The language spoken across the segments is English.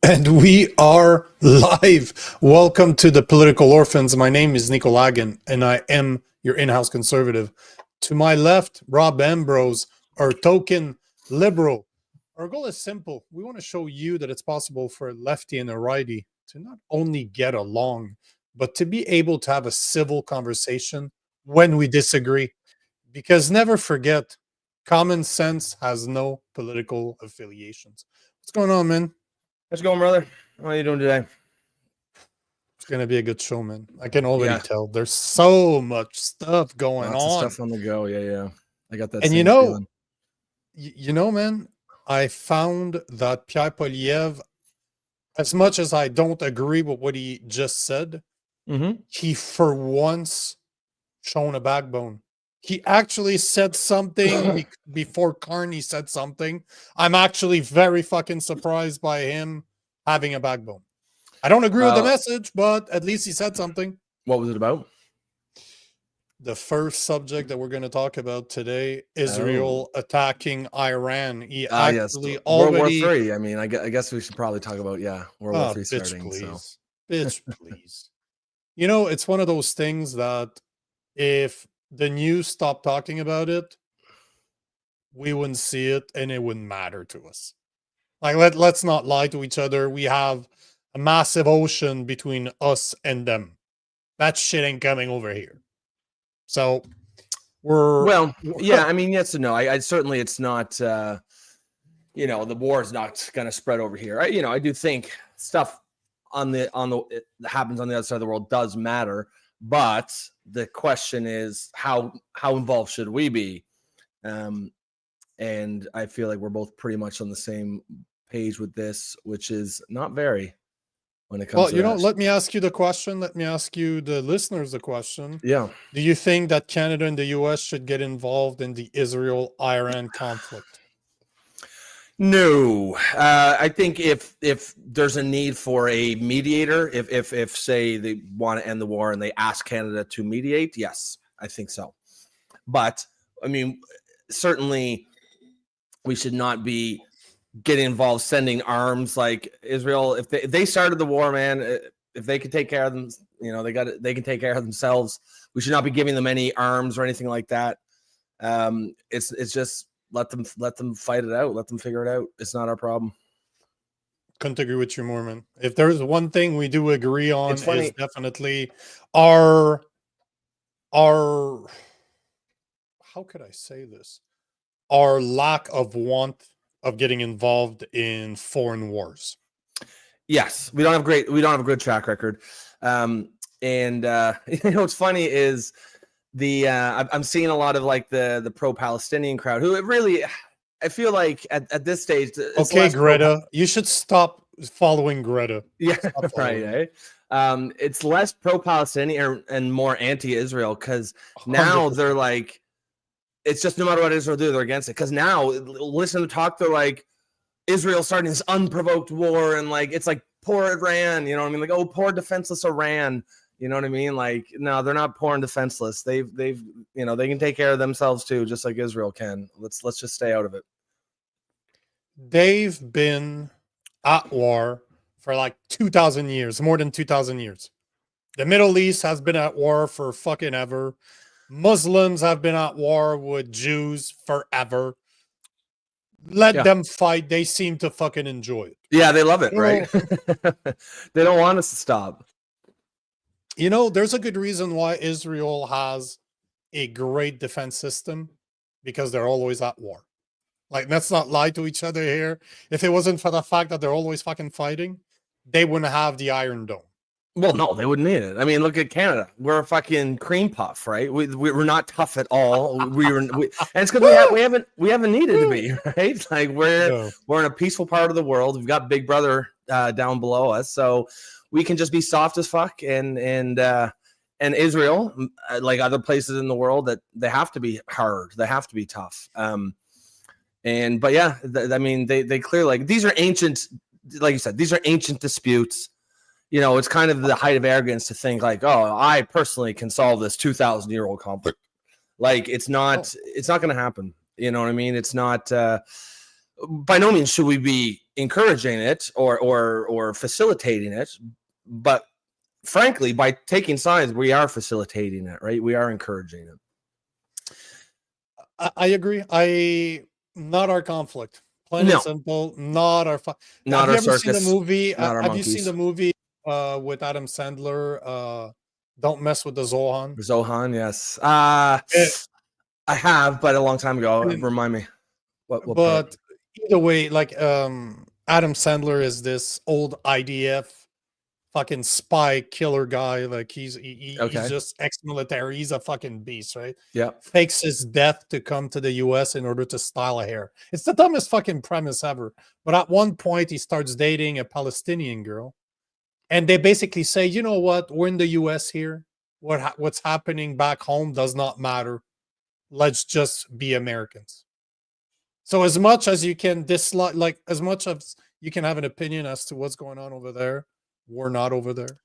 And we are live. Welcome to the Political Orphans. My name is Nico and I am your in-house conservative. To my left, Rob Ambrose, our token liberal. Our goal is simple. We want to show you that it's possible for a lefty and a righty to not only get along, but to be able to have a civil conversation when we disagree. Because never forget, common sense has no political affiliations. What's going on, man? How's it going, brother? How are you doing today? It's going to be a good show, man. I can already tell. There's so much stuff going Lots on. of stuff on the go. Yeah. I got that. And same feeling. Man, I found that Pierre Poliev, as much as I don't agree with what he just said, he for once shown a backbone. He actually said something before Carney said something. I'm actually very fucking surprised by him having a backbone. I don't agree with the message, but at least he said something. What was it about? The first subject that we're going to talk about today, Israel attacking Iran. He actually World War III. I mean, I guess we should probably talk about, World War III starting. Please. Bitch, please. You know, it's one of those things that if the news stopped talking about it, we wouldn't see it and it wouldn't matter to us. Like, let's not lie to each other. We have a massive ocean between us and them. That shit ain't coming over here. So I mean, yes and no. I certainly, it's not, the war is not going to spread over here. I do think stuff that happens on the other side of the world does matter. But the question is, how involved should we be? And I feel like we're both pretty much on the same page with this, which is not very when it comes to let me ask you the question. Let me ask you, the listeners, the question. Yeah. Do you think that Canada and the U.S. should get involved in the Israel-Iran conflict? No, I think if there's a need for a mediator, if say they want to end the war and they ask Canada to mediate, yes, I think so. But I mean, certainly we should not be getting involved, sending arms like Israel. If they started the war, man, if they could take care of them, they can take care of themselves. We should not be giving them any arms or anything like that. It's just. Let them fight it out. Let them figure it out. It's not our problem. Couldn't agree with you more, man. If there's one thing we do agree on, is definitely our how could I say this? Our lack of want of getting involved in foreign wars. Yes, we don't have a good track record. What's funny is I'm seeing a lot of like the pro-Palestinian crowd who I feel like at this stage. Okay, Greta, you should stop following Greta. Yeah, right. It's less pro-Palestinian and more anti-Israel because now 100%. They're like, it's just no matter what Israel do, they're against it. Because now, listen to talk, they're like, Israel starting this unprovoked war, and like it's like poor Iran, you know what I mean? Like, oh, poor defenseless Iran. You know what I mean? Like, no, they're not poor and defenseless. They've they can take care of themselves too, just like Israel can. Let's just stay out of it. They've been at war for like 2,000 years, more than 2,000 years. The Middle East has been at war for fucking ever. Muslims have been at war with Jews forever. Let them fight. They seem to fucking enjoy it. Yeah, they love it, right? They don't want us to stop. There's a good reason why Israel has a great defense system, because they're always at war. Like, let's not lie to each other here. If it wasn't for the fact that they're always fucking fighting, they wouldn't have the Iron Dome. Well, no, they wouldn't need it. I mean, look at Canada. We're a fucking cream puff, right? We're not tough at all. And it's because we haven't needed to be, right? Like we're in a peaceful part of the world. We've got Big Brother down below us, so we can just be soft as fuck. And Israel, like other places in the world, that they have to be hard. They have to be tough. I mean, they clearly, like, these are ancient, like you said, these are ancient disputes. It's kind of the height of arrogance to think like, oh, I personally can solve this 2,000-year-old conflict. Like, it's not going to happen. You know what I mean? It's not, by no means should we be encouraging it or facilitating it, but frankly, by taking sides, we are facilitating it, right? We are encouraging it. I agree. Not our conflict. Plain and simple. Not our. Not have you our ever seen the circus. movie? Not our Have you seen monkeys. the movie with Adam Sandler? Don't mess with the Zohan. Zohan, yes. I have, but a long time ago. Remind me. What but part? Either way, like Adam Sandler is this old IDF fucking spy killer guy. Like he's just ex-military. He's a fucking beast, right? Yeah. Fakes his death to come to the US in order to style a hair. It's the dumbest fucking premise ever. But at one point he starts dating a Palestinian girl. And they basically say, you know what? We're in the US here. What's happening back home does not matter. Let's just be Americans. So as much as you can dislike, like as much as you can have an opinion as to what's going on over there, we're not over there.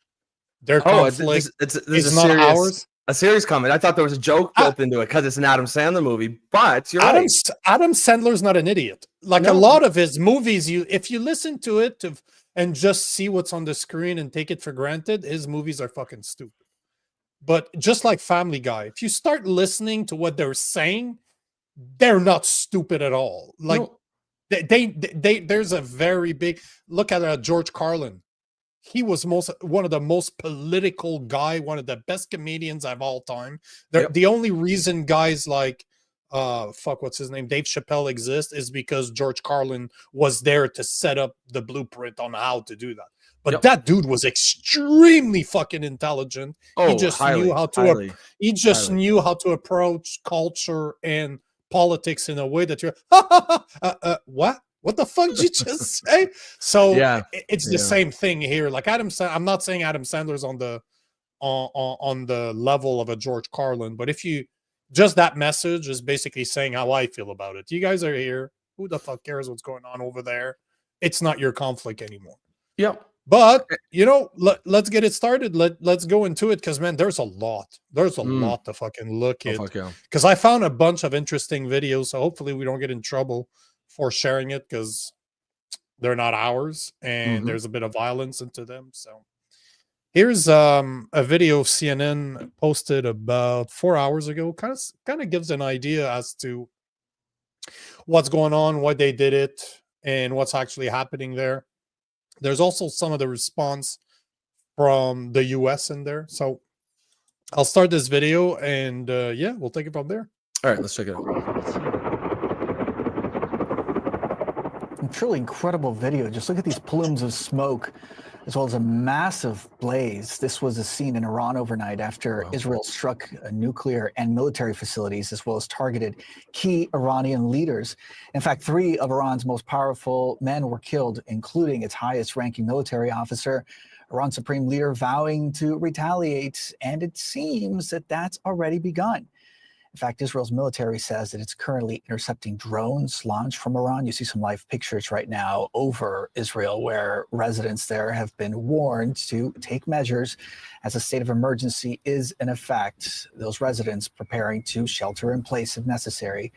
Their conflict is not ours. A serious comment. I thought there was a joke built into it because it's an Adam Sandler movie, but you're right. Adam Sandler's not an idiot. Like a lot of his movies, if you listen to it and just see what's on the screen and take it for granted, his movies are fucking stupid. But just like Family Guy, if you start listening to what they're saying, they're not stupid at all. Like there's a very big look at George Carlin. He was one of the most political guy, one of the best comedians of all time. The only reason guys like what's his name, Dave Chappelle exist is because George Carlin was there to set up the blueprint on how to do that. But that dude was extremely fucking intelligent. He just knew how to knew how to approach culture and politics in a way that you're what the fuck did you just say? So it's the same thing here. Like I'm not saying Adam Sandler's on the level of a George Carlin, but if you just that message is basically saying how I feel about it. You guys are here. Who the fuck cares what's going on over there? It's not your conflict anymore. Yep. But let's get it started. Let's go into it because man, there's a lot. There's a lot to fucking look at. Because I found a bunch of interesting videos, so hopefully we don't get in trouble for sharing it because they're not ours and there's a bit of violence into them. So here's a video CNN posted about 4 hours ago. Kind of gives an idea as to what's going on, why they did it, and what's actually happening there. There's also some of the response from the US in there. So I'll start this video and we'll take it from there. All right, let's check it out. Truly incredible video. Just look at these plumes of smoke, as well as a massive blaze. This was a scene in Iran overnight after Israel struck nuclear and military facilities, as well as targeted key Iranian leaders. In fact, 3 of Iran's most powerful men were killed, including its highest ranking military officer, Iran's supreme leader vowing to retaliate. And it seems that that's already begun. In fact, Israel's military says that it's currently intercepting drones launched from Iran. You see some live pictures right now over Israel where residents there have been warned to take measures as a state of emergency is in effect. Those residents preparing to shelter in place if necessary.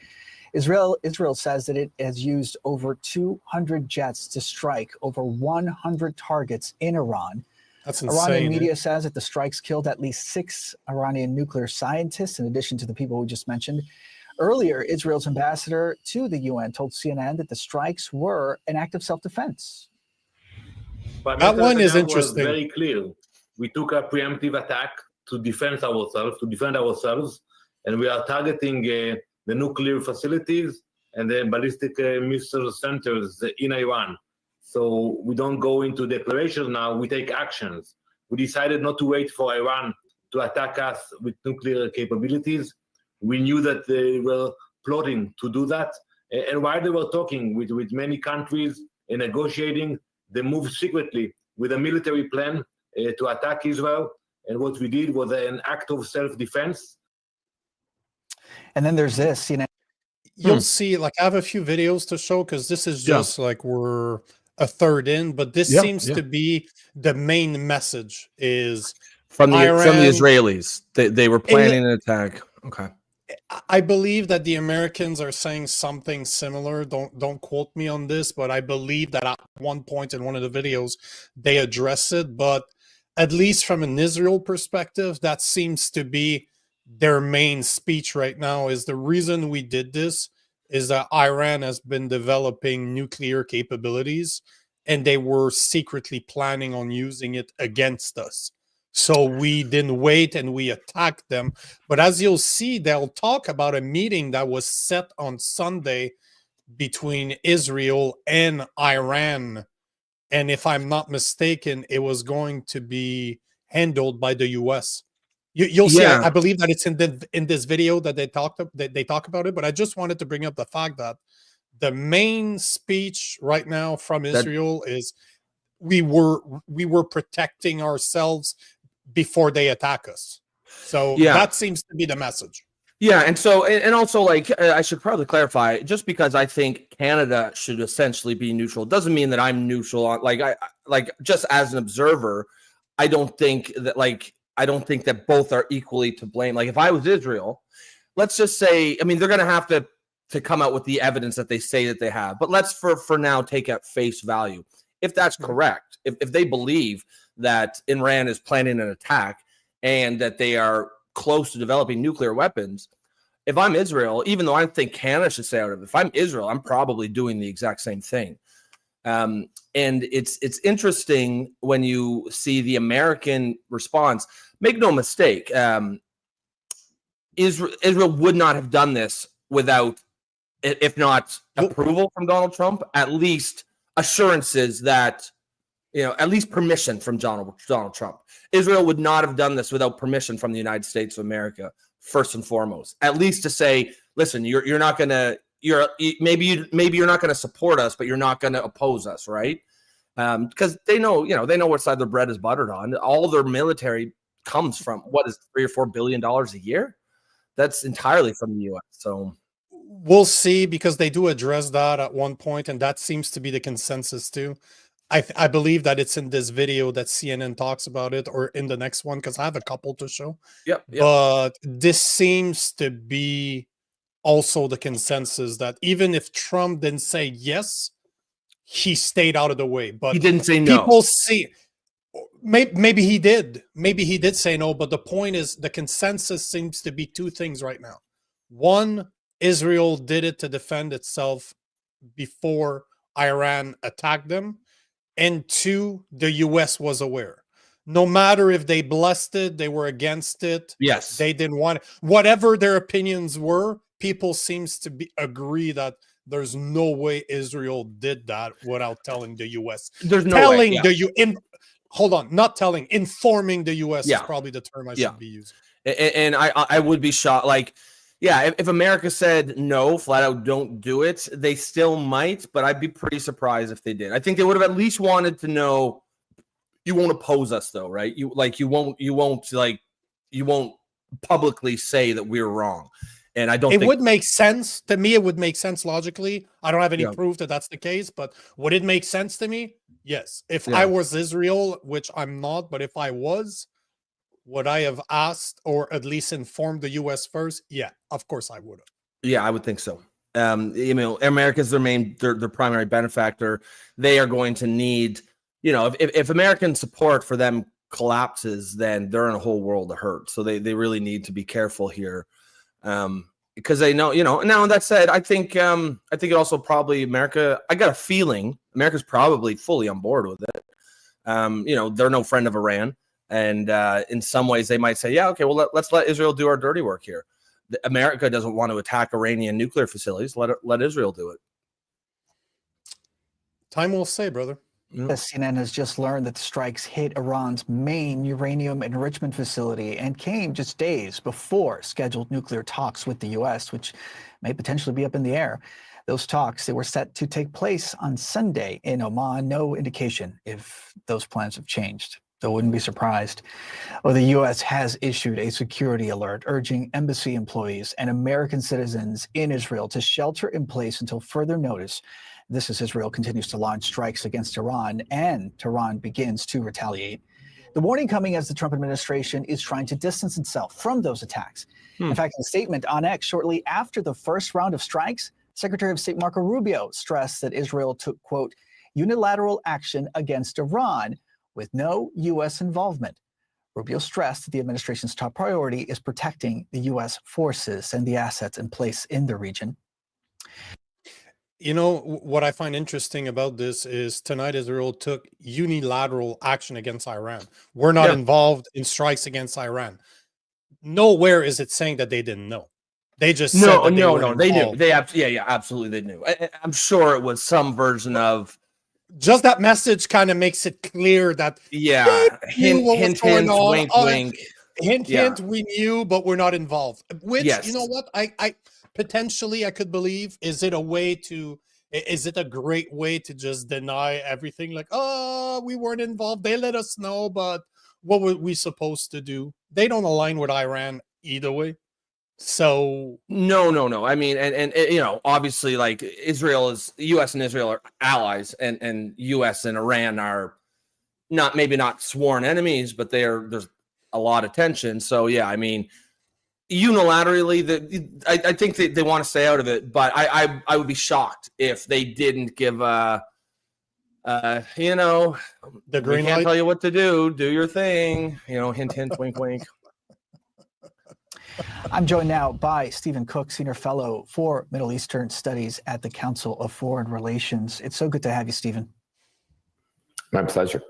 Israel says that it has used over 200 jets to strike over 100 targets in Iran. That's insane. Iranian media says that the strikes killed at least 6 Iranian nuclear scientists, in addition to the people we just mentioned. Earlier, Israel's ambassador to the UN told CNN that the strikes were an act of self-defense. But that one is interesting. Very clear. We took a preemptive attack to defend ourselves, and we are targeting the nuclear facilities and the ballistic missile centers in Iran. So we don't go into declarations now, we take actions. We decided not to wait for Iran to attack us with nuclear capabilities. We knew that they were plotting to do that. And while they were talking with many countries and negotiating, they moved secretly with a military plan to attack Israel. And what we did was an act of self-defense. And then there's this, You'll see, like I have a few videos to show because this is just like we're a third in, but this seems to be the main message is from the Israelis. They were planning an attack. Okay. I believe that the Americans are saying something similar. Don't quote me on this, but I believe that at one point in one of the videos they address it. But at least from an Israel perspective, that seems to be their main speech right now. Is the reason we did this is that Iran has been developing nuclear capabilities, and they were secretly planning on using it against us. So we didn't wait and we attacked them. But as you'll see, they'll talk about a meeting that was set on Sunday between Israel and Iran. And if I'm not mistaken, it was going to be handled by the US. You'll see, Yeah. I believe that it's in this video that they talk about it. But I just wanted to bring up the fact that the main speech right now from Israel is we were protecting ourselves before they attack us. So that seems to be the message. Yeah, and so and also, like, I should probably clarify, just because I think Canada should essentially be neutral doesn't mean that I'm neutral on, like just as an observer, I don't think that both are equally to blame. Like, if I was Israel, let's just say, I mean, they're going to have to come out with the evidence that they say that they have, but let's for now take at face value. If that's correct, if they believe that Iran is planning an attack and that they are close to developing nuclear weapons, if I'm Israel, even though I think Canada should stay out of it, if I'm Israel, I'm probably doing the exact same thing. And it's interesting when you see the American response. Make no mistake, Israel would not have done this without, if not approval from Donald Trump, at least assurances that, at least permission from Donald Trump. Israel would not have done this without permission from the United States of America, first and foremost. At least to say, listen, you're not going to, maybe you're not going to support us, but you're not going to oppose us, right? Because they know what side their bread is buttered on. All their military comes from what is $3 or $4 billion a year. That's entirely from the U.S. So we'll see, because they do address that at one point, and that seems to be the consensus too. I believe that it's in this video that CNN talks about it, or in the next one, because I have a couple to show. Yep. But this seems to be also the consensus, that even if Trump didn't say yes, he stayed out of the way. But he didn't say no. People see, maybe he did. Maybe he did say no. But the point is, the consensus seems to be two things right now. One, Israel did it to defend itself before Iran attacked them. And two, the US was aware. No matter if they blessed it, they were against it. Yes. They didn't want it. Whatever their opinions were, people seems to agree that there's no way Israel did that without telling the US. There's no way. Yeah. Hold on, not telling, informing the US is probably the term I should be using. And I would be shocked. Like, yeah, if America said no, flat out, don't do it, they still might, but I'd be pretty surprised if they did. I think they would have at least wanted to know, you won't oppose us though, right? You won't publicly say that we're wrong. And I don't think it would make sense to me. It would make sense logically. I don't have any proof that that's the case, but would it make sense to me? Yes. If I was Israel, which I'm not, but if I was, would I have asked, or at least informed the US first? Yeah, of course I would have. Yeah, I would think so. America's their primary benefactor. They are going to need, if American support for them collapses, then they're in a whole world of hurt. So they really need to be careful here, because they know, Now that said, I think it also probably I got a feeling America's probably fully on board with it. They're no friend of Iran. And in some ways, they might say, yeah, okay, well, let's let Israel do our dirty work here. America doesn't want to attack Iranian nuclear facilities. Let Israel do it. Time will say, brother. CNN has just learned that the strikes hit Iran's main uranium enrichment facility and came just days before scheduled nuclear talks with the U.S., which may potentially be up in the air. Those talks, they were set to take place on Sunday in Oman. No indication if those plans have changed. So wouldn't be surprised. Well, the U.S. has issued a security alert urging embassy employees and American citizens in Israel to shelter in place until further notice. This as Israel continues to launch strikes against Iran and Tehran begins to retaliate. The warning coming as the Trump administration is trying to distance itself from those attacks. In fact, in a statement on X shortly after the first round of strikes, Secretary of State Marco Rubio stressed that Israel took, quote, unilateral action against Iran with no U.S. involvement. Rubio stressed that the administration's top priority is protecting the U.S. forces and the assets in place in the region. You know, what I find interesting about this is tonight Israel took unilateral action against Iran. We're not involved in strikes against Iran. Nowhere is it saying that they didn't know. They just said that they knew. Absolutely, they knew. I'm sure it was some version of just that message kind of makes it clear that hint, wink, wink. Hint, we knew, but we're not involved. Which, you know what, I potentially I could believe. Is it a great way to just deny everything? Like, oh, we weren't involved. They let us know, but what were we supposed to do? They don't align with Iran either way. So no. I mean, and you know, obviously, like U.S. and Israel are allies, and U.S. and Iran are maybe not sworn enemies, but there's a lot of tension. So yeah, I mean, unilaterally, I think they want to stay out of it, but I would be shocked if they didn't give you know, the green light. Can't tell you what to do. Do your thing. You know, hint, wink, wink. I'm joined now by Stephen Cook, Senior Fellow for Middle Eastern Studies at the Council of Foreign Relations. It's so good to have you, Stephen. My pleasure.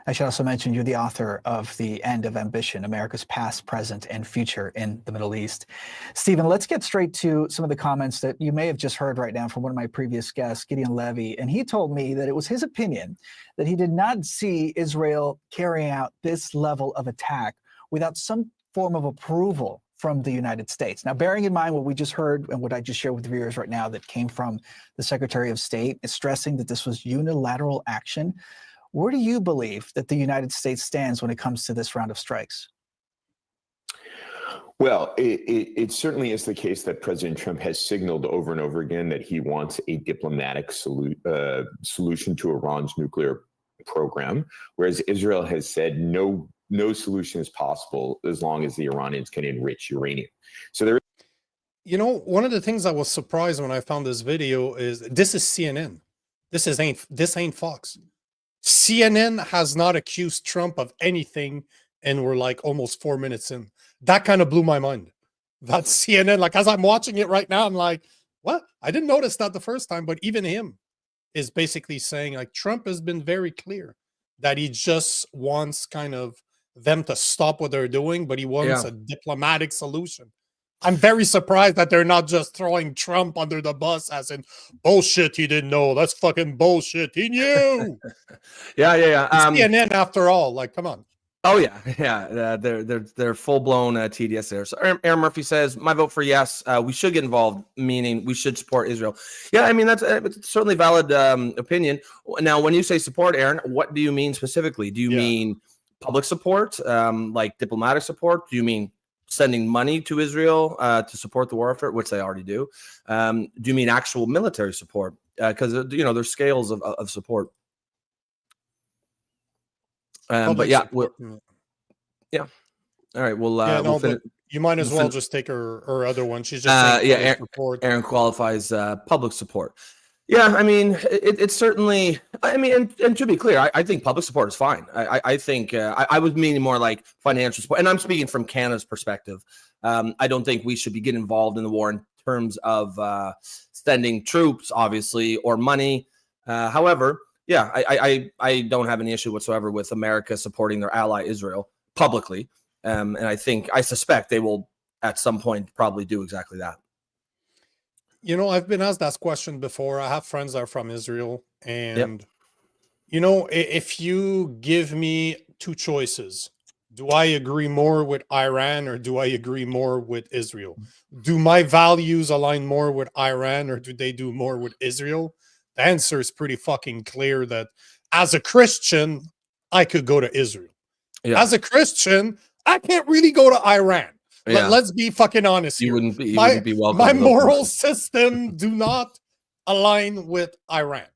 I should also mention you're the author of The End of Ambition, America's Past, Present, and Future in the Middle East. Stephen, let's get straight to some of the comments that you may have just heard right now from one of my previous guests, Gideon Levy. And he told me that it was his opinion that he did not see Israel carrying out this level of attack without some form of approval from the United States. Now, bearing in mind what we just heard and what I just shared with the viewers right now that came from the Secretary of State, is stressing that this was unilateral action. Where do you believe that the United States stands when it comes to this round of strikes? Well, it certainly is the case that President Trump has signaled over and over again that he wants a diplomatic solution to Iran's nuclear program, whereas Israel has said no solution is possible as long as the Iranians can enrich uranium. So there. You know, one of the things I was surprised when I found this video is this is CNN. This ain't Fox. CNN has not accused Trump of anything, and we're like almost 4 minutes in. That kind of blew my mind. That CNN, like as I'm watching it right now, I'm like, what? I didn't notice that the first time, but even him is basically saying like Trump has been very clear that he just wants kind of them to stop what they're doing, but he wants a diplomatic solution. I'm very surprised that they're not just throwing Trump under the bus as in bullshit. He didn't know. That's fucking bullshit. He knew. Yeah. CNN after all. Like, come on. Oh yeah. They're full blown TDS there. So Aaron Murphy says, "My vote for yes. We should get involved, meaning we should support Israel." Yeah, I mean that's certainly valid opinion. Now, when you say support, Aaron, what do you mean specifically? Do you mean public support, like diplomatic support? Do you mean sending money to Israel to support the war effort, which they already do? Do you mean actual military support? Because you know there's scales of support. But yeah, all right. Well, you might as well just take her other one. She's just saying Aaron qualifies public support. Yeah, I mean, it's certainly. I mean, and to be clear, I think public support is fine. I think I was meaning more like financial support, and I'm speaking from Canada's perspective. I don't think we should be getting involved in the war in terms of sending troops, obviously, or money. However, yeah, I don't have any issue whatsoever with America supporting their ally Israel publicly, and I suspect they will at some point probably do exactly that. You know, I've been asked that question before. I have friends that are from Israel, and you know, if you give me two choices, do I agree more with Iran or do I agree more with Israel? Do my values align more with Iran or do they do more with Israel? The answer is pretty fucking clear that as a Christian, I could go to Israel. Yeah. As a Christian, I can't really go to Iran. Yeah. Let's be fucking honest here. You wouldn't be welcome. My moral system do not align with Iran.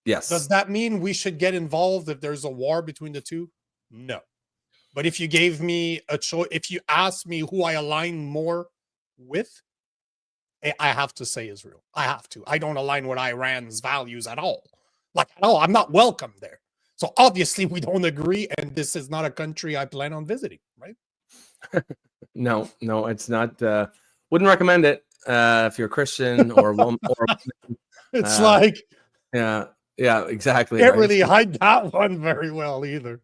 Yes. Does that mean we should get involved if there's a war between the two? No. But if you gave me a choice, if you asked me who I align more with, I have to say Israel. I have to. I don't align with Iran's values at all. Like, at all. I'm not welcome there. So obviously we don't agree, and this is not a country I plan on visiting, right? No, it's not. Wouldn't recommend it if you're a Christian or a woman. Or it's like, yeah, exactly. Can't right? really hide that one very well either.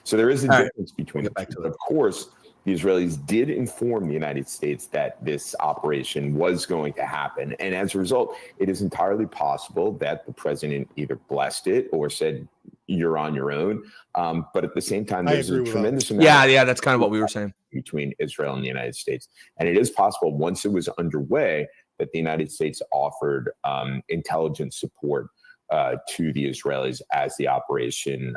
So there is a All difference between Get the back two. to it. Of course, the Israelis did inform the United States that this operation was going to happen. And as a result, it is entirely possible that the president either blessed it or said, you're on your own. But at the same time, I there's agree a with tremendous amount Yeah, that's kind of what we were saying. between Israel and the United States. And it is possible once it was underway that the United States offered intelligence support to the Israelis as the operation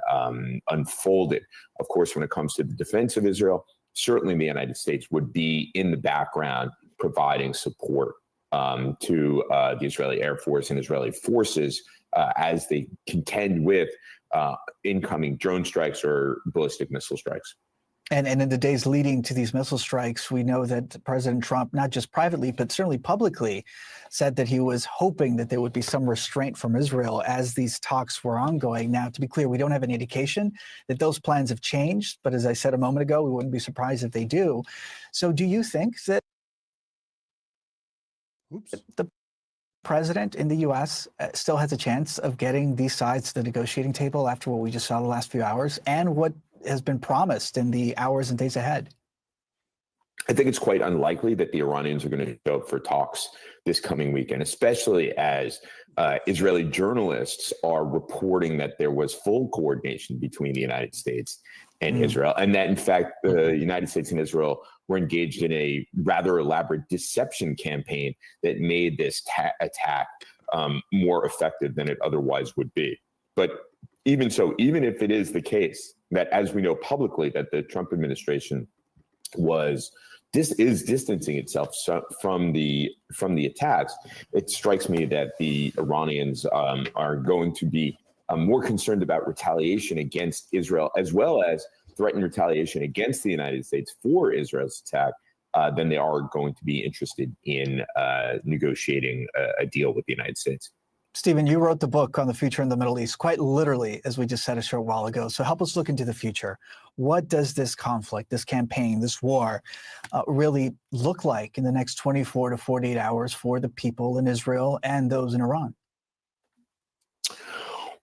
unfolded. Of course, when it comes to the defense of Israel, certainly the United States would be in the background providing support to the Israeli Air Force and Israeli forces as they contend with incoming drone strikes or ballistic missile strikes. And in the days leading to these missile strikes, we know that President Trump, not just privately, but certainly publicly, said that he was hoping that there would be some restraint from Israel as these talks were ongoing. Now, to be clear, we don't have any indication that those plans have changed. But as I said a moment ago, we wouldn't be surprised if they do. So do you think that the president in the U.S. Still has a chance of getting these sides to the negotiating table after what we just saw the last few hours and what has been promised in the hours and days ahead? I think it's quite unlikely that the Iranians are going to show up for talks this coming weekend, especially as Israeli journalists are reporting that there was full coordination between the United States and Israel, and that, in fact, the United States and Israel were engaged in a rather elaborate deception campaign that made this attack more effective than it otherwise would be. But even so, even if it is the case that, as we know publicly, that the Trump administration is distancing itself from the attacks, it strikes me that the Iranians are going to be more concerned about retaliation against Israel, as well as threatened retaliation against the United States for Israel's attack, than they are going to be interested in negotiating a deal with the United States. Stephane, you wrote the book on the future in the Middle East, quite literally, as we just said a short while ago. So help us look into the future. What does this conflict, this campaign, this war really look like in the next 24 to 48 hours for the people in Israel and those in Iran?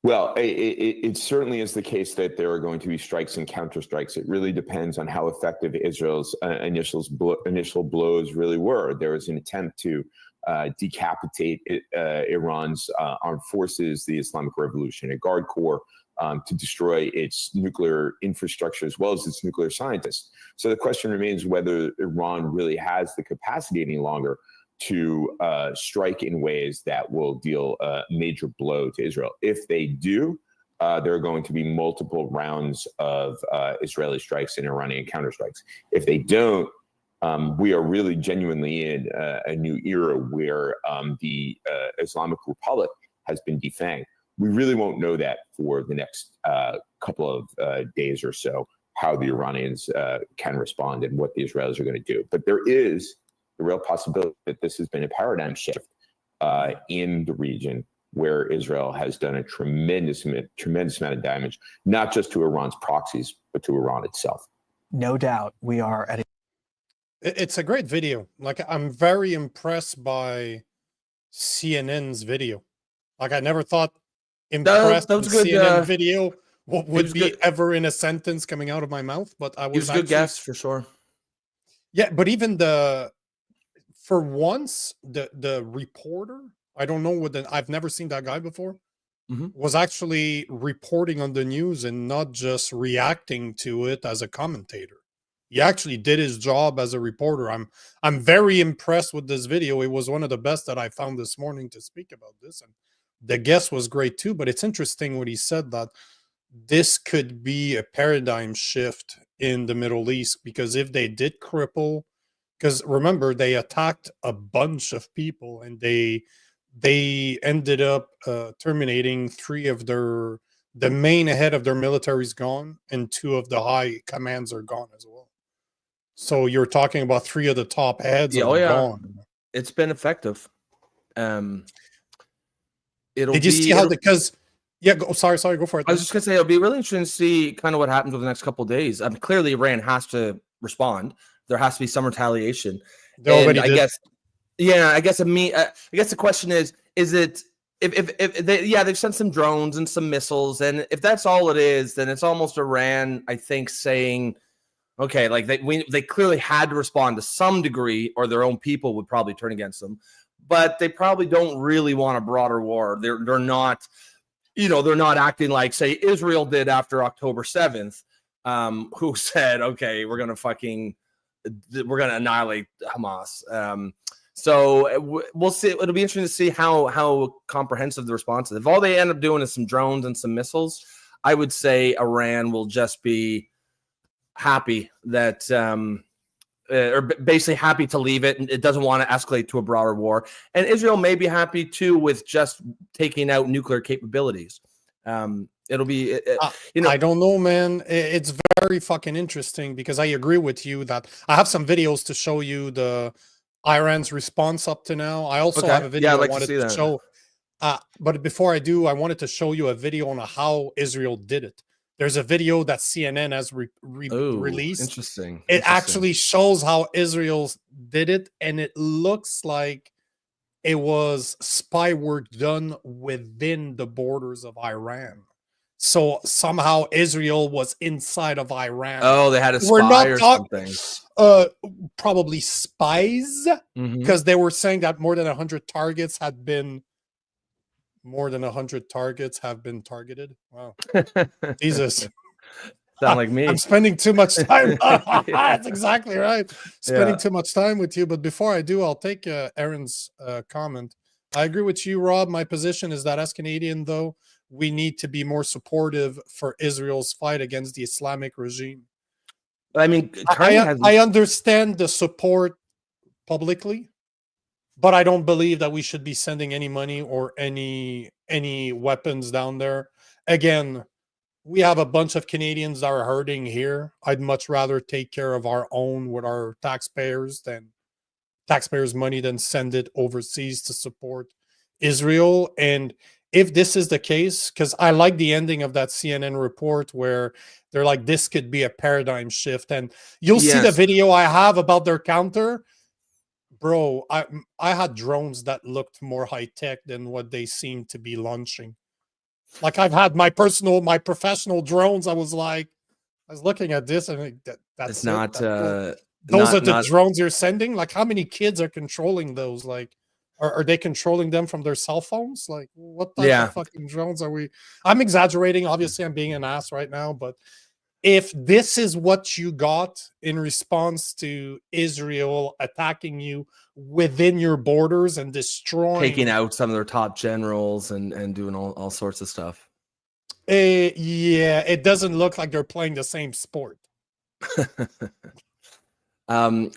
Well, it certainly is the case that there are going to be strikes and counterstrikes. It really depends on how effective Israel's initial blows really were. There was an attempt to decapitate Iran's armed forces, the Islamic Revolutionary Guard Corps, to destroy its nuclear infrastructure as well as its nuclear scientists. So the question remains whether Iran really has the capacity any longer to strike in ways that will deal a major blow to Israel. If they do, there are going to be multiple rounds of Israeli strikes and Iranian counterstrikes. If they don't, we are really genuinely in a new era where the Islamic Republic has been defanged. We really won't know that for the next couple of days or so, how the Iranians can respond and what the Israelis are going to do. But there is the real possibility that this has been a paradigm shift in the region, where Israel has done a tremendous amount of damage, not just to Iran's proxies, but to Iran itself. No doubt we are at a It's a great video. Like, I'm very impressed by CNN's video. Like, I never thought impressed that was with good, CNN video would be good. ever in a sentence coming out of my mouth, but I It was was a good guess for sure. Yeah, but even for once, the reporter, I don't know I've never seen that guy before, was actually reporting on the news and not just reacting to it as a commentator. He actually did his job as a reporter. I'm very impressed with this video. It was one of the best that I found this morning to speak about this, and the guest was great too. But it's interesting what he said, that this could be a paradigm shift in the Middle East, because if they did cripple, because remember, they attacked a bunch of people and they ended up terminating 3 of their the main head of their military is gone, and 2 of the high commands are gone as well. So you're talking about 3 of the top heads Yeah, are gone. It's been effective. It'll Did you see how because yeah, sorry, go for it. I was just gonna say it'll be really interesting to see kind of what happens over the next couple of days. Clearly Iran has to respond. There has to be some retaliation. They already I did. guess, yeah, I guess the question is it if they've sent some drones and some missiles, and if that's all it is, then it's almost Iran, I think, saying, okay, like they clearly had to respond to some degree, or their own people would probably turn against them. But they probably don't really want a broader war. They're not, they're not acting like, say, Israel did after October 7th, who said, okay, we're gonna annihilate Hamas. So we'll see. It'll be interesting to see how comprehensive the response is. If all they end up doing is some drones and some missiles, I would say Iran will just be happy that, or basically happy to leave it, and it doesn't want to escalate to a broader war. And Israel may be happy too with just taking out nuclear capabilities. It'll be, I don't know, man. It's very fucking interesting because I agree with you that I have some videos to show you the Iran's response up to now. I also have a video I wanted to show. But before I do, I wanted to show you a video on how Israel did it. There's a video that CNN has released. Interesting. It actually shows how Israel did it, and it looks like it was spy work done within the borders of Iran. So somehow Israel was inside of Iran. Oh, they had a spy or something. Probably spies, because they were saying that more than 100 targets have been targeted. Wow. Jesus. Sound like me. I'm spending too much time. That's exactly right. Spending too much time with you. But before I do, I'll take Aaron's comment. I agree with you, Rob. My position is that as Canadian, though, we need to be more supportive for Israel's fight against the Islamic regime. I mean, I understand the support publicly, but I don't believe that we should be sending any money or any weapons down there. Again, we have a bunch of Canadians that are hurting here. I'd much rather take care of our own with our taxpayers' money than send it overseas to support Israel. And if this is the case, because I like the ending of that CNN report where they're like, this could be a paradigm shift. And you'll see the video I have about their counter. Bro, I had drones that looked more high-tech than what they seem to be launching. Like, I've had my professional drones. I was looking at this and that's it's not those are the drones you're sending. Like, how many kids are controlling those? Like, are they controlling them from their cell phones? Like, what type of fucking drones are we? I'm exaggerating. Obviously, I'm being an ass right now, but if this is what you got in response to Israel attacking you within your borders and taking out some of their top generals and doing all sorts of stuff. Yeah, it doesn't look like they're playing the same sport. I mean,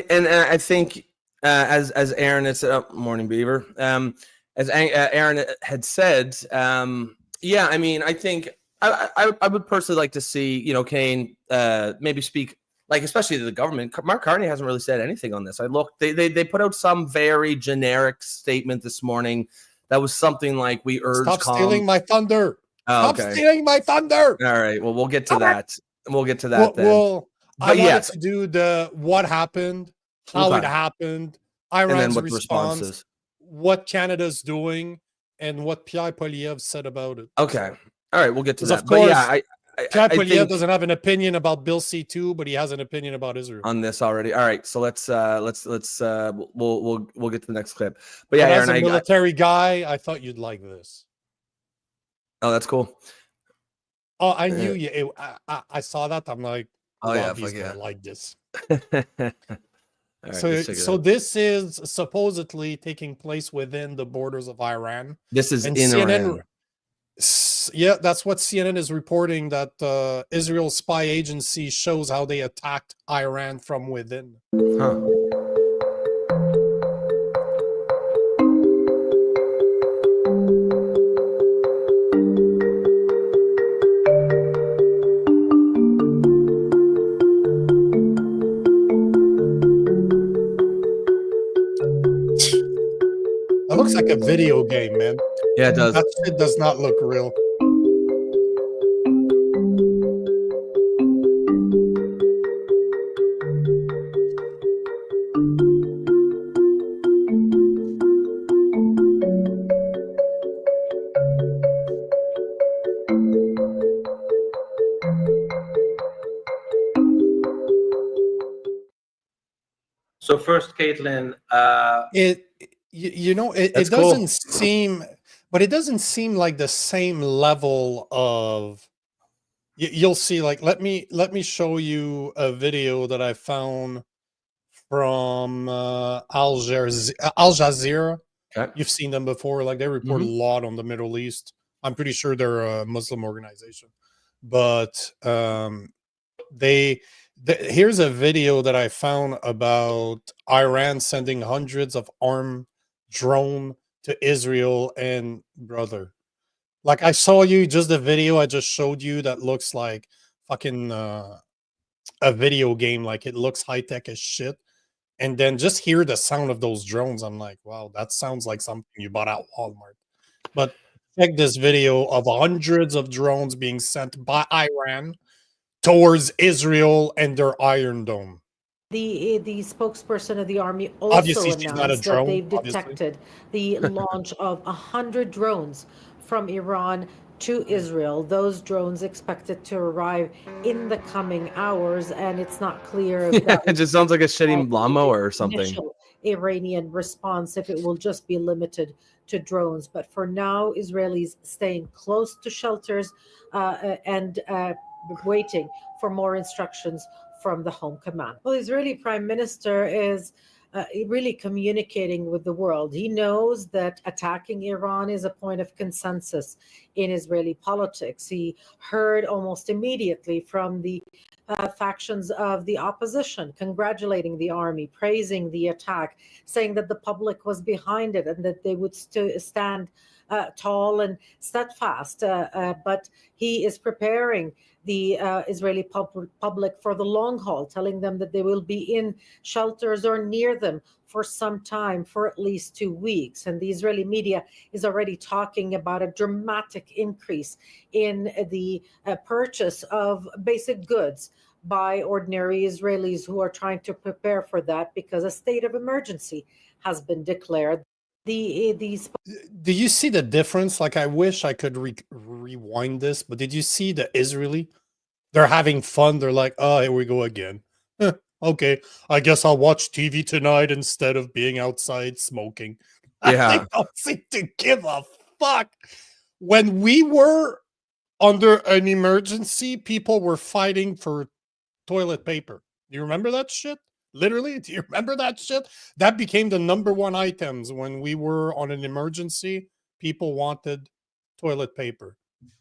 and I think as Aaron had said, morning Beaver, as Aaron had said, I mean, I think I would personally like to see, Kane maybe speak, like, especially to the government. Mark Carney hasn't really said anything on this. I looked, they put out some very generic statement this morning that was something like, we urge Stop stealing my thunder. Oh, Stop stealing my thunder. All right. Well, we'll get to that. We'll get to that then. Well, I wanted to do the what happened, how it happened, Iran's response, what Canada's doing, and what Pierre Poliev said about it. Okay. All right, we'll get to that. Of course, Pierre Poliev doesn't have an opinion about Bill C-2, but he has an opinion about Israel on this already. All right, so let's we'll get to the next clip. But yeah, as Aaron, a military guy, I thought you'd like this. Oh, that's cool. Oh, I knew you. I saw that. I'm like, oh yeah, he's gonna like this. Right, so this is supposedly taking place within the borders of Iran. This is and in CNN, Iran. Yeah, that's what CNN is reporting, that Israel's spy agency shows how they attacked Iran from within. Huh. looks like a video game, man. Yeah, it does. That shit does not look real. So first, Caitlin, You know, it That's doesn't cool. seem, but it doesn't seem like the same level of. You'll see. Like, let me show you a video that I found from Al Jazeera. Okay. You've seen them before. Like, they report a lot on the Middle East. I'm pretty sure they're a Muslim organization, but here's a video that I found about Iran sending hundreds of armed drone to Israel, and brother, like, I saw you just the video I just showed you that looks like fucking a video game. Like, it looks high tech as shit. And then just hear the sound of those drones. I'm like, wow, that sounds like something you bought at Walmart. But check this video of hundreds of drones being sent by Iran towards Israel and their Iron Dome. The spokesperson of the army also Obviously, she's not a announced drone, that they've obviously. detected the launch of 100 drones from Iran to Israel. Those drones expected to arrive in the coming hours, and it's not clear if that It just sounds like a shitty was lawnmower or the something. initial Iranian response, if it will just be limited to drones. But for now, Israelis staying close to shelters and waiting for more instructions from the home command. Well, the Israeli prime minister is really communicating with the world. He knows that attacking Iran is a point of consensus in Israeli politics. He heard almost immediately from the factions of the opposition, congratulating the army, praising the attack, saying that the public was behind it and that they would stand tall and steadfast. But he is preparing the Israeli public for the long haul, telling them that they will be in shelters or near them for some time, for at least 2 weeks. And the Israeli media is already talking about a dramatic increase in the purchase of basic goods by ordinary Israelis who are trying to prepare for that because a state of emergency has been declared. Do you see the difference? Like, I wish I could rewind this, but did you see the Israeli? They're having fun. They're like, oh, here we go again. Okay, I guess I'll watch TV tonight instead of being outside smoking. Yeah. They don't seem to give a fuck. When we were under an emergency, people were fighting for toilet paper. Do you remember that shit? Literally, do you remember that shit? That became the #1 items when we were on an emergency. People wanted toilet paper.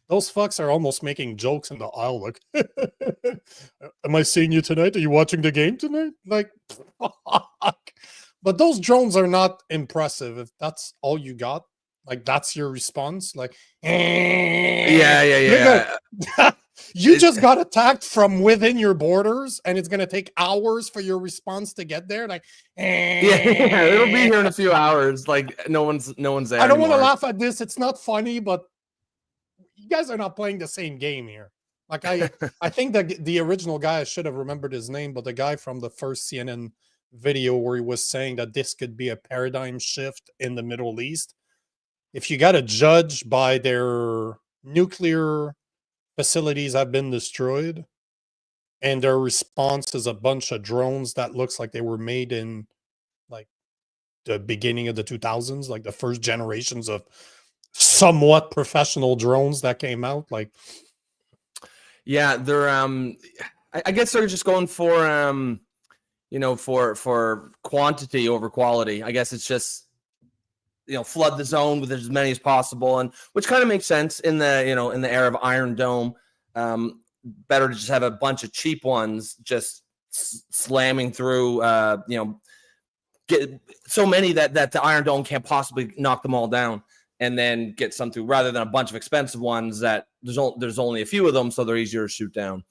Those fucks are almost making jokes in the aisle. Like, am I seeing you tonight? Are you watching the game tonight? Like, fuck. But those drones are not impressive. If that's all you got, like, that's your response. Like, Yeah. you just got attacked from within your borders, and it's gonna take hours for your response to get there. Like, Yeah, it'll be here in a few hours. Like, no one's there. I don't want to anymore. laugh at this. It's not funny, but you guys are not playing the same game here. Like, I think that the original guy, I should have remembered his name, but the guy from the first CNN video where he was saying that this could be a paradigm shift in the Middle East. If you got to judge by their nuclear facilities have been destroyed, and their response is a bunch of drones that looks like they were made in like the beginning of the 2000s, like the first generations of somewhat professional drones that came out. Like, yeah, they're I guess they're just going for for quantity over quality. I guess it's just flood the zone with as many as possible, and which kind of makes sense in the in the era of Iron Dome. Better to just have a bunch of cheap ones just slamming through. Get so many that the Iron Dome can't possibly knock them all down, and then get some through, rather than a bunch of expensive ones that there's only a few of them, so they're easier to shoot down.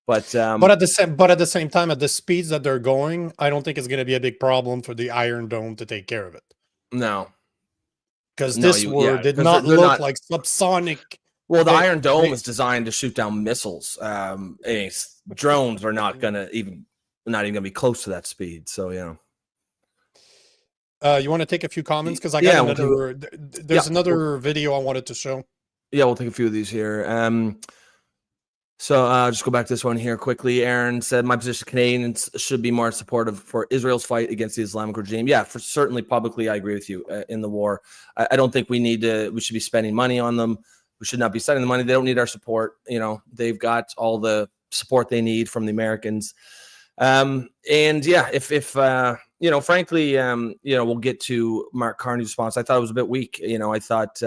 But at the same time, at the speeds that they're going, I don't think it's going to be a big problem for the Iron Dome to take care of it. No. because No, this war did 'cause not they're look not- like subsonic. Well, the They- Iron Dome they- is designed to shoot down missiles. Drones are not even gonna be close to that speed. So You want to take a few comments because I Yeah, got we'll another. There's another video I wanted to show. Yeah, we'll take a few of these here. So just go back to this one here quickly. Aaron said, my position, Canadians should be more supportive for Israel's fight against the Islamic regime. Yeah, for certainly publicly, I agree with you in the war. I don't think we should be spending money on them. We should not be spending the money. They don't need our support. They've got all the support they need from the Americans. And yeah, if frankly, we'll get to Mark Carney's response. I thought it was a bit weak. I thought,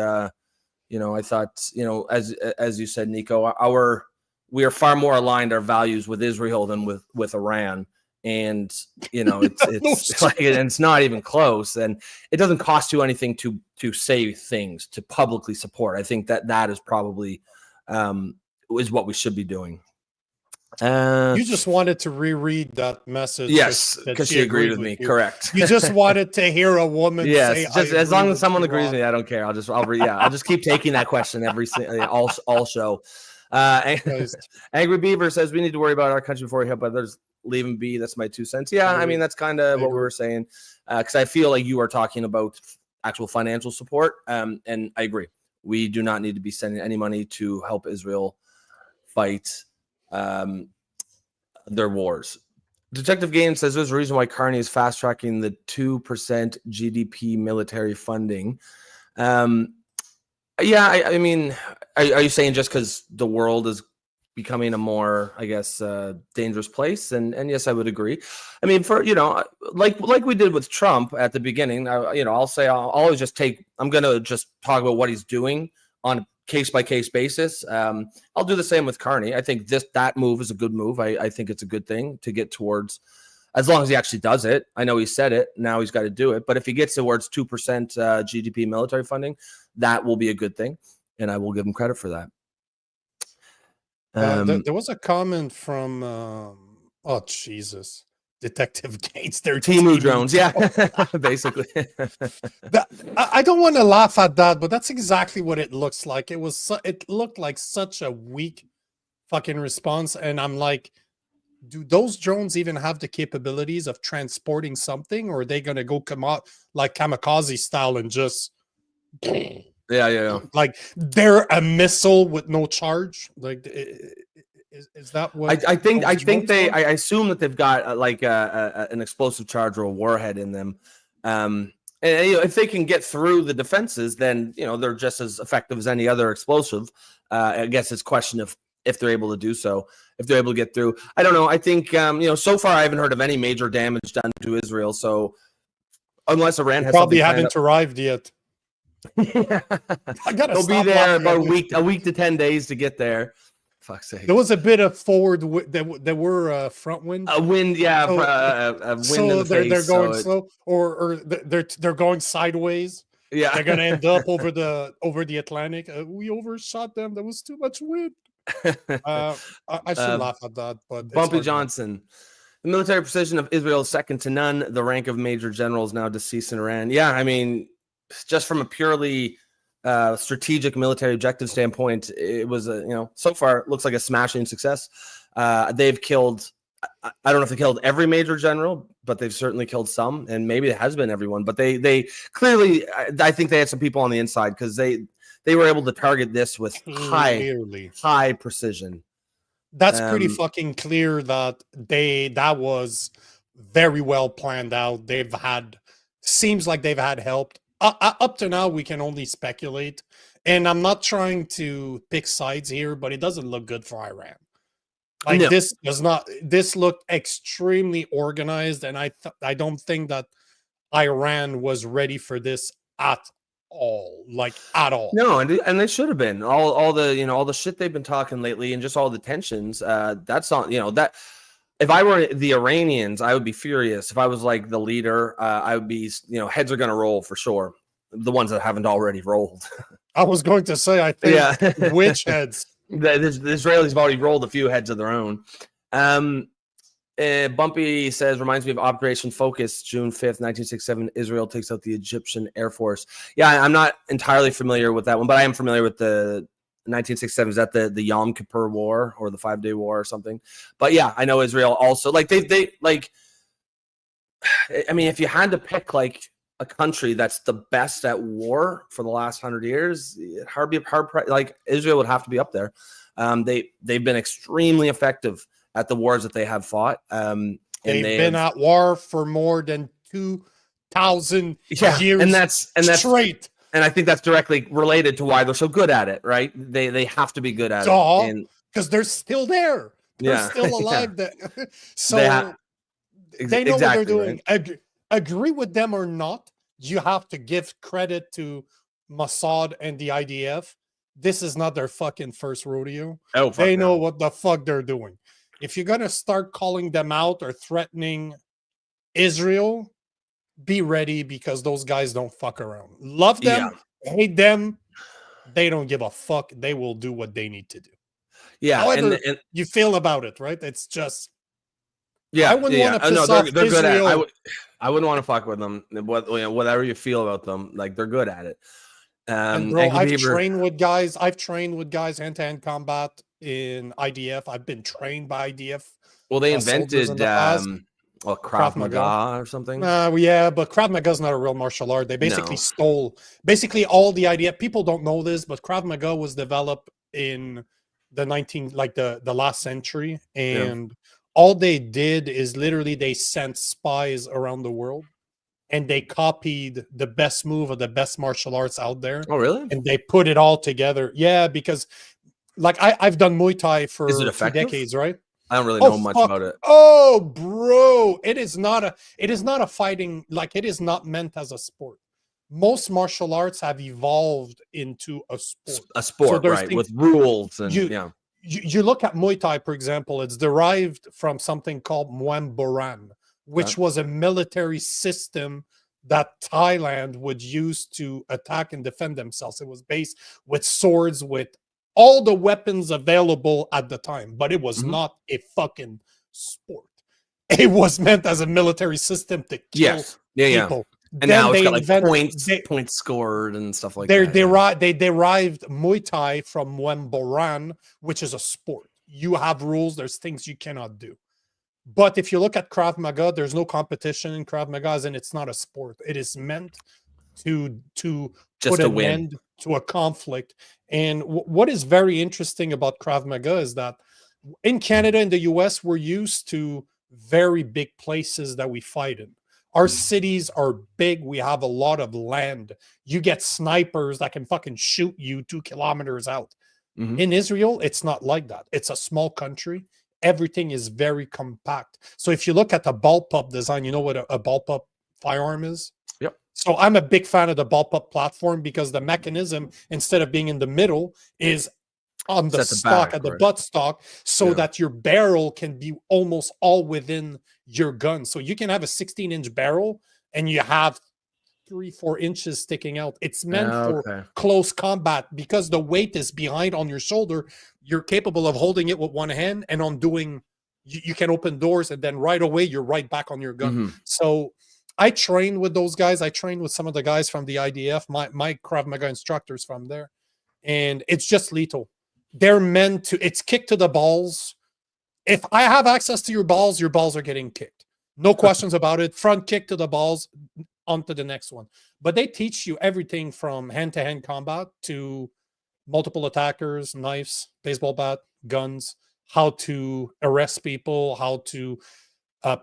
as you said, Nico, we are far more aligned our values with Israel than with Iran. And, it's like, and it's not even close. And it doesn't cost you anything to say things, to publicly support. I think that is probably, is what we should be doing. You just wanted to reread that message. Yes, because she agreed with me. you. Correct. You just wanted to hear a woman say, just as long as someone agrees with with me, I don't care. I'll just keep taking that question all show. Angry Beaver says we need to worry about our country before we help others. Leave them be. That's my 2 cents. Yeah, I mean that's kind of what we were saying. Because I feel like you are talking about actual financial support. And I agree. We do not need to be sending any money to help Israel fight their wars. Detective Gaines says there's a reason why Carney is fast tracking the 2% GDP military funding. Yeah, I mean, are you saying just because the world is becoming a more, I guess, dangerous place? And yes, I would agree. I mean, for like we did with Trump at the beginning, I'll say I'll always I'm gonna just talk about what he's doing on a case-by-case basis. I'll do the same with Carney. I think that move is a good move. I think it's a good thing to get towards, as long as he actually does it. I know he said it. Now he's got to do it. But if he gets towards 2% GDP military funding, that will be a good thing. And I will give him credit for that. there was a comment from, oh, Jesus. Detective Gates, they're Timu drones, yeah, basically. I don't want to laugh at that, but that's exactly what it looks like. It looked like such a weak fucking response, and I'm like, do those drones even have the capabilities of transporting something, or are they gonna go come out like kamikaze style and just yeah, like they're a missile with no charge? Like, is that what I assume that they've got an explosive charge or a warhead in them. And if they can get through the defenses, then they're just as effective as any other explosive. I guess it's a question of if they're able to do so, if they're able to get through. I don't know. I think so far I haven't heard of any major damage done to Israel. So unless Iran has probably haven't arrived yet. Yeah. I gotta They'll be there about a week to 10 days to get there. Fuck's sake. There was a bit of forward. There were front wind. A wind, yeah. So, a wind in the face. They're going slow, or they're going sideways. Yeah, they're gonna end up over the Atlantic. We overshot them. There was too much wind. I should laugh at that, but Bumpy Johnson. The military precision of Israel is second to none. The rank of major general is now deceased in Iran. Yeah, I mean, just from a purely strategic military objective standpoint, it was so far it looks like a smashing success. They've killed, I don't know if they killed every major general, but they've certainly killed some, and maybe it has been everyone, but they clearly, I think they had some people on the inside because they were able to target this with high precision. That's pretty fucking clear that that was very well planned out. Seems like they've had help. Up to now, we can only speculate, and I'm not trying to pick sides here, but it doesn't look good for Iran. Like no. This looked extremely organized, and I don't think that Iran was ready for this at all, at all. No, and they should have been. All the shit they've been talking lately, and just all the tensions. That's not that. If I were the Iranians, I would be furious. If I was like the leader, I would be, heads are going to roll for sure. The ones that haven't already rolled. I was going to say, I think, yeah. Which heads? The Israelis have already rolled a few heads of their own. Bumpy says, reminds me of Operation Focus, June 5th, 1967. Israel takes out the Egyptian Air Force. Yeah, I'm not entirely familiar with that one, but I am familiar with the 1967. Is that the Yom Kippur War or the 5-day war or something? But yeah, I know Israel also. Like, they like, I mean, if you had to pick like a country that's the best at war for the last 100 years, like Israel would have to be up there. They've been extremely effective at the wars that they have fought. They've been at war for more than 2,000 years and that's straight. And I think that's directly related to why they're so good at it, right? They have to be good at it. Because they're still there. They're still alive. So they know what they're doing. Right? Agree with them or not, you have to give credit to Mossad and the IDF. This is not their fucking first rodeo. They know what the fuck they're doing. If you're going to start calling them out or threatening Israel, be ready, because those guys don't fuck around. Love them, hate them, they don't give a fuck. They will do what they need to do. Yeah. However you feel about it, right? It's just... Yeah, I wouldn't want to piss off they're good at Israel. I wouldn't want to fuck with them. Whatever you feel about them, like, they're good at it. And bro, I've trained with guys hand-to-hand combat in IDF. I've been trained by IDF. Well, they invented Krav Maga or something. Yeah, but Krav Maga is not a real martial art. They basically stole all the IDF. People don't know this, but Krav Maga was developed in the last century, and all they did is literally they sent spies around the world, and they copied the best move of the best martial arts out there. Oh, really? And they put it all together. Yeah, because like I've done Muay Thai for 2 decades, right? I don't really know much about it. Oh, bro, it is not a fighting, like, it is not meant as a sport. Most martial arts have evolved into a sport. A sport, so right, with rules and You look at Muay Thai, for example, it's derived from something called Muay Boran, which was a military system that Thailand would use to attack and defend themselves. It was based with swords, with all the weapons available at the time, but it was not a fucking sport. It was meant as a military system to kill people. And then now it's got like points scored and stuff like that. They derived Muay Thai from Muay Boran, which is a sport. You have rules. There's things you cannot do. But if you look at Krav Maga, there's no competition in Krav Maga, and it's not a sport. It is meant to put an end to a conflict. And what is very interesting about Krav Maga is that in Canada and the US, we're used to very big places that we fight in. Our cities are big. We have a lot of land. You get snipers that can fucking shoot you 2 kilometers out. In Israel, it's not like that. It's a small country. Everything is very compact. So if you look at the bullpup design, you know what a bullpup firearm is? Yep. So I'm a big fan of the bullpup platform because the mechanism, instead of being in the middle, is on the stock, at the buttstock, so that your barrel can be almost all within your gun. So you can have a 16-inch barrel and you have 3-4 inches sticking out. It's meant for close combat because the weight is behind on your shoulder. You're capable of holding it with one hand, and on doing, you can open doors, and then right away you're right back on your gun. So I trained with those guys. I trained with some of the guys from the IDF, my Krav Maga instructors from there, and it's just lethal. They're meant to, it's kick to the balls. If I have access to your balls are getting kicked. No questions about it. Front kick to the balls, on to the next one. But they teach you everything from hand-to-hand combat to multiple attackers, knives, baseball bat, guns, how to arrest people, how to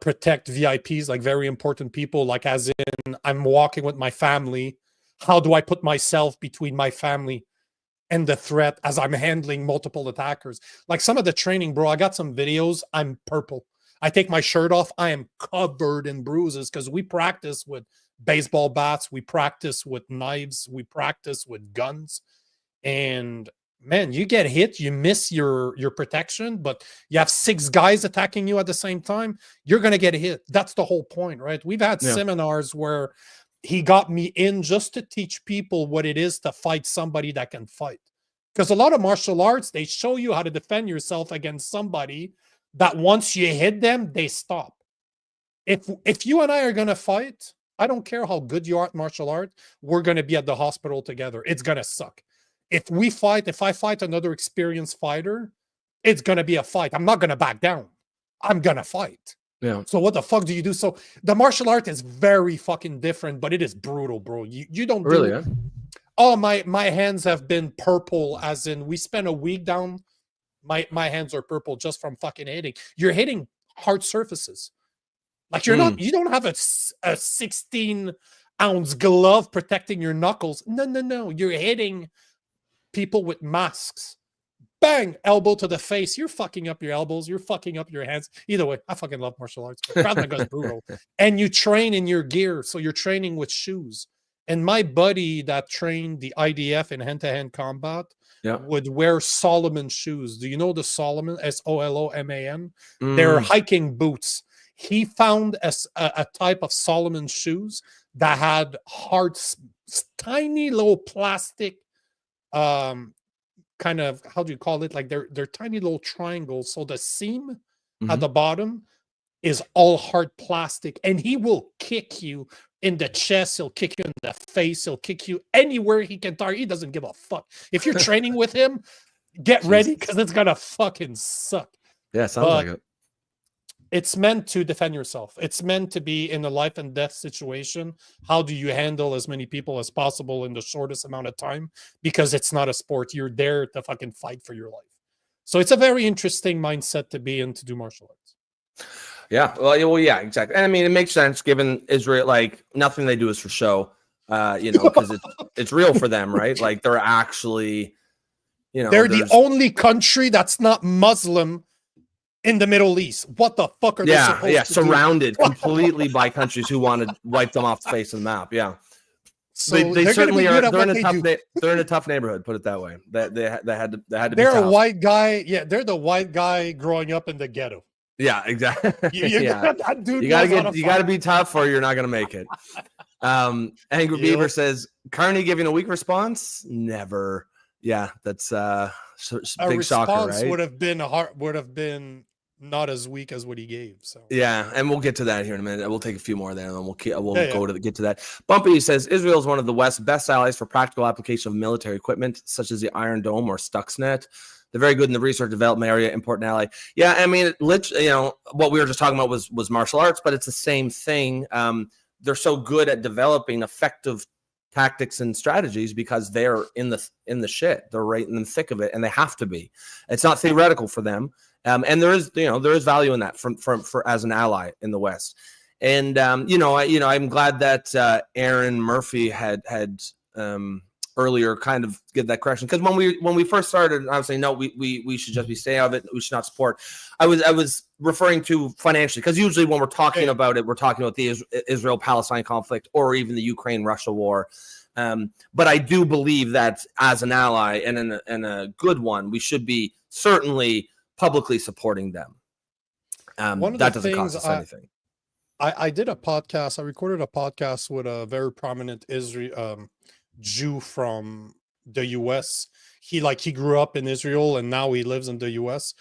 protect VIPs, like very important people, like as in I'm walking with my family. How do I put myself between my family and the threat as I'm handling multiple attackers? Like some of the training, bro, I got some videos. I'm purple. I take my shirt off. I am covered in bruises because we practice with baseball bats. We practice with knives. We practice with guns. And man, you get hit, you miss your protection, but you have 6 guys attacking you at the same time. You're going to get hit. That's the whole point, right? We've had seminars where he got me in just to teach people what it is to fight somebody that can fight. Because a lot of martial arts, they show you how to defend yourself against somebody that once you hit them, they stop. If you and I are gonna fight, I don't care how good you are at martial art, we're gonna be at the hospital together. It's gonna suck. If I fight another experienced fighter, it's gonna be a fight. I'm not gonna back down. I'm gonna fight. Yeah. So what the fuck do you do? So the martial art is very fucking different, but it is brutal, bro. You don't Really? do, Huh? oh, my hands have been purple, as in we spent a week down. My hands are purple just from fucking hitting. You're hitting hard surfaces. Like you don't have a 16-ounce glove protecting your knuckles. No. You're hitting people with masks. Bang, elbow to the face. You're fucking up your elbows. You're fucking up your hands. Either way, I fucking love martial arts. Krav Maga is brutal. And you train in your gear. So you're training with shoes. And my buddy that trained the IDF in hand-to-hand combat would wear Solomon shoes. Do you know the Solomon? SOLOMAN? They're hiking boots. He found a type of Solomon shoes that had hard, tiny little plastic, kind of, how do you call it? Like they're tiny little triangles. So the seam at the bottom is all hard plastic, and he will kick you in the chest. He'll kick you in the face. He'll kick you anywhere he can target. He doesn't give a fuck. If you're training with him, get ready because it's gonna fucking suck. Yeah, sounds like it. It's meant to defend yourself. It's meant to be in a life and death situation. How do you handle as many people as possible in the shortest amount of time? Because it's not a sport. You're there to fucking fight for your life. So it's a very interesting mindset to be in to do martial arts. Yeah, well, yeah, exactly. And I mean, it makes sense given Israel, like nothing they do is for show, because it's real for them, right? Like they're actually, they're the only country that's not Muslim in the Middle East. What the fuck are they supposed to surrounded do? completely by countries who want to wipe them off the face of the map. Yeah. So they certainly are. They're in a tough neighborhood. Put it that way. They had to be. They're tough. a white guy. Yeah, they're the white guy growing up in the ghetto. Yeah, exactly. You gotta be tough, or you're not gonna make it. Angry Beaver says, "Carney giving a weak response? Never. Yeah, that's a big shocker, right? Would have been not as weak as what he gave. So yeah, and we'll get to that here in a minute. We'll take a few more there, and then we'll get to that. Bumpy says Israel is one of the West's best allies for practical application of military equipment, such as the Iron Dome or Stuxnet. They're very good in the research development area, important ally. Yeah, I mean, what we were just talking about was martial arts, but it's the same thing. They're so good at developing effective tactics and strategies because they're in the shit. They're right in the thick of it, and they have to be. It's not theoretical for them. And there is value in that for as an ally in the West. And I'm glad that Aaron Murphy had earlier kind of give that correction, because when we first started, I was saying no, we should just be staying out of it. We should not support. I was referring to financially, because usually when we're talking about it, we're talking about the Israel-Palestine conflict or even the Ukraine-Russia war. But I do believe that as an ally and a good one, we should be certainly publicly supporting them. That doesn't cost us anything. I did a podcast. I recorded a podcast with a very prominent Israel Jew from the US. He grew up in Israel and now he lives in the US.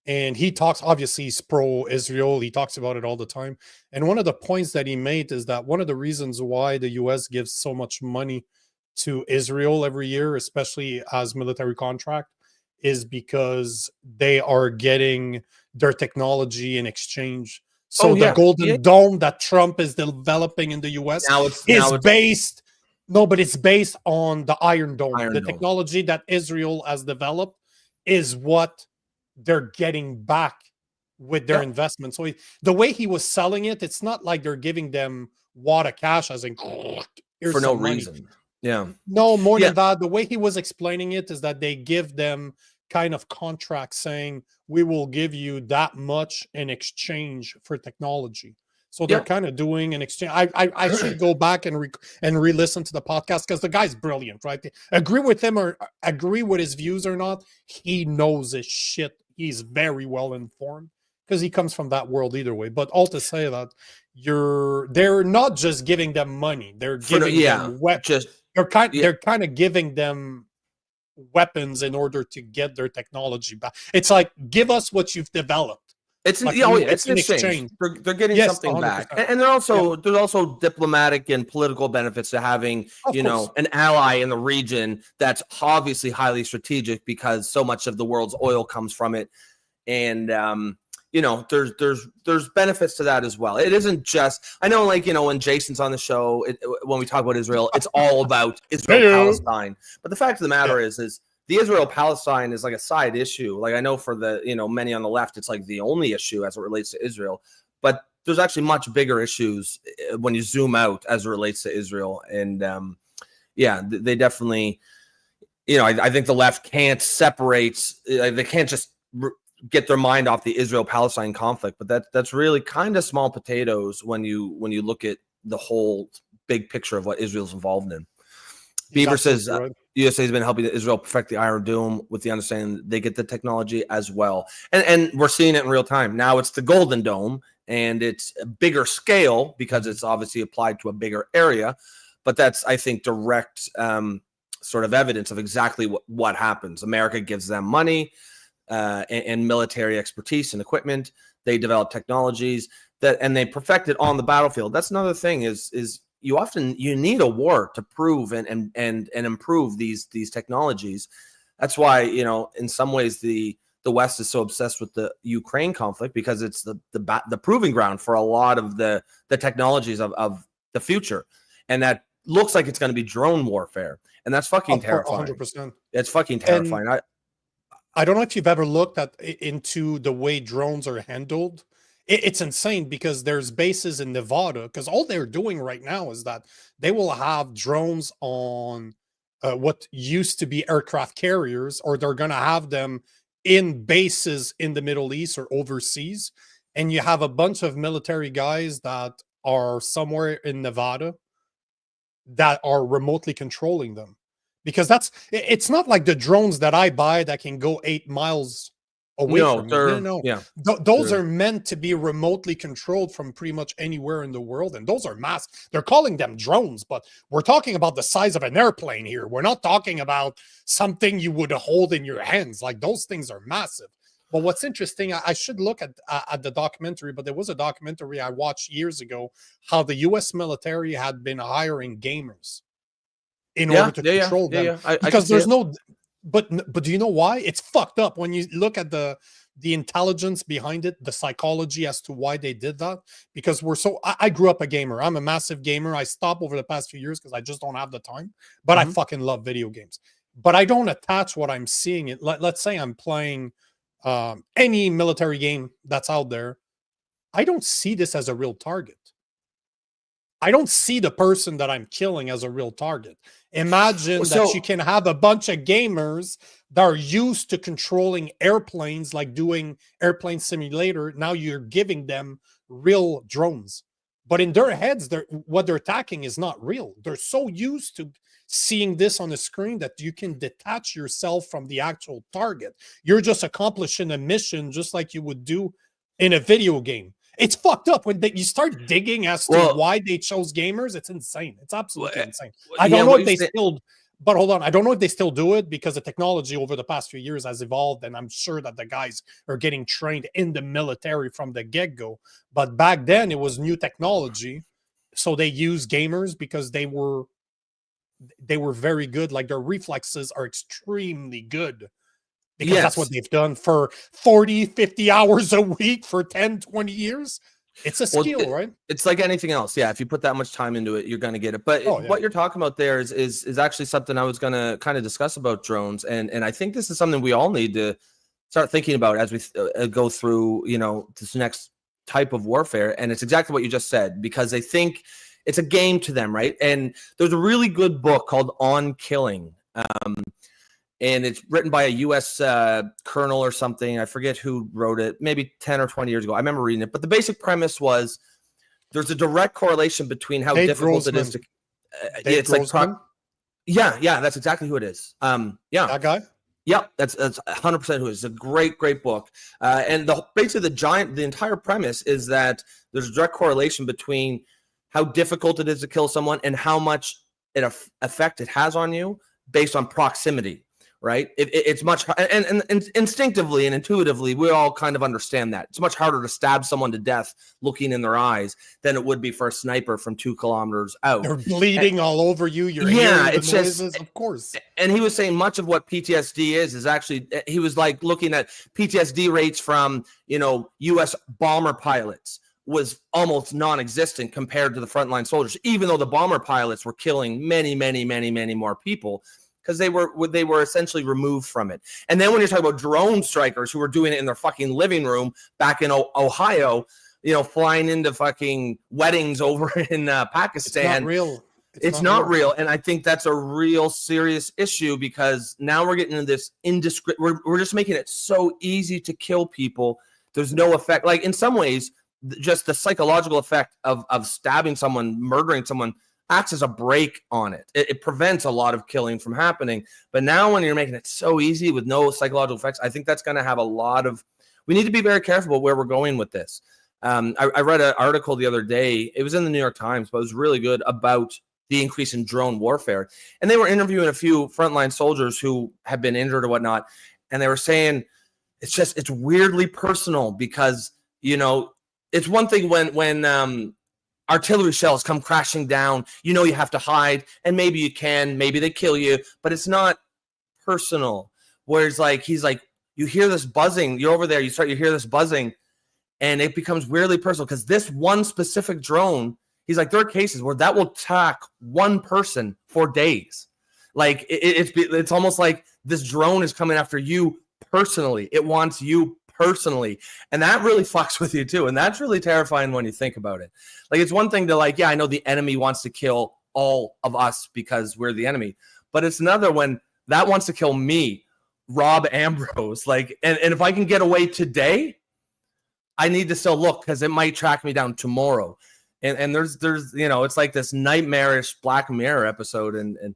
And he talks, obviously he's pro-Israel. He talks about it all the time. And one of the points that he made is that one of the reasons why the US gives so much money to Israel every year, especially as military contract, is because they are getting their technology in exchange. So the Golden Dome that Trump is developing in the US it's based on the Iron Dome. Technology that Israel has developed is what they're getting back with their investment. So the way he was selling it, it's not like they're giving them wad of cash as in for no reason. Yeah. No, more than that. The way he was explaining it is that they give them kind of contracts saying, we will give you that much in exchange for technology. So they're kind of doing an exchange. I should go back and re-listen to the podcast, because the guy's brilliant, right? Agree with him or agree with his views or not, he knows his shit. He's very well informed because he comes from that world either way. But all to say that they're not just giving them money; they're giving them weapons. They're kind of giving them weapons in order to get their technology back. It's like, give us what you've developed. It's Like, it's in an exchange. exchange. They're getting Yes, something 100%. back, and there's also diplomatic and political benefits to having Of course. an ally in the region that's obviously highly strategic because so much of the world's oil comes from it, and there's benefits to that as well. It isn't just, I know, like, when Jason's on the show, when we talk about Israel, it's all about Israel Palestine, but the fact of the matter is the Israel-Palestine is like a side issue. Like, I know for the, many on the left, it's like the only issue as it relates to Israel. But there's actually much bigger issues when you zoom out as it relates to Israel. And, they definitely, I think the left can't separate. They can't just get their mind off the Israel-Palestine conflict. But that's really kind of small potatoes when you look at the whole big picture of what Israel's involved in. Beaver says USA has been helping Israel perfect the Iron Dome with the understanding that they get the technology as well. And we're seeing it in real time. Now it's the Golden Dome, and it's a bigger scale because it's obviously applied to a bigger area. But that's, I think, direct sort of evidence of exactly what happens. America gives them money and military expertise and equipment. They develop technologies and they perfect it on the battlefield. That's another thing is you need a war to prove and improve these technologies. That's why, in some ways the West is so obsessed with the Ukraine conflict, because it's the proving ground for a lot of the technologies of the future. And that looks like it's going to be drone warfare. And that's fucking terrifying. 100%. It's fucking terrifying. I don't know if you've ever looked into the way drones are handled. It's insane, because there's bases in Nevada, because all they're doing right now is that they will have drones on what used to be aircraft carriers, or they're going to have them in bases in the Middle East or overseas. And you have a bunch of military guys that are somewhere in Nevada that are remotely controlling them. Because it's not like the drones that I buy that can go 8 miles away from me. No. Yeah. Those are meant to be remotely controlled from pretty much anywhere in the world. And those are they're calling them drones, but we're talking about the size of an airplane here. We're not talking about something you would hold in your hands. Like, those things are massive. But what's interesting, I should look at the documentary, but there was a documentary I watched years ago, how the U.S. military had been hiring gamers in order to control them. Because there's no... But do you know why? It's fucked up when you look at the intelligence behind it, the psychology as to why they did that. Because I grew up a gamer. I'm a massive gamer. I stopped over the past few years because I just don't have the time. But I fucking love video games. But I don't attach what I'm seeing. Let's say I'm playing any military game that's out there. I don't see this as a real target. I don't see the person that I'm killing as a real target. Imagine that you can have a bunch of gamers that are used to controlling airplanes, like doing airplane simulator. Now you're giving them real drones. But in their heads, what they're attacking is not real. They're so used to seeing this on the screen that you can detach yourself from the actual target. You're just accomplishing a mission just like you would do in a video game. It's fucked up when you start digging as to why they chose gamers. It's insane. It's absolutely insane. I don't know if they still, but hold on. I don't know if they still do it, because the technology over the past few years has evolved, and I'm sure that the guys are getting trained in the military from the get-go. But back then it was new technology, so they used gamers because they were very good. Like, their reflexes are extremely good. Because that's what they've done for 40, 50 hours a week for 10, 20 years. It's a skill, right? It's like anything else. Yeah, if you put that much time into it, you're going to get it. But what you're talking about there is actually something I was going to kind of discuss about drones. And I think this is something we all need to start thinking about as we go through, this next type of warfare. And it's exactly what you just said, because they think it's a game to them, right? And there's a really good book called On Killing. And it's written by a U.S. colonel or something. I forget who wrote it, maybe 10 or 20 years ago. I remember reading it. But the basic premise was there's a direct correlation between how difficult it is to... it's like... Yeah, that's exactly who it is. That guy? Yeah, that's 100% who it is. It's a great book. And basically the entire premise is that there's a direct correlation between how difficult it is to kill someone and how much effect it has on you based on proximity. right? It's much, and instinctively and intuitively, we all kind of understand that. It's much harder to stab someone to death looking in their eyes than it would be for a sniper from 2 kilometers out. They're bleeding all over you. You're hearing the noises, of course. And he was saying much of what PTSD is actually, he was like looking at PTSD rates from, U.S. bomber pilots was almost non-existent compared to the frontline soldiers, even though the bomber pilots were killing many, many, many, many more people, because they were essentially removed from it. And then when you're talking about drone strikers who were doing it in their fucking living room back in Ohio, flying into fucking weddings over in Pakistan. It's not real. It's not real. And I think that's a real serious issue, because now we're getting into this we're just making it so easy to kill people. There's no effect. Like, in some ways, just the psychological effect of stabbing someone, murdering someone, acts as a brake on it. It prevents a lot of killing from happening. But now when you're making it so easy with no psychological effects, I think that's going to have a lot of, we need to be very careful where we're going with this. I read an article the other day. It was in the New York Times, but it was really good, about the increase in drone warfare. And they were interviewing a few frontline soldiers who have been injured or whatnot. And they were saying, it's weirdly personal, because, it's one thing when artillery shells come crashing down, you have to hide, and maybe you can, maybe they kill you, but it's not personal. Whereas, like, he's like, you hear this buzzing, you're over there, you hear this buzzing, and it becomes weirdly personal, because this one specific drone, he's like, there are cases where that will attack one person for days. Like, it's almost like this drone is coming after you personally. It wants you personally, and that really fucks with you too, and that's really terrifying when you think about it. Like, it's one thing to, like, I know the enemy wants to kill all of us because we're the enemy, but it's another when that wants to kill me, Rob Ambrose. Like, and if I can get away today, I need to still look, because it might track me down tomorrow. And there's it's like this nightmarish Black Mirror episode, and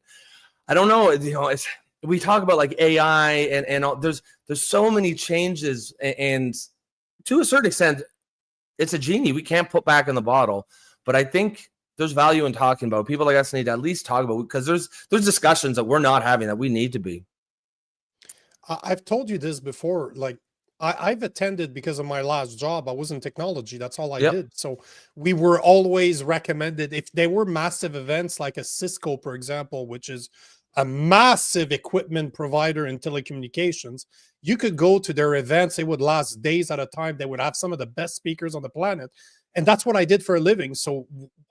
I don't know, it's, we talk about like AI and all, there's so many changes, and to a certain extent, it's a genie we can't put back in the bottle. But I think there's value in talking about. People like us need to at least talk about, because there's discussions that we're not having that we need to be. I've told you this before. Like, I've attended, because of my last job, I was in technology. That's all I did. So we were always recommended, if there were massive events like a Cisco, for example, which is a massive equipment provider in telecommunications, you could go to their events. They would last days at a time. They would have some of the best speakers on the planet. And that's what I did for a living. So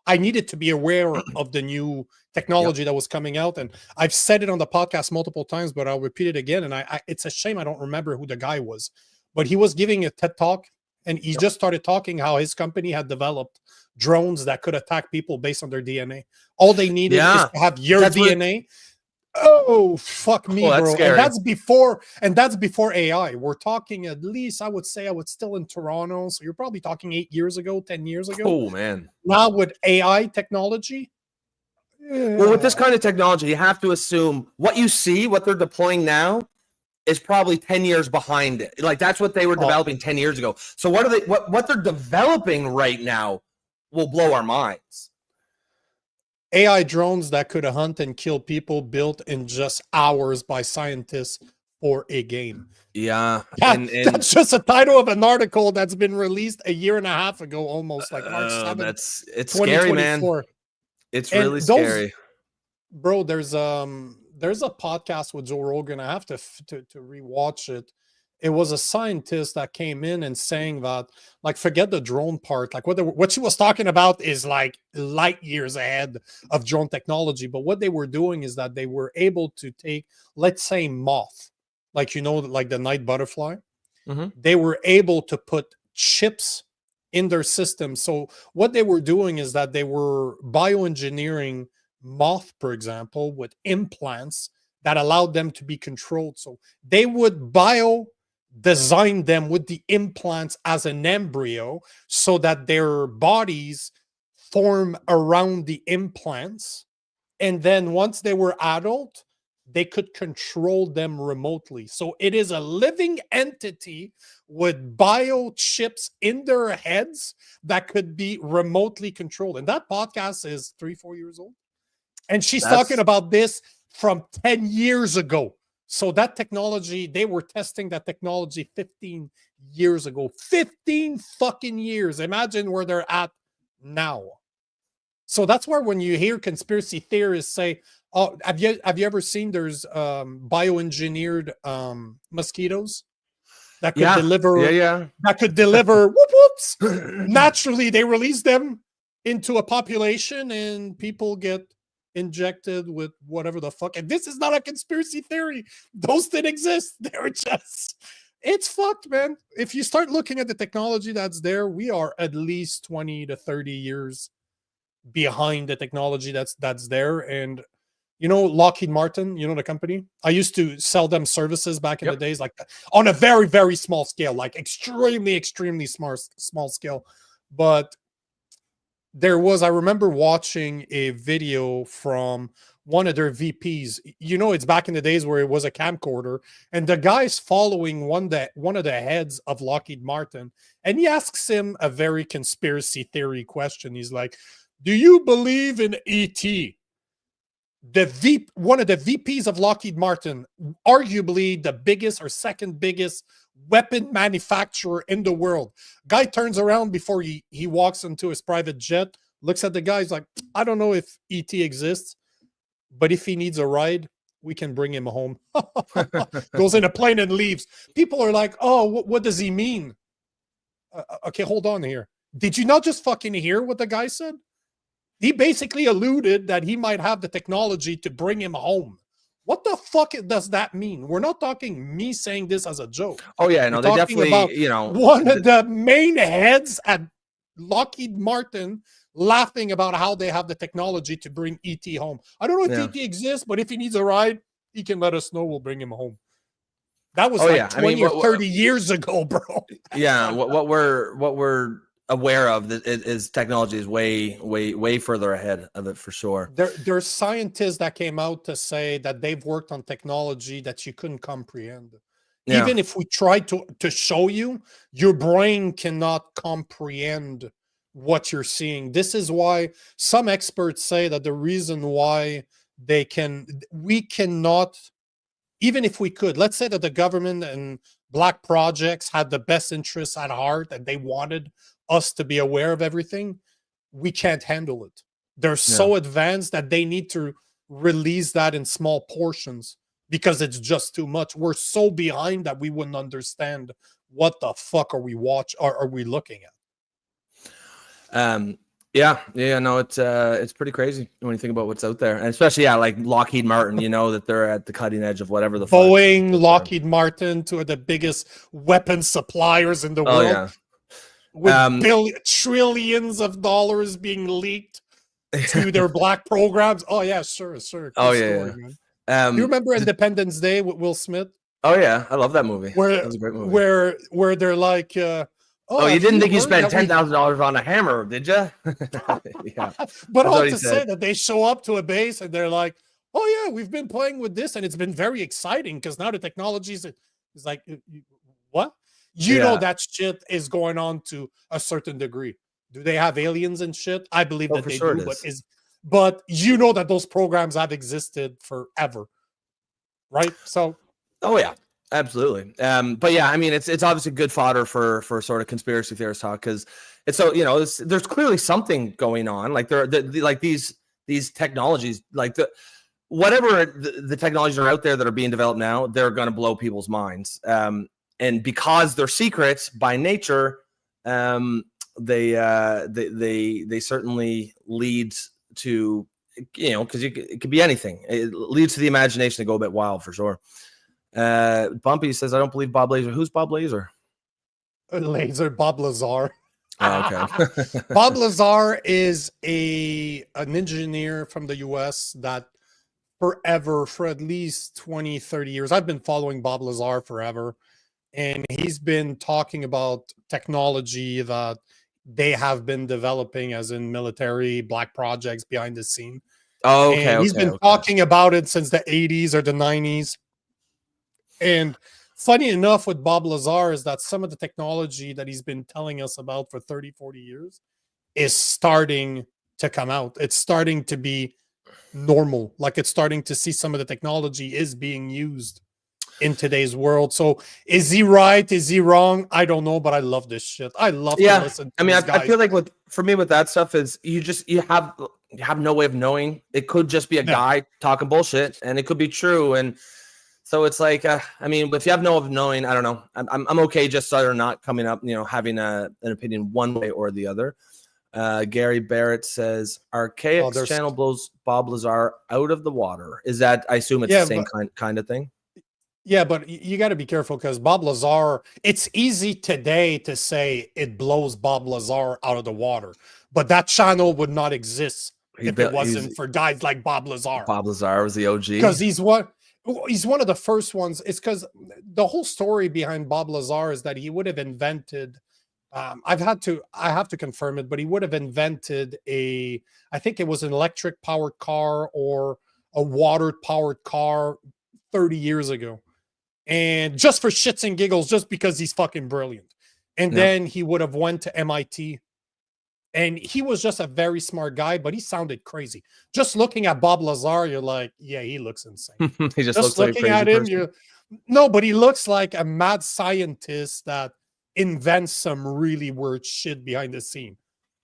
I needed to be aware of the new technology that was coming out. And I've said it on the podcast multiple times, but I'll repeat it again. And it's a shame I don't remember who the guy was, but he was giving a TED Talk, and he just started talking how his company had developed drones that could attack people based on their DNA. All they needed is to have your DNA. Oh, fuck me, bro. Scary. And that's before AI. We're talking, at least, I would say, I was still in Toronto. So you're probably talking 8 years ago, 10 years ago. Oh, man. Now with AI technology. Well, with this kind of technology, you have to assume what you see, what they're deploying now, is probably 10 years behind it. Like, that's what they were developing 10 years ago. So what they're developing right now will blow our minds. AI drones that could hunt and kill people, built in just hours by scientists for a game. Yeah. That's just a title of an article that's been released a year and a half ago, almost, like March 7th. It's scary, man. It's really scary. Bro, there's a podcast with Joe Rogan. I have to rewatch it. It was a scientist that came in and saying that, like, forget the drone part. Like, what she was talking about is like light years ahead of drone technology. But what they were doing is that they were able to take, let's say, moth, like, like the night butterfly. Mm-hmm. They were able to put chips in their system. So what they were doing is that they were bioengineering moth, for example, with implants that allowed them to be controlled. So they would design them with the implants as an embryo, so that their bodies form around the implants. And then once they were adult, they could control them remotely. So it is a living entity with biochips in their heads that could be remotely controlled. And that podcast is 3-4 years old. And she's talking about this from 10 years ago. So that technology, they were testing that technology 15 years ago. 15 fucking years. Imagine where they're at now. So that's where when you hear conspiracy theorists say, "Oh, have you ever seen there's bioengineered mosquitoes that could deliver that could deliver whoop whoops naturally? They release them into a population and people get injected with whatever the fuck." And this is not a conspiracy theory. Those didn't exist. They're just, it's fucked, man. If you start looking at the technology that's there, we are at least 20 to 30 years behind the technology that's there. And you know, Lockheed Martin, you know, the company, I used to sell them services back in the days, like on a very, very small scale, like extremely small scale. But there was, I remember watching a video from one of their VPs. You know, it's back in the days where it was a camcorder, and the guy's following one of the heads of Lockheed Martin, and he asks him a very conspiracy theory question. He's like, "Do you believe in ET?" One of the VPs of Lockheed Martin, arguably the biggest or second biggest weapon manufacturer in the world. Guy turns around before he walks into his private jet, looks at the guy, he's like, "I don't know if ET exists, but if he needs a ride, we can bring him home." Goes in a plane and leaves. People are like, "Oh, what does he mean?" Okay, hold on here. Did you not just fucking hear what the guy said? He basically alluded that he might have the technology to bring him home. What the fuck does that mean? We're not talking me saying this as a joke. Oh yeah, no, they definitely, you know, one of the main heads at Lockheed Martin laughing about how they have the technology to bring ET home. I don't know if ET exists, but if he needs a ride, he can let us know. We'll bring him home. That was 20 or 30 years ago, bro. Yeah, what we're aware of is technology is way further ahead of it for sure. There's scientists that came out to say that they've worked on technology that you couldn't comprehend. Yeah. Even if we tried to show you, your brain cannot comprehend what you're seeing. This is why some experts say that the reason why we cannot, even if we could, let's say that the government and black projects had the best interests at heart and they wanted us to be aware of everything, we can't handle it. They're so advanced that they need to release that in small portions because it's just too much. We're so behind that we wouldn't understand what the fuck are we looking at. No, it's pretty crazy when you think about what's out there, and especially like Lockheed Martin. You know that they're at the cutting edge of whatever the Boeing, Lockheed Martin, two of the biggest weapon suppliers in the world. Yeah. With trillions of dollars being leaked to their black programs. Oh yeah, sure. Story, man. You remember Independence Day with Will Smith? Oh yeah, I love that movie. That was a great movie. Where they're like, you didn't think you spent $10,000 on a hammer, did you? Yeah. But all to say that they show up to a base and they're like, "Oh yeah, we've been playing with this and it's been very exciting because now the technology is like, what?" You know that shit is going on to a certain degree. Do they have aliens and shit? I believe that they do, but you know that those programs have existed forever, right? So, oh yeah, absolutely. But yeah, I mean, it's obviously good fodder for sort of conspiracy theorist talk because it's so, you know, there's clearly something going on. Like like these technologies, like whatever the technologies are out there that are being developed now, they're going to blow people's minds. And because they're secrets by nature, they certainly lead to, you know, because it could be anything. It leads to the imagination to go a bit wild for sure. Bumpy says, "I don't believe Bob Lazar." Who's Bob Lazar? Bob Lazar. Oh, okay. Bob Lazar is an engineer from the US that for at least 20, 30 years. I've been following Bob Lazar forever. And he's been talking about technology that they have been developing as in military black projects behind the scene. Oh, okay. And he's been talking about it since the 80s or the 90s. And funny enough with Bob Lazar is that some of the technology that he's been telling us about for 30, 40 years is starting to come out. It's starting to be normal. Like it's starting to see some of the technology is being used in today's world. So is he right? Is he wrong? I don't know, but I love this shit. I love to listen to I mean, these I guys. feel like for me with that stuff is you have no way of knowing. It could just be a guy talking bullshit, and it could be true. And so it's like, I mean, if you have no way of knowing, I don't know. I'm okay just sort of not coming up, having an opinion one way or the other. Gary Barrett says Archaic's channel blows Bob Lazar out of the water. Is that, I assume it's the same kind of thing? Yeah, but you got to be careful because Bob Lazar, it's easy today to say it blows Bob Lazar out of the water, but that channel would not exist if it wasn't for guys like Bob Lazar. Bob Lazar was the OG. Because he's one of the first ones. It's because the whole story behind Bob Lazar is that he would have invented, I have to confirm it, but he would have invented I think it was an electric powered car or a water powered car 30 years ago. And just for shits and giggles, just because he's fucking brilliant. And then he would have went to MIT. And he was just a very smart guy, but he sounded crazy. Just looking at Bob Lazar, you're like, yeah, he looks insane. He just looks like a crazy at him, person. No, but he looks like a mad scientist that invents some really weird shit behind the scene.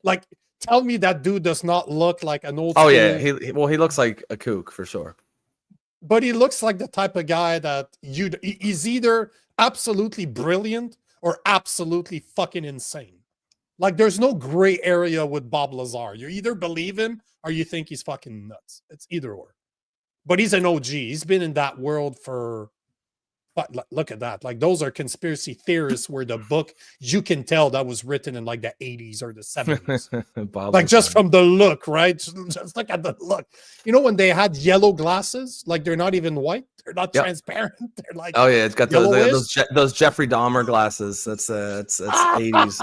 Like, tell me that dude does not look like an old. Oh yeah, he looks like a kook for sure. But he looks like the type of guy that he's either absolutely brilliant or absolutely fucking insane. Like, there's no gray area with Bob Lazar. You either believe him or you think he's fucking nuts. It's either or. But he's an OG. He's been in that world for... Look at that. Like, those are conspiracy theorists where the book, you can tell that was written in like the 80s or the 70s. Like, just from the look, right? Just look at the look. You know, when they had yellow glasses, like they're not even white. They're not transparent. They're like, oh yeah, it's got those Jeffrey Dahmer glasses. That's 80s.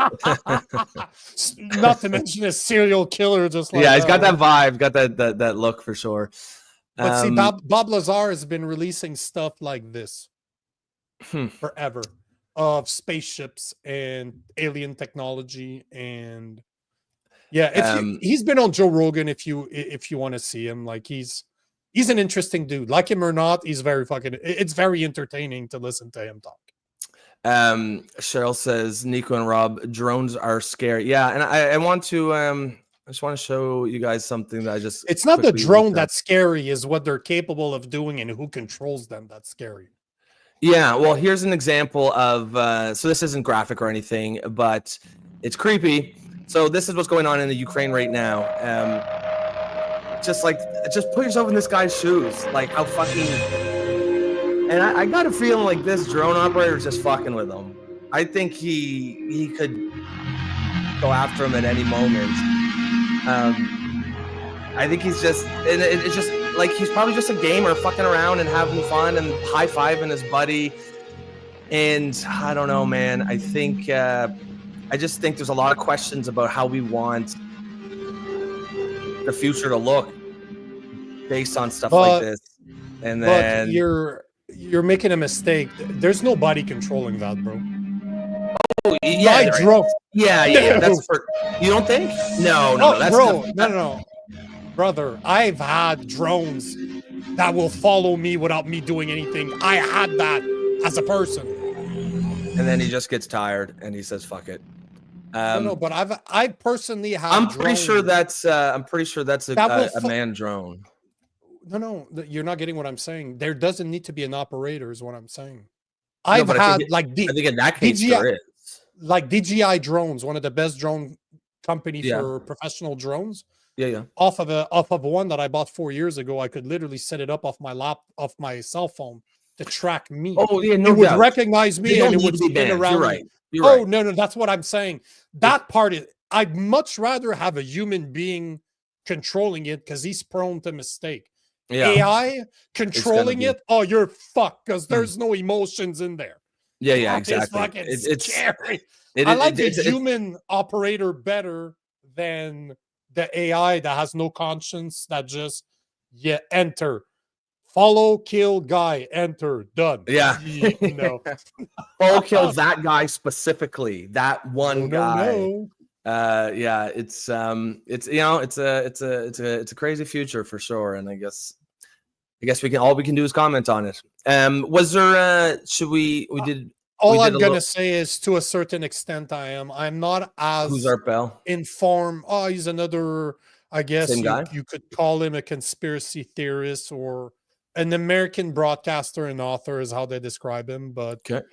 Not to mention a serial killer. Just like, he's got that vibe, got that look for sure. But see, Bob Lazar has been releasing stuff like this forever, of spaceships and alien technology, and he's been on Joe Rogan. If you want to see him, like he's an interesting dude. Like him or not, he's very fucking. It's very entertaining to listen to him talk. Cheryl says Nico and Rob, drones are scary. Yeah, and I want to I just want to show you guys something that I just. It's not the drone that's scary, is what they're capable of doing and who controls them that's scary. Yeah, well, here's an example of, so this isn't graphic or anything, but it's creepy. So this is what's going on in the Ukraine right now. Just put yourself in this guy's shoes. Like, how fucking, and I got a feeling like this drone operator is just fucking with him. I think he could go after him at any moment. I think he's just, and it's just, like, he's probably just a gamer fucking around and having fun and high-fiving his buddy. And I don't know, man. I think, I just think there's a lot of questions about how we want the future to look based on stuff like this. And then you're making a mistake. There's nobody controlling that, bro. Oh, yeah, drone. Yeah. That's for, you don't think? No. That's bro. No. Brother, I've had drones that will follow me without me doing anything. I had that as a person. And then he just gets tired and he says, "Fuck it." No, but I personally have. I'm pretty sure that's a manned drone. No, you're not getting what I'm saying. There doesn't need to be an operator, is what I'm saying. I think in that case there is. Like DJI drones, one of the best drone company for professional drones. Yeah. Off of one that I bought 4 years ago, I could literally set it up off my cell phone to track me. Oh yeah, no, it would recognize me and it would spin around. You're right. Oh no, that's what I'm saying. That part is, I'd much rather have a human being controlling it because he's prone to mistake. Yeah. AI controlling it, oh, you're fucked because there's no emotions in there. Yeah, exactly. It's scary. I like the human operator better than the AI that has no conscience, that just enter, follow, kill guy, enter, done. Yeah, follow, kill that guy specifically, that one guy. Yeah, it's a crazy future for sure, and I guess I guess all we can do is comment on it. Was there? Should we? We did. All I'm gonna say is, to a certain extent, I'm not as Who's Art Bell? informed. Oh, he's another. I guess Same guy? you could call him a conspiracy theorist or an American broadcaster and author, is how they describe him. But Okay.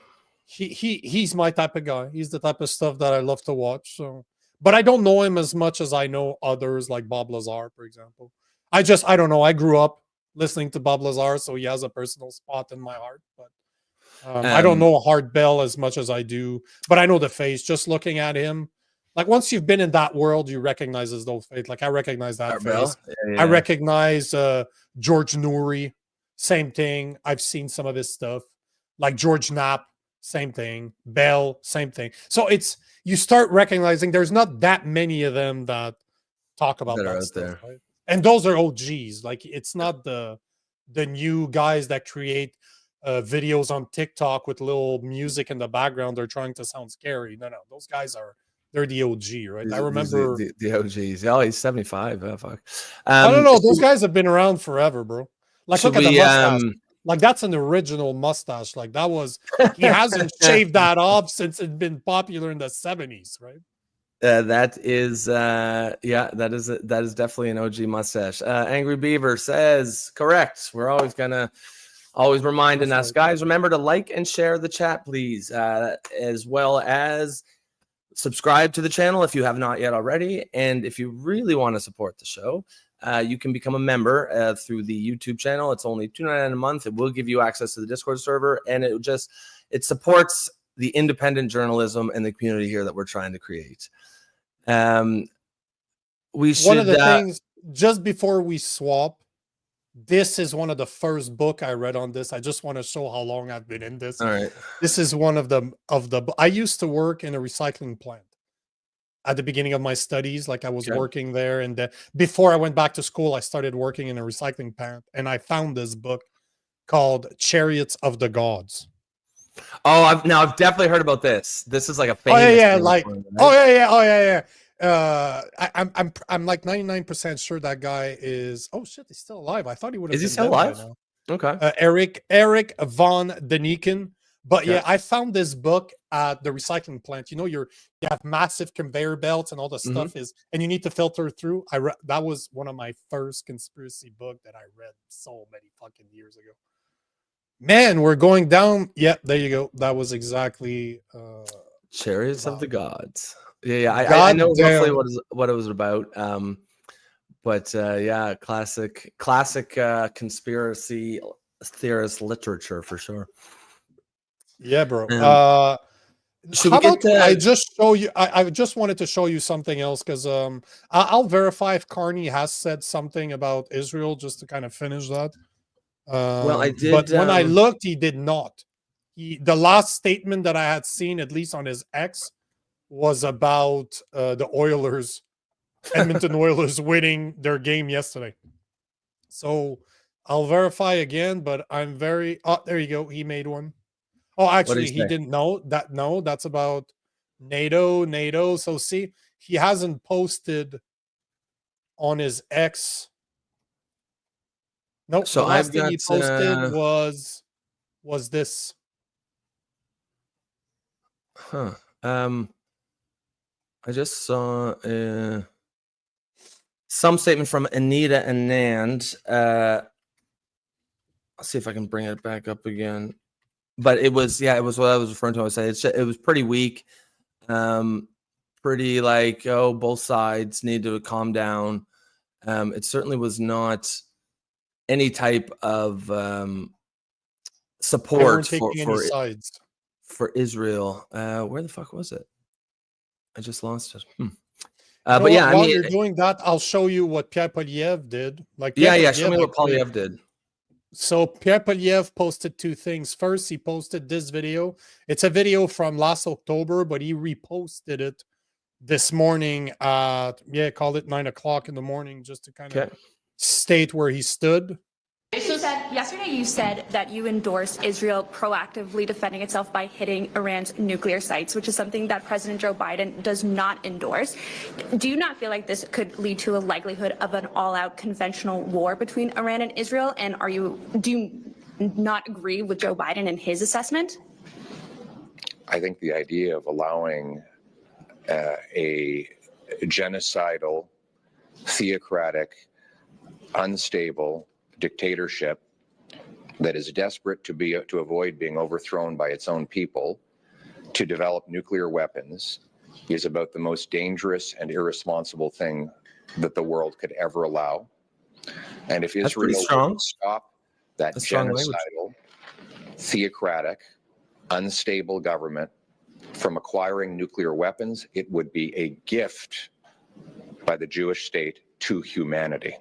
he's my type of guy. He's the type of stuff that I love to watch. So, but I don't know him as much as I know others, like Bob Lazar, for example. I don't know. I grew up listening to Bob Lazar, so he has a personal spot in my heart. But I don't know Art Bell as much as I do, but I know the face. Just looking at him, like once you've been in that world, you recognize his those face. Like I recognize that Art face. Bell? Yeah. I recognize George Noory. Same thing. I've seen some of his stuff. Like George Knapp, same thing. Bell, same thing. So you start recognizing there's not that many of them that talk about that stuff, there. Right? And those are OGs. Like it's not the new guys that create videos on TikTok with little music in the background. They're trying to sound scary. No, those guys they're the OG, right? I remember the OGs. Oh, he's 75. Oh, fuck. I don't know. Those guys have been around forever, bro. Like look at the mustache. Like that's an original mustache. Like that was he hasn't shaved that off since it's been popular in the 70s, right? That is that is definitely an OG mustache. Angry Beaver says correct. We're always reminding us, guys. Remember to like and share the chat, please, as well as subscribe to the channel if you have not yet already. And if you really want to support the show, you can become a member through the YouTube channel. It's only $2.99 a month. It will give you access to the Discord server, and it supports the independent journalism and the community here that we're trying to create. One of the things, just before we swap, this is one of the first book I read on this. I just want to show how long I've been in this. All right. This is one of the I used to work in a recycling plant at the beginning of my studies. Like I was working there, and before I went back to school, I started working in a recycling plant, and I found this book called Chariots of the Gods. Oh, I've definitely heard about this. This is like a famous I'm like 99% sure that guy is. Oh shit, he's still alive. I thought he would have. Is he still alive? Okay. Eric von Deniken. But yeah, I found this book at the recycling plant. You know, you have massive conveyor belts and all the stuff and you need to filter through. That was one of my first conspiracy book that I read so many fucking years ago. Man, we're going down. Yeah, there you go. That was exactly Chariots of the Gods. Yeah. I know roughly what it was about. But yeah, classic conspiracy theorist literature for sure. Yeah, bro. I just show you? I just wanted to show you something else because I'll verify if Carney has said something about Israel just to kind of finish that. Well, I did. But when I looked, he did not. The last statement that I had seen, at least on his X, was about the Oilers, Edmonton Oilers winning their game yesterday. So I'll verify again, but I'm very. Oh, there you go. He made one. Oh, actually, he didn't know that. No, that's about NATO. So see, he hasn't posted on his X. Nope. So the last thing he posted was this. Huh. I just saw some statement from Anita Anand. I'll see if I can bring it back up again. But it was what I was referring to. I was saying it was pretty weak, pretty like both sides need to calm down. It certainly was not any type of support for Israel. Where the fuck was it? I just lost it. But yeah, while you're doing that, I'll show you what Pierre Poliev did. Show me what Poliev did. So Pierre Poliev posted two things. First, he posted this video. It's a video from last October, but he reposted it this morning at call it 9 o'clock in the morning, just to kind of state where he stood. Yesterday you said that you endorsed Israel proactively defending itself by hitting Iran's nuclear sites, which is something that President Joe Biden does not endorse. Do you not feel like this could lead to a likelihood of an all-out conventional war between Iran and Israel? And do you not agree with Joe Biden and his assessment? I think the idea of allowing a genocidal, theocratic, unstable dictatorship that is desperate to avoid being overthrown by its own people to develop nuclear weapons is about the most dangerous and irresponsible thing that the world could ever allow. And if Israel would stop that genocidal, theocratic, unstable government from acquiring nuclear weapons, it would be a gift by the Jewish state to humanity.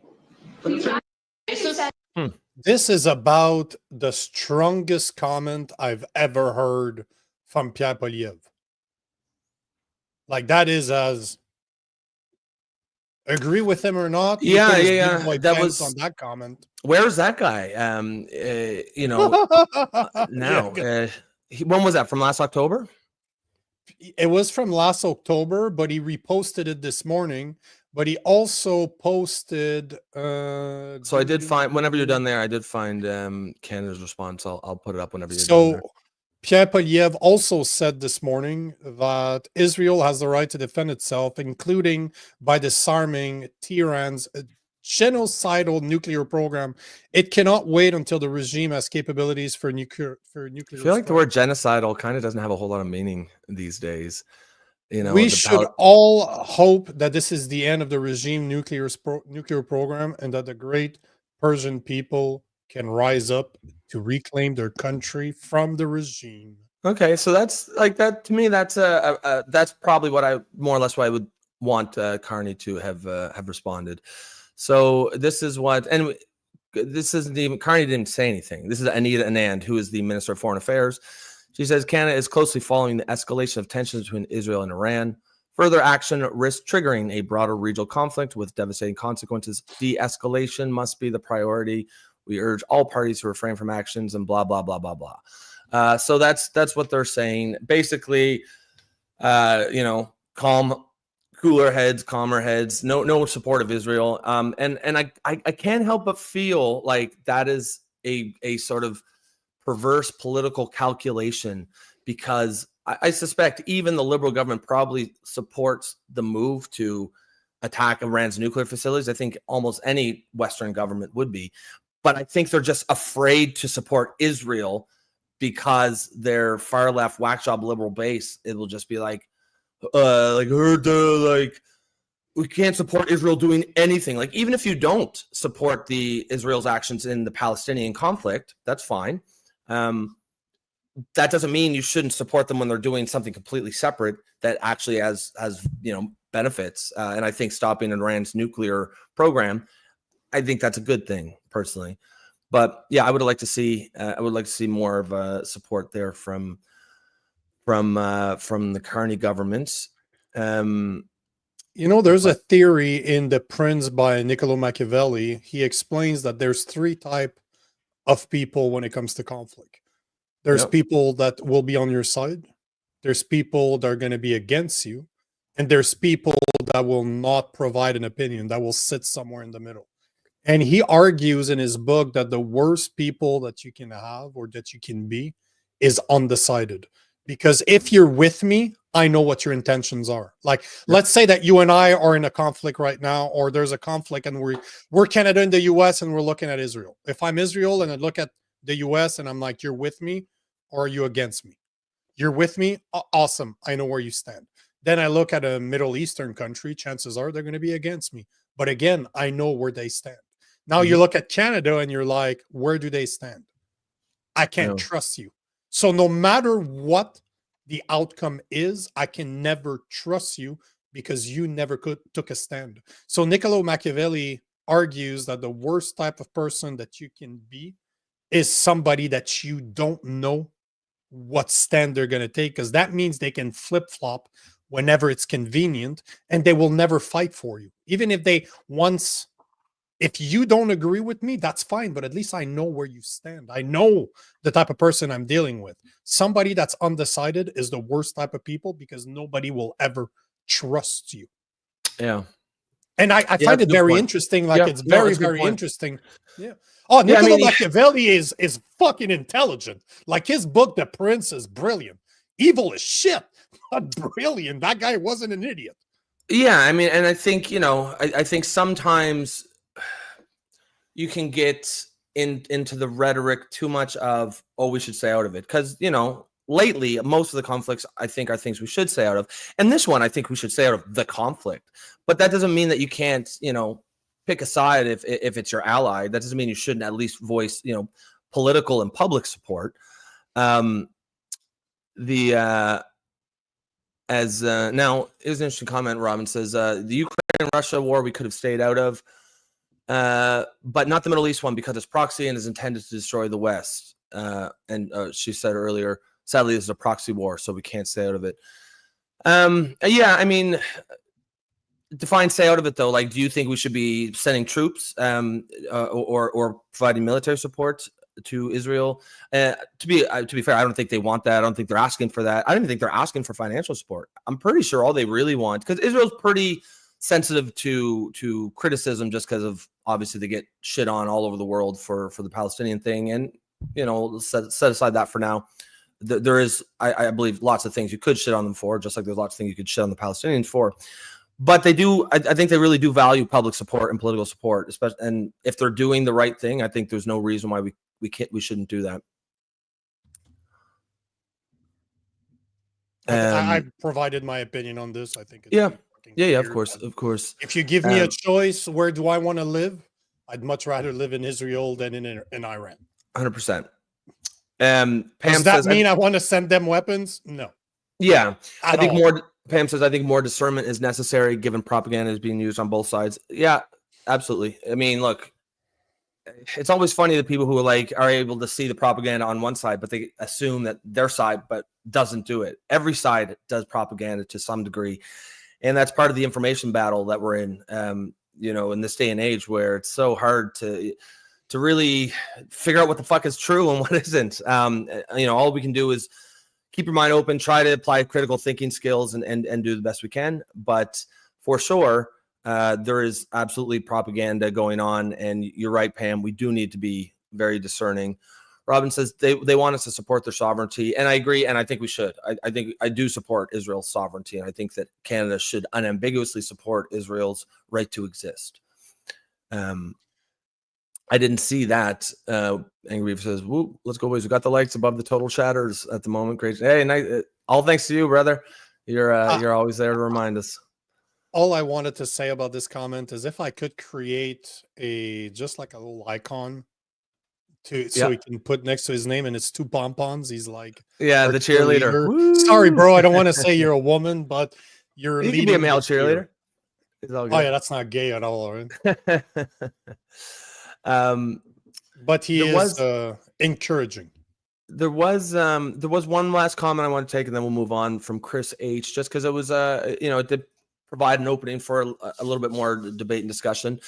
This is about the strongest comment I've ever heard from Pierre Poliev. Like, that is as agree with him or not. Yeah. That was on that comment. Where's that guy? Now, when was that? From last October? It was from last October, but he reposted it this morning. But he also posted. So I did find, whenever you're done there, I did find Canada's response. I'll put it up whenever you're done there. Pierre Poliev also said this morning that Israel has the right to defend itself, including by disarming Tehran's genocidal nuclear program. It cannot wait until the regime has capabilities for nuclear. I feel like the word genocidal kind of doesn't have a whole lot of meaning these days. We should all hope that this is the end of the regime nuclear program, and that the great Persian people can rise up to reclaim their country from the regime. Okay, so that's like that to me. That's probably what I more or less what I would want Carney to have responded. So this is what, and this isn't even, Carney didn't say anything. This is Anita Anand, who is the Minister of Foreign Affairs. She says Canada is closely following the escalation of tensions between Israel and Iran. Further action risks triggering a broader regional conflict with devastating consequences. De-escalation must be the priority. We urge all parties to refrain from actions and blah, blah, blah, blah, blah. So that's what they're saying. Basically, calm, cooler heads, calmer heads, no support of Israel. And I can't help but feel like that is a sort of perverse political calculation, because I suspect even the Liberal government probably supports the move to attack Iran's nuclear facilities. I think almost any Western government would be. But I think they're just afraid to support Israel because their far left whack job liberal base, it will just be like we can't support Israel doing anything. Like, even if you don't support Israel's actions in the Palestinian conflict, that's fine. That doesn't mean you shouldn't support them when they're doing something completely separate that actually has benefits. And I think stopping Iran's nuclear program, I think that's a good thing personally. But yeah, I would like to see more of support there from the Carney government. There's a theory in The Prince by Niccolo Machiavelli. He explains that there's three types of people when it comes to conflict. There's people that will be on your side. There's people that are going to be against you. And there's people that will not provide an opinion, that will sit somewhere in the middle. And he argues in his book that the worst people that you can have or that you can be is undecided. Because if you're with me, I know what your intentions are. Like, let's say that you and I are in a conflict right now, or there's a conflict and we're Canada and the US and we're looking at Israel. If I'm Israel and I look at the US and I'm like, you're with me or are you against me? You're with me? Awesome. I know where you stand. Then I look at a Middle Eastern country, chances are they're going to be against me. But again, I know where they stand. Now you look at Canada and you're like, where do they stand? I can't trust you. So no matter what the outcome is, I can never trust you because you never took a stand. So Niccolo Machiavelli argues that the worst type of person that you can be is somebody that you don't know what stand they're going to take, because that means they can flip-flop whenever it's convenient and they will never fight for you. Even if they once If you don't agree with me, that's fine, but at least I know where you stand. I know the type of person I'm dealing with. Somebody that's undecided is the worst type of people because nobody will ever trust you. Yeah. And I Yeah, find that's a it good very point. interesting. Like, Yeah, it's no, very, that's a good very point. interesting. Yeah. Oh, Yeah, I Niccolo mean, Machiavelli is fucking intelligent. Like, his book, The Prince, is brilliant. Evil as shit, but brilliant. That guy wasn't an idiot. Yeah, I mean, and I think, you know, I think sometimes you can get into the rhetoric too much of, oh, we should stay out of it. Because, you know, lately, most of the conflicts, I think, are things we should stay out of. And this one, I think we should stay out of the conflict. But that doesn't mean that you can't, you know, pick a side if it's your ally. That doesn't mean you shouldn't at least voice, you know, political and public support. Now, here's an interesting comment. Robin says, the Ukraine-Russia war we could have stayed out of, but not the Middle East one because it's proxy and is intended to destroy the West. She said earlier, sadly, this is a proxy war, so we can't stay out of it. Yeah, I mean, define stay out of it though. Like, do you think we should be sending troops, or providing military support to Israel? To be fair, I don't think they want that. I don't think they're asking for that. I don't even think they're asking for financial support. I'm pretty sure all they really want, because Israel's pretty sensitive to criticism, just because of, obviously, they get shit on all over the world for the Palestinian thing. And, you know, set aside that for now. There is, I believe, lots of things you could shit on them for, just like there's lots of things you could shit on the Palestinians for. But they do, I think they really do value public support and political support, especially. And if they're doing the right thing, I think there's no reason why we shouldn't do that. I provided my opinion on this. I think it's yeah, of course. If you give me a choice, where do I want to live? I'd much rather live in Israel than in Iran. 100%. Pam, does that mean I want to send them weapons? No. Yeah, I think more. Pam says, I think more discernment is necessary given propaganda is being used on both sides. Yeah, absolutely. I mean, look, it's always funny that people who are able to see the propaganda on one side, but they assume that their side but doesn't do it. Every side does propaganda to some degree, and that's part of the information battle that we're in. You know, in this day and age where it's so hard to really figure out what the fuck is true and what isn't. You know, all we can do is keep your mind open, try to apply critical thinking skills and do the best we can. But for sure, there is absolutely propaganda going on. And you're right, Pam, we do need to be very discerning. Robin says they want us to support their sovereignty. And I agree. And I think we should. I think I do support Israel's sovereignty. And I think that Canada should unambiguously support Israel's right to exist. I didn't see that. Angry Reef says, "Woo, let's go, boys. We got the likes above the total shatters at the moment. Great. Hey, all thanks to you, brother. You're always there to remind us." All I wanted to say about this comment is, if I could create just like a little icon so he can put next to his name, and it's two pom-poms. He's like, the cheerleader. Sorry, bro, I don't want to say you're a woman, but you're leading. You can be a male cheerleader. Oh yeah, that's not gay at all, right? But he is encouraging. There was one last comment I want to take, and then we'll move on, from Chris H. Just because it was it did provide an opening for a little bit more debate and discussion.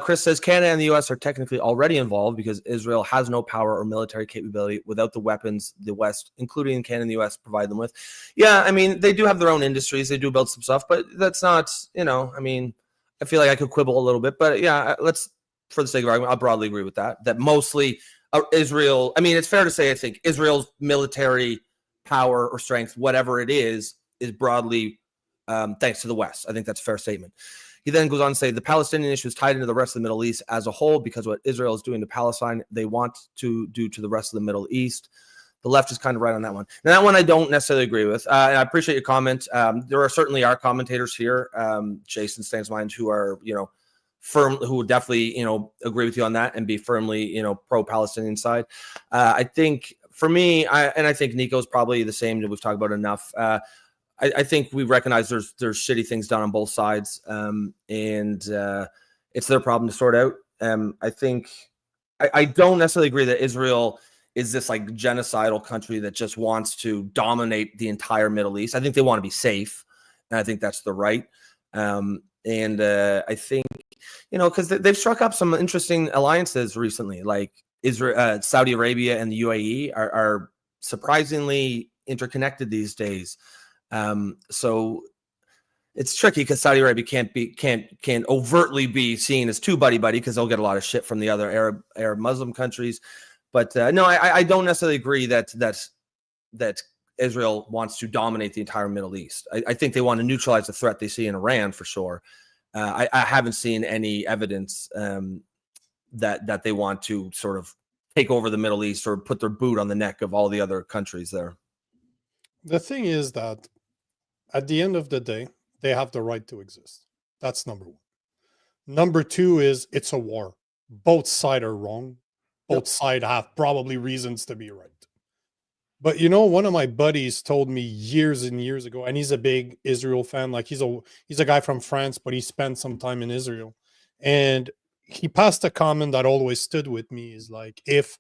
Chris says Canada and the U.S. are technically already involved because Israel has no power or military capability without the weapons the West, including Canada and the U.S., provide them with. Yeah, I mean, they do have their own industries. They do build some stuff, but that's not, I mean, I feel like I could quibble a little bit, but yeah, let's, for the sake of argument, I'll broadly agree with that. That mostly Israel, I mean, it's fair to say, I think Israel's military power or strength, whatever it is broadly thanks to the West. I think that's a fair statement. He then goes on to say the Palestinian issue is tied into the rest of the Middle East as a whole, because what Israel is doing to Palestine, they want to do to the rest of the Middle East. The left is kind of right on that one. And that one I don't necessarily agree with. And I appreciate your comment. There are certainly commentators here, Jason stands mind, who are, firm, who would definitely, agree with you on that and be firmly, pro-Palestinian side. I think for me, I think Nico's probably the same. We've talked about enough. I think we recognize there's shitty things done on both sides, and it's their problem to sort out. I think I don't necessarily agree that Israel is this like genocidal country that just wants to dominate the entire Middle East. I think they want to be safe, and I think that's the right. And I think, because they've struck up some interesting alliances recently, like Israel, Saudi Arabia, and the UAE are surprisingly interconnected these days. So it's tricky because Saudi Arabia can't overtly be seen as too buddy because they'll get a lot of shit from the other Arab Muslim countries. But no, I don't necessarily agree that Israel wants to dominate the entire Middle East. I think they want to neutralize the threat they see in Iran for sure. I haven't seen any evidence that they want to sort of take over the Middle East or put their boot on the neck of all the other countries there. The thing is that at the end of the day, they have the right to exist. That's number one. Number two is it's a war. Both sides are wrong. Both sides have probably reasons to be right. But one of my buddies told me years and years ago, and he's a big Israel fan. Like he's a guy from France, but he spent some time in Israel. And he passed a comment that always stood with me is like, if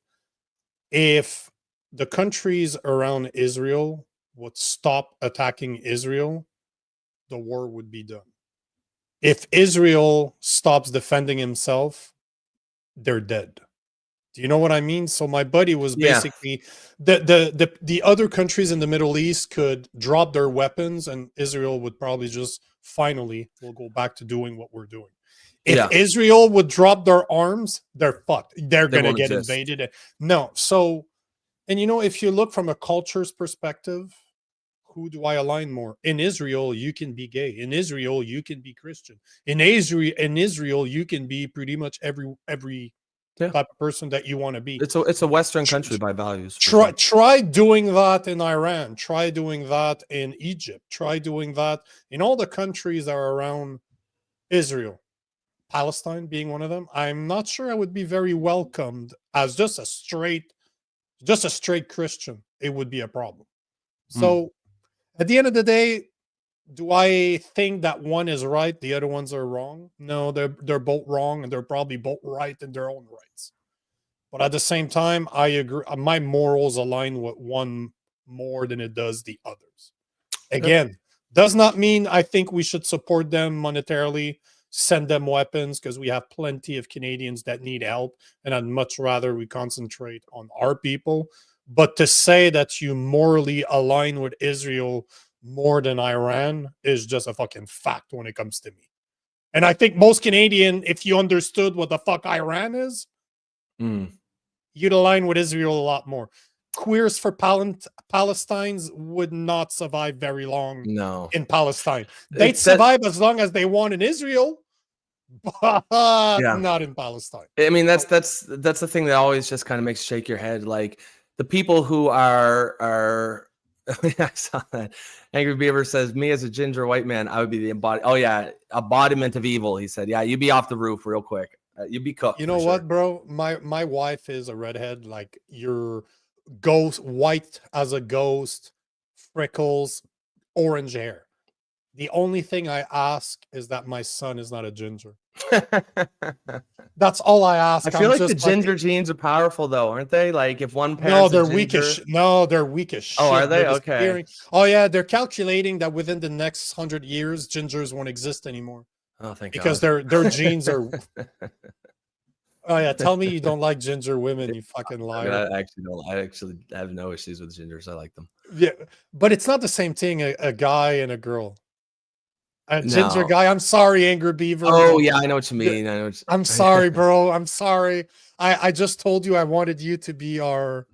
the countries around Israel would stop attacking Israel, the war would be done. If Israel stops defending himself, they're dead. Do you know what I mean? So my buddy was basically the other countries in the Middle East could drop their weapons and Israel would probably just finally will go back to doing what we're doing. If Israel would drop their arms, they're fucked. They're going to get invaded. No. So, and if you look from a culture's perspective, who do I align more? In Israel, you can be gay. In Israel, you can be Christian. In Israel, you can be pretty much every type of person that you want to be. It's a Western country by values. Try doing that in Iran. Try doing that in Egypt. Try doing that in all the countries that are around Israel. Palestine being one of them. I'm not sure I would be very welcomed as just a straight Christian. It would be a problem. So at the end of the day, do I think that one is right, the other ones are wrong? No, they're both wrong, and they're probably both right in their own rights. But at the same time, I agree. My morals align with one more than it does the others. Again, does not mean I think we should support them monetarily, send them weapons, because we have plenty of Canadians that need help, and I'd much rather we concentrate on our people. But to say that you morally align with Israel more than Iran is just a fucking fact when it comes to me. And I think most Canadian, if you understood what the fuck Iran is, you'd align with Israel a lot more. Queers for Palestinians would not survive very long in Palestine. They'd survive as long as they want in Israel, but not in Palestine. I mean, that's the thing that always just kind of makes you shake your head. Like the people who are I saw that. Angry Beaver says, me as a ginger white man, I would be the embodiment of evil. He said, you'd be off the roof real quick. You'd be cooked. You know what, bro? My wife is a redhead. Like you're ghost, white as a ghost, freckles, orange hair. The only thing I ask is that my son is not a ginger. That's all I ask. I feel like the ginger genes are powerful, though, aren't they? Like if one parent's they're weakish. No, they're weakish. Oh, are they? Okay. Oh yeah, they're calculating that within the next 100 years, gingers won't exist anymore. Oh, thank God. Because their genes are. Oh yeah, tell me you don't like ginger women, you fucking liar. I actually don't. I actually have no issues with gingers. I like them. Yeah, but it's not the same thing. A guy and a girl. A ginger guy. I'm sorry, Angry Beaver. Oh yeah, I know what you mean. I'm sorry, bro. I'm sorry. I just told you I wanted you to be our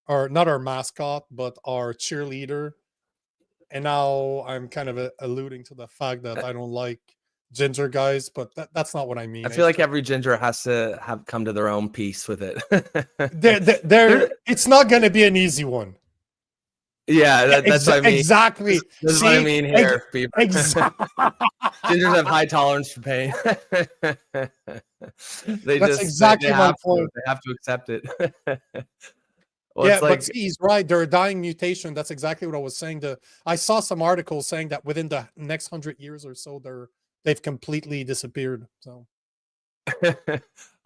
not our mascot, but our cheerleader. And now I'm kind of alluding to the fact that I don't like ginger guys, but that's not what I mean. I feel like every ginger has to have come to their own peace with it. It's not going to be an easy one. Yeah, that's what I mean. Exactly. That's what I mean here. Exactly. Gingers have high tolerance for pain. That's exactly my point. They have to accept it. But see, he's right. They're a dying mutation. That's exactly what I was saying. I saw some articles saying that within the next 100 years or so, they've completely disappeared. So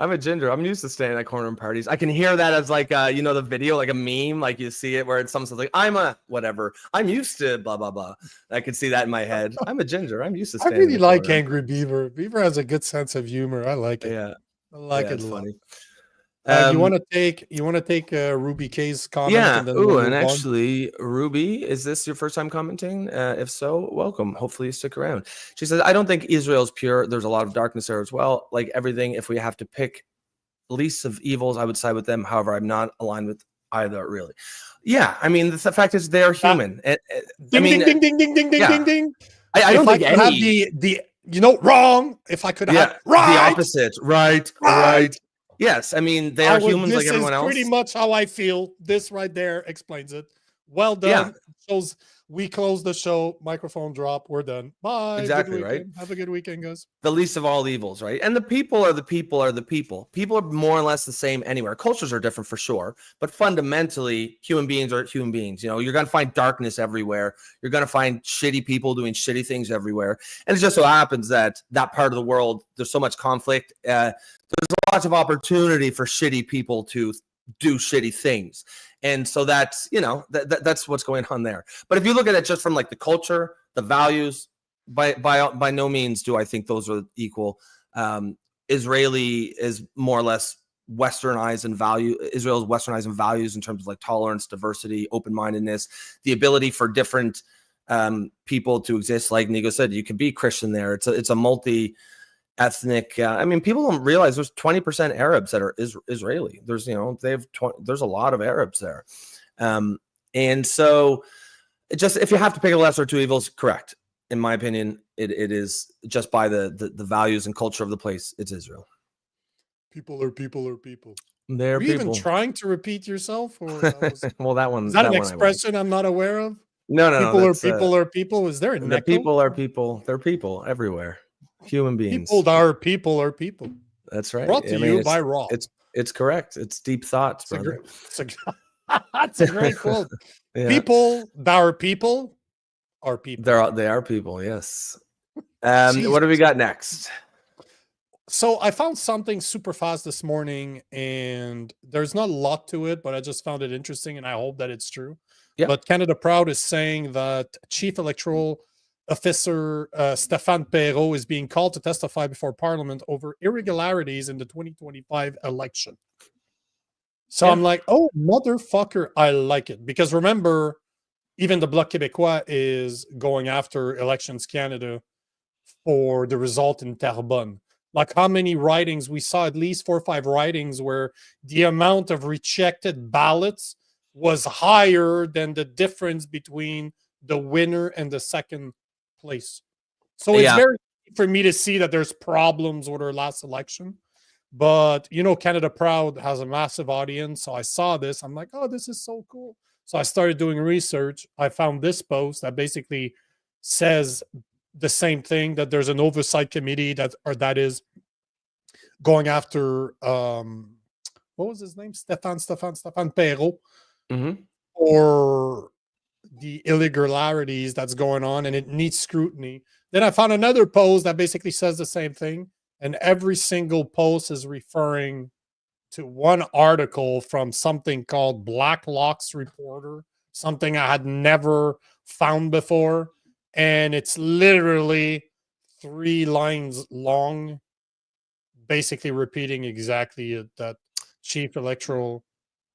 I'm a ginger. I'm used to staying at corner parties. I can hear that as like the video, like a meme, like you see it where it's someone says like, I'm a whatever. I'm used to blah blah blah. I can see that in my head. I'm a ginger. I'm used to I staying. really in the like corner. Angry Beaver. Beaver has a good sense of humor. I like it. Yeah, I like it it's a lot. funny. You want to take Ruby K's comment? Yeah. And then Ooh, we'll and move on? actually, Ruby, is this your first time commenting? If so, welcome. Hopefully you stick around. She says, I don't think Israel's pure. There's a lot of darkness there as well. Like everything, if we have to pick least of evils, I would side with them. However, I'm not aligned with either, really. Yeah, I mean, the fact is they're human. Ding, ding, ding, ding, ding, ding, yeah. ding, ding. I don't think have the wrong. If I could have right, the opposite, right. Yes, I mean they are humans like everyone else. Pretty much how I feel. This right there explains it. Well done. Shows we close the show. Microphone drop. We're done. Bye. Exactly, right? Have a good weekend, guys. The least of all evils, right? And the people are the people are the people. People are more or less the same anywhere. Cultures are different for sure, but fundamentally, human beings are human beings. You know, you're going to find darkness everywhere. You're going to find shitty people doing shitty things everywhere. And it just so happens that part of the world, there's so much conflict. There's lots of opportunity for shitty people to do shitty things. And so that's, that's what's going on there. But if you look at it just from like the culture, the values, by no means do I think those are equal. Israeli is more or less westernized in value. Israel is westernized in values in terms of like tolerance, diversity, open-mindedness, the ability for different people to exist. Like Nico said, you could be Christian there. It's a multi-ethnic. I mean, people don't realize there's 20% Arabs that are Israeli. There's there's a lot of Arabs there, and so just if you have to pick a lesser of two evils, correct. In my opinion, it is just by the values and culture of the place. It's Israel. People are people. They're are you people. even trying to repeat yourself? Or well, that one is that an expression I'm not aware of? No. People are people. Is there a the people are people? They're people everywhere. Human beings. People are people. That's right. Brought to you by Raw. It's correct. It's deep thoughts, brother. That's a great quote. Yeah. People that are people are people. They are people. Yes. What do we got next? So I found something super fast this morning, and there's not a lot to it, but I just found it interesting, and I hope that it's true. Yeah. But Canada Proud is saying that Chief Electoral Officer Stephane Perrault is being called to testify before Parliament over irregularities in the 2025 election. So I'm like, oh, motherfucker, I like it. Because remember, even the Bloc Québécois is going after Elections Canada for the result in Terrebonne. Like how many writings? We saw at least 4 or 5 writings where the amount of rejected ballots was higher than the difference between the winner and the second place. So it's very easy for me to see that there's problems with our last election. But, Canada Proud has a massive audience. So I saw this. I'm like, oh, this is so cool. So I started doing research. I found this post that basically says the same thing, that there's an oversight committee that is going after, what was his name? Stephane Perrault. Mm-hmm. Or the irregularities that's going on, and it needs scrutiny. Then I found another post that basically says the same thing, and every single post is referring to one article from something called Blacklock's Reporter, something I had never found before, and it's literally 3 lines long, basically repeating exactly that Chief Electoral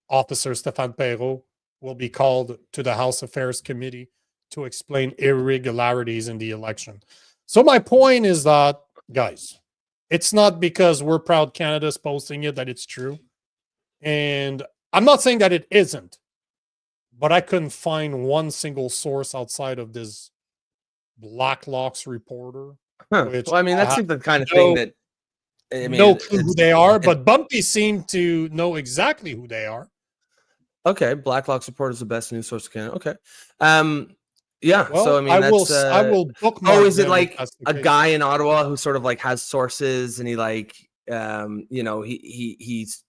Officer Stephane Perrault will be called to the House Affairs Committee to explain irregularities in the election. So my point is that, guys, it's not because We're Proud Canada's posting it that it's true. And I'm not saying that it isn't, but I couldn't find one single source outside of this Blacklock's Reporter. Well, I mean, that's the kind of thing that no clue who they are, but Bumpy seemed to know exactly who they are. Okay, Blacklock's Report is the best news source of Canada. Okay, yeah. Well, so I mean, I will bookmark. Oh, is it like a case. guy in Ottawa who sort of like has sources, and he like, he's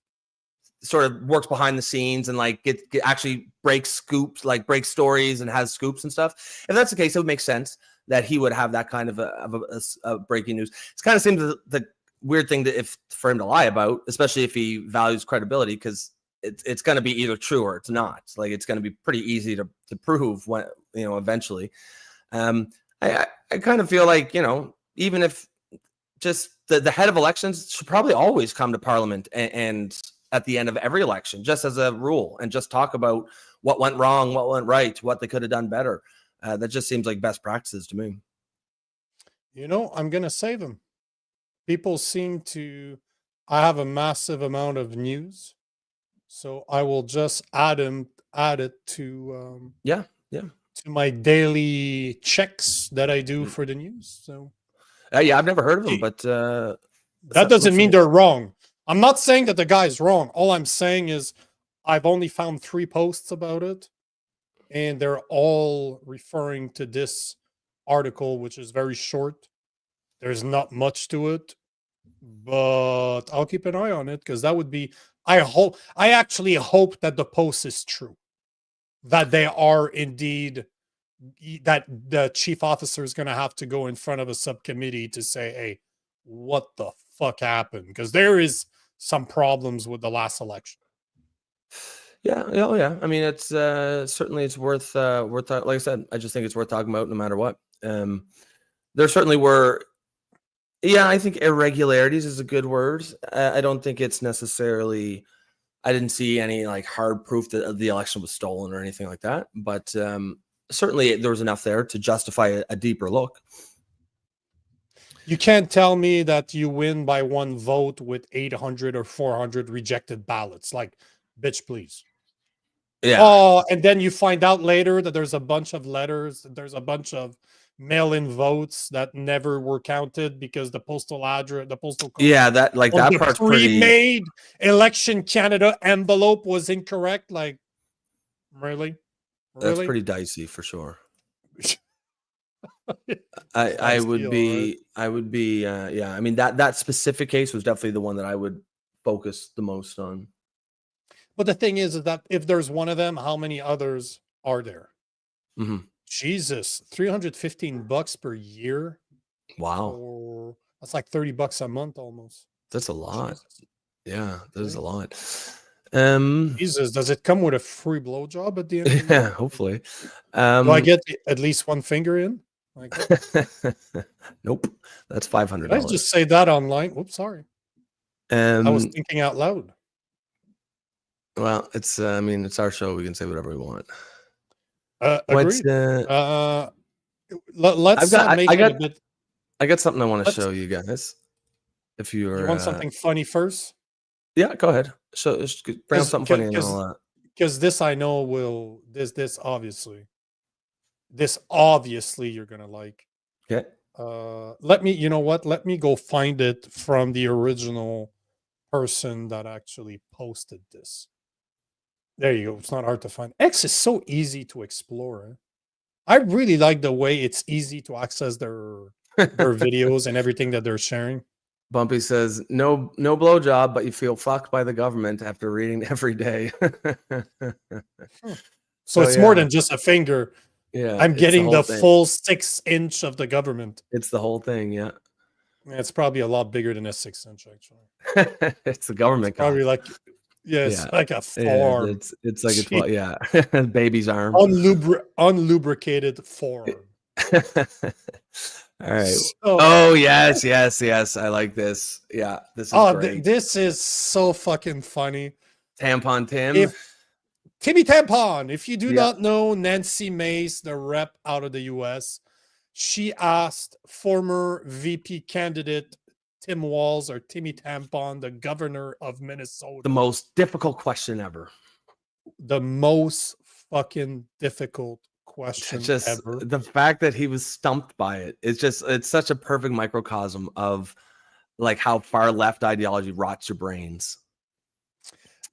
sort of works behind the scenes and like actually breaks scoops, like breaks stories and has scoops and stuff. If that's the case, it would make sense that he would have that kind of a breaking news. It kind of seems that weird thing for him to lie about, especially if he values credibility, because it's going to be either true or it's not. Like, it's going to be pretty easy to prove when, eventually. I kind of feel like, even if just the head of elections should probably always come to Parliament and at the end of every election, just as a rule, and just talk about what went wrong, what went right, what they could have done better. That just seems like best practices to me. I'm going to save him. People seem to, I have a massive amount of news, so I will just add it to, to my daily checks that I do for the news. So, yeah, I've never heard of them, but that doesn't mean they're wrong. I'm not saying that the guy's wrong. All I'm saying is I've only found 3 posts about it, and they're all referring to this article, which is very short. There's not much to it, but I'll keep an eye on it, because that would be, I actually hope that the post is true, that they are indeed, that the chief officer is going to have to go in front of a subcommittee to say, hey, what the fuck happened? Because there is some problems with the last election. Yeah. Oh, yeah. I mean, it's certainly it's worth like I said, I just think it's worth talking about no matter what. There certainly were. Yeah, I think irregularities is a good word. I don't think it's necessarily. I didn't see any like hard proof that the election was stolen or anything like that. But certainly there was enough there to justify a deeper look. You can't tell me that you win by 1 vote with 800 or 400 rejected ballots. Like, bitch, please. Yeah. Oh, and then you find out later that there's a bunch of letters, there's a bunch of mail-in votes that never were counted because the postal address, the postal code, that part's pre-made Election Canada envelope was incorrect. Like, really? That's pretty dicey for sure. I would be, I mean, that specific case was definitely the one that I would focus the most on. But the thing is that if there's one of them, how many others are there? Mm-hmm. Jesus, $315 per year. Wow. That's like $30 a month almost. That's a lot. Jesus. Yeah, that is a lot. Jesus, does it come with a free blowjob at the end? Of the yeah, hopefully. Do I get at least 1 finger in? Like, nope, that's $500. Did I just say that online? Oops, sorry. I was thinking out loud. Well, it's I mean, it's our show. We can say whatever we want. Agreed. Let's make it a bit. I got something I want to show you guys. If you want something funny first? Yeah, go ahead. So bring up something funny, because this I know will this obviously you're gonna like. Okay. Let me go find it from the original person that actually posted this. There you go. It's not hard to find. X is so easy to explore. I really like the way it's easy to access their videos and everything that they're sharing. Bumpy says, no blowjob, but you feel fucked by the government after reading every day. So it's more than just a finger. Yeah, I'm getting the full 6 inch of the government. It's the whole thing, yeah. It's probably a lot bigger than a 6 inch, actually. It's the government. It's probably like, it's like a forearm. Yeah, it's like a baby's arm. Unlubricated forearm. All right. Yes. I like this. Yeah, this is great. This is so fucking funny. Tampon Tim. Timmy Tampon. If you do not know Nancy Mace, the rep out of the US, she asked former VP candidate Tim Walz or Timmy Tampon, the governor of Minnesota, the most difficult question ever. The most fucking difficult question ever. The fact that he was stumped by it, it's such a perfect microcosm of like how far left ideology rots your brains.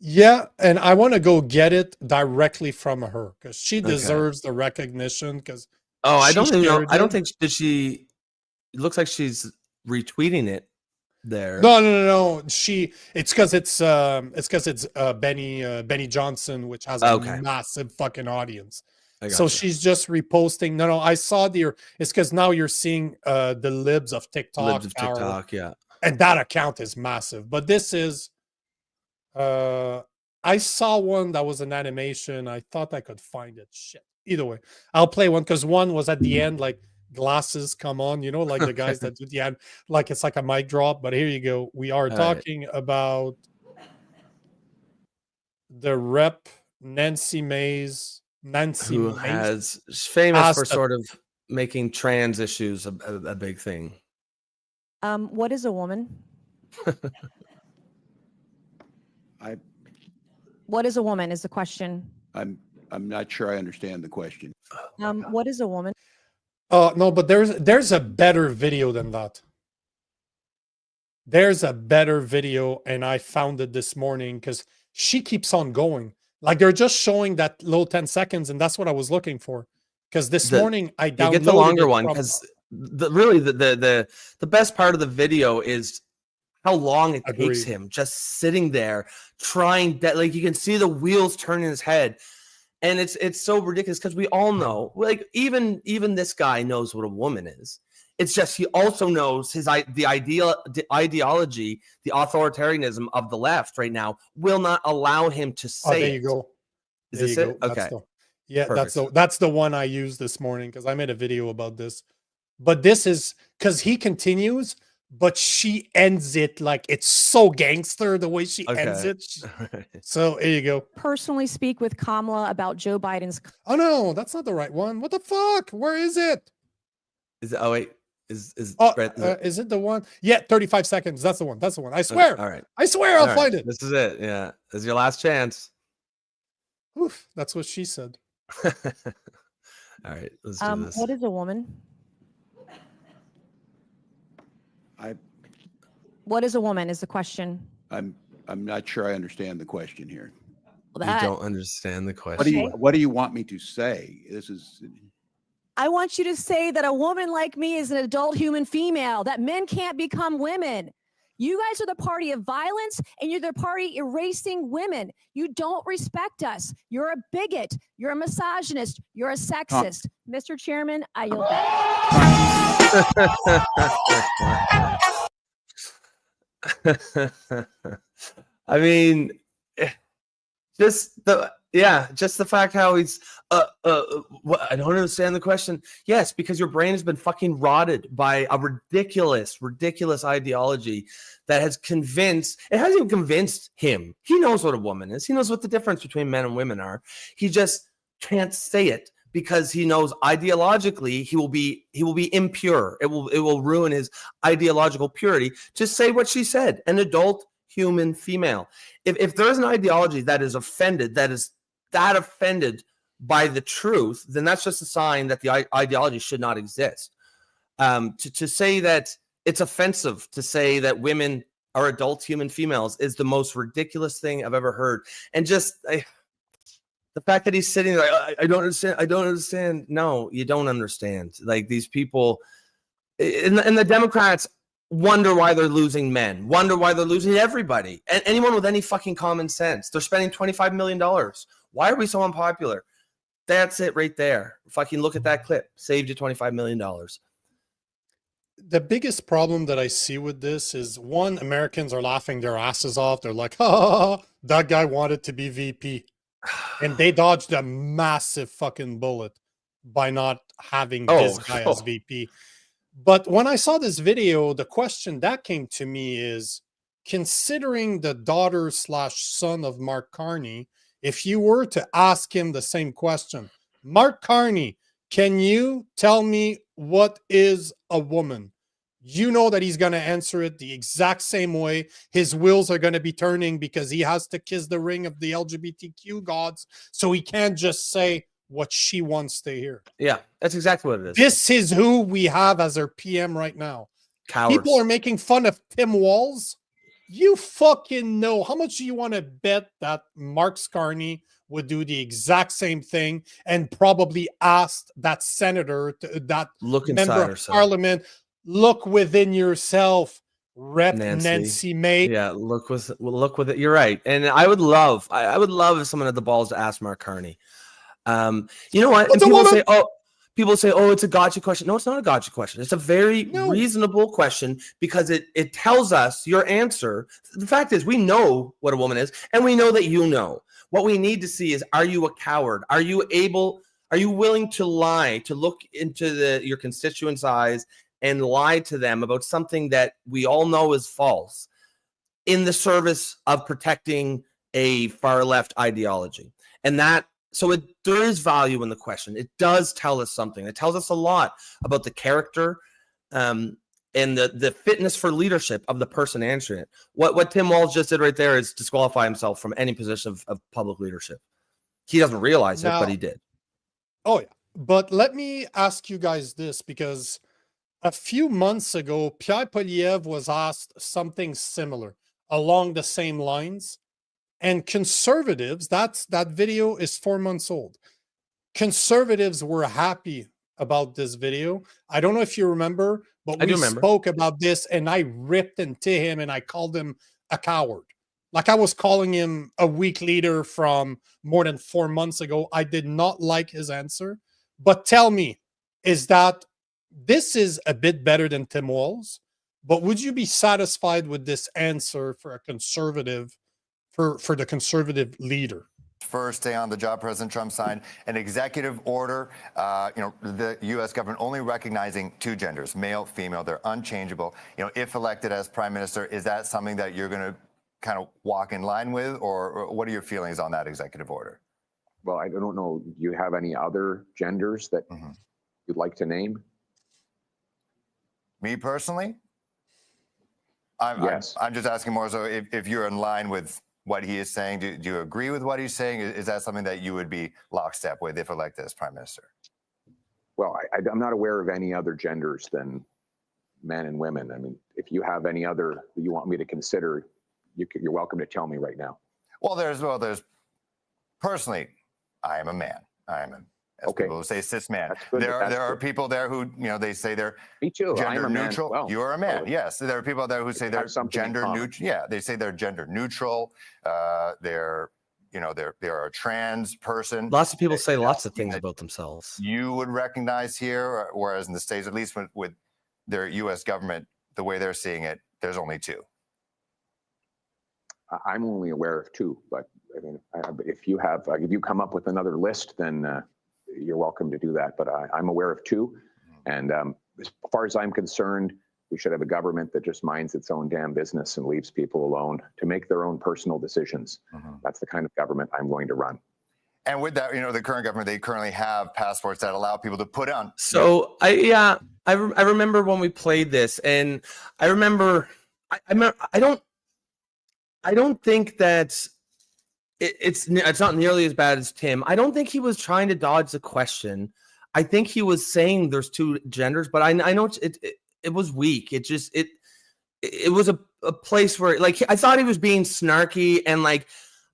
Yeah, and I want to go get it directly from her because she deserves the recognition. Because I don't even know. I don't think she. It looks like she's retweeting it there. No. It's because it's Benny Johnson, which has a massive fucking audience. So she's just reposting. No, I saw it's because now you're seeing the libs of TikTok. and that account is massive. But this is, I saw one that was an animation. I thought I could find it. Shit. Either way, I'll play one because one was at the end, like glasses come on, you know, like the guys that do the end, like it's like a mic drop. But here you go. We are talking about the rep Nancy Mays, who has famous for sort of making trans issues a big thing. What is a woman? What is a woman is the question. I'm not sure I understand the question. What is a woman? No, but there's a better video than that. There's a better video, and I found it this morning because she keeps on going. Like they're just showing that little 10 seconds, and that's what I was looking for. Because this morning I downloaded get the longer one because the best part of the video is how long it takes him just sitting there trying that. Like you can see the wheels turn in his head. And it's so ridiculous because we all know, like even this guy knows what a woman is. It's just he also knows the ideology, the authoritarianism of the left right now will not allow him to say. There you go. Is this it? Okay. That's the one I used this morning because I made a video about this. But this is because he continues, but she ends it like it's so gangster the way she ends it. So here you go. Personally speak with Kamala about Joe Biden's. Oh no, that's not the right one. What the fuck? Where is it? Is it? Oh wait, is it the one? Yeah, 35 seconds. That's the one. That's the one. I swear. All right. I swear I'll find it. This is it. Yeah, this is your last chance. Oof, that's what she said. All right, let's do this. What is a woman? What is a woman is the question. I'm not sure I understand the question here. You don't understand the question. What do you want me to say? I want you to say that a woman like me is an adult human female, that men can't become women. You guys are the party of violence, and you're the party erasing women. You don't respect us. You're a bigot. You're a misogynist. You're a sexist. Mr. Chairman, I yield back. I mean, just the fact how he's I don't understand the question. Yes, because your brain has been fucking rotted by a ridiculous ideology that has it hasn't even convinced him. He knows what a woman is. He knows what the difference between men and women are. He just can't say it because he knows ideologically he will be impure. It will ruin his ideological purity to say what she said, an adult human female. If there is an ideology that is offended by the truth, then that's just a sign that the ideology should not exist. To say that it's offensive to say that women are adult human females is the most ridiculous thing I've ever heard. And just the fact that he's sitting there, I don't understand. No, you don't understand. Like these people, and the Democrats wonder why they're losing men, wonder why they're losing everybody. And anyone with any fucking common sense. They're spending $25 million. Why are we so unpopular? That's it right there. Fucking look at that clip. Saved you $25 million. The biggest problem that I see with this is, one, Americans are laughing their asses off. They're like, oh, that guy wanted to be VP. And they dodged a massive fucking bullet by not having this guy as VP. But when I saw this video, the question that came to me is, considering the daughter/son of Mark Carney, if you were to ask him the same question, Mark Carney, can you tell me what is a woman? You know that he's going to answer it the exact same way. His wheels are going to be turning because he has to kiss the ring of the LGBTQ gods. So he can't just say what she wants to hear. Yeah, that's exactly what it is. This is who we have as our PM right now. Cowards. People are making fun of Tim Walz. You fucking know. How much do you want to bet that Mark Carney would do the exact same thing and probably ask that senator, that member of parliament, look within yourself, Rep Nancy May. Yeah, look with it. You're right. And I would love if someone had the balls to ask Mark Carney. You know what? And people say, oh, it's a gotcha question. No, it's not a gotcha question. It's a very reasonable question because it tells us your answer. The fact is, we know what a woman is, and we know that you know. What we need to see is, are you a coward? Are you willing to lie, to look into your constituents' eyes and lie to them about something that we all know is false in the service of protecting a far left ideology? And there is value in the question. It does tell us something. It tells us a lot about the character and the fitness for leadership of the person answering it. What Tim Walz just did right there is disqualify himself from any position of public leadership. He doesn't realize it, but he did. Oh, yeah. But let me ask you guys this, because a few months ago, Pierre Poilievre was asked something similar along the same lines. And conservatives, that video is 4 months old. Conservatives were happy about this video. I don't know if you remember, but we spoke about this and I ripped into him and I called him a coward. Like I was calling him a weak leader from more than 4 months ago. I did not like his answer. But tell me, this is a bit better than Tim Walz, but would you be satisfied with this answer for a conservative, for the conservative leader? First day on the job, President Trump signed an executive order, the U.S. government only recognizing two genders, male, female. They're unchangeable. If elected as prime minister, is that something that you're going to kind of walk in line with, or what are your feelings on that executive order? Well, I don't know. Do you have any other genders that you'd like to name? Me personally? Yes. I'm just asking more so if you're in line with what he is saying. Do you agree with what he's saying? Is that something that you would be lockstep with if elected as prime minister? Well, I'm not aware of any other genders than men and women. I mean, if you have any other that you want me to consider, you're welcome to tell me right now. Well, there's personally, I am a man. I am people will say cis man. There are people there who, they say they're gender neutral. Well. You are a man. Yes. There are people there who say they're gender neutral. Yeah. They say they're gender neutral. They're a trans person. Lots of people say lots of things about themselves. You would recognize here, whereas in the States, at least with their U.S. government, the way they're seeing it, there's only two. I'm only aware of two, but I mean, if you come up with another list, then you're welcome to do that. But I'm aware of two. And as far as I'm concerned, we should have a government that just minds its own damn business and leaves people alone to make their own personal decisions. That's the kind of government I'm going to run. And with that, the current government, they currently have passports that allow people to put on. So I remember when we played this, and I remember, I don't think that it's not nearly as bad as Tim. I don't think he was trying to dodge the question. I think he was saying there's two genders, but I know it was weak. It was a place where, like, I thought he was being snarky, and like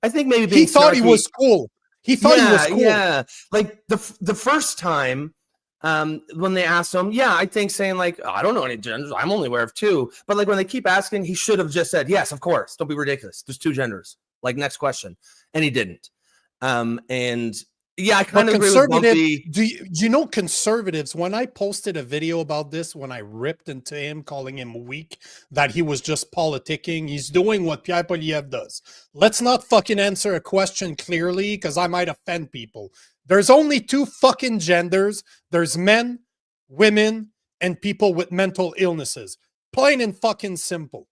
I think maybe being he thought snarky, he was cool. He thought he was cool. Yeah, like the first time when they asked him, I think saying like, I don't know any genders, I'm only aware of two. But like when they keep asking, he should have just said, yes, of course. Don't be ridiculous. There's two genders. Like, next question. And he didn't. And yeah, I kind of agree with Bumpy. Do you know conservatives, when I posted a video about this, when I ripped into him, calling him weak, that he was just politicking, he's doing what Pierre Poilievre does. Let's not fucking answer a question clearly, because I might offend people. There's only two fucking genders. There's men, women, and people with mental illnesses. Plain and fucking simple.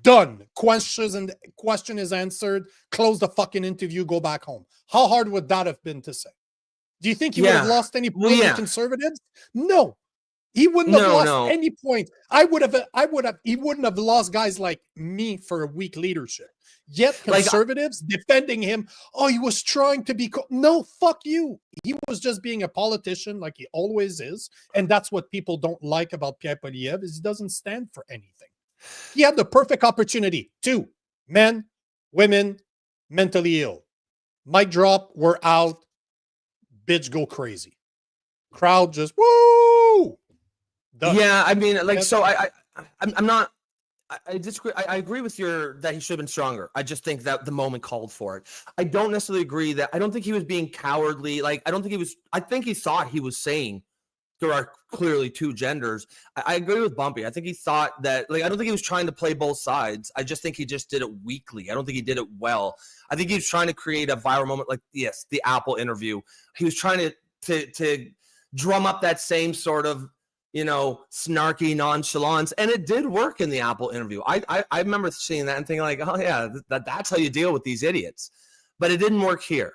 Done. Question is answered. Close the fucking interview. Go back home. How hard would that have been to say? Do you think he would have lost any points with conservatives? No. He wouldn't have lost any points. He wouldn't have lost guys like me for a weak leadership. Yet conservatives defending him, he was trying to be no, fuck you. He was just being a politician like he always is. And that's what people don't like about Pierre Poilievre, is he doesn't stand for anything. He had the perfect opportunity. Two, men, women, mentally ill. Mic drop, we're out. Bitch, go crazy. Crowd just, woo! Done. Yeah, I mean, like, so I'm not, I disagree. I agree with that he should have been stronger. I just think that the moment called for it. I don't necessarily agree that, I don't think he was being cowardly. Like, I think he thought he was saying there are clearly two genders. I agree with Bumpy. I think he thought that, like, I don't think he was trying to play both sides. I just think he just did it weakly. I don't think he did it well. I think he was trying to create a viral moment, like, yes, the Apple interview. He was trying to drum up that same sort of, you know, snarky nonchalance, and it did work in the Apple interview. I remember seeing that and thinking like, oh yeah, that's how you deal with these idiots. But it didn't work here.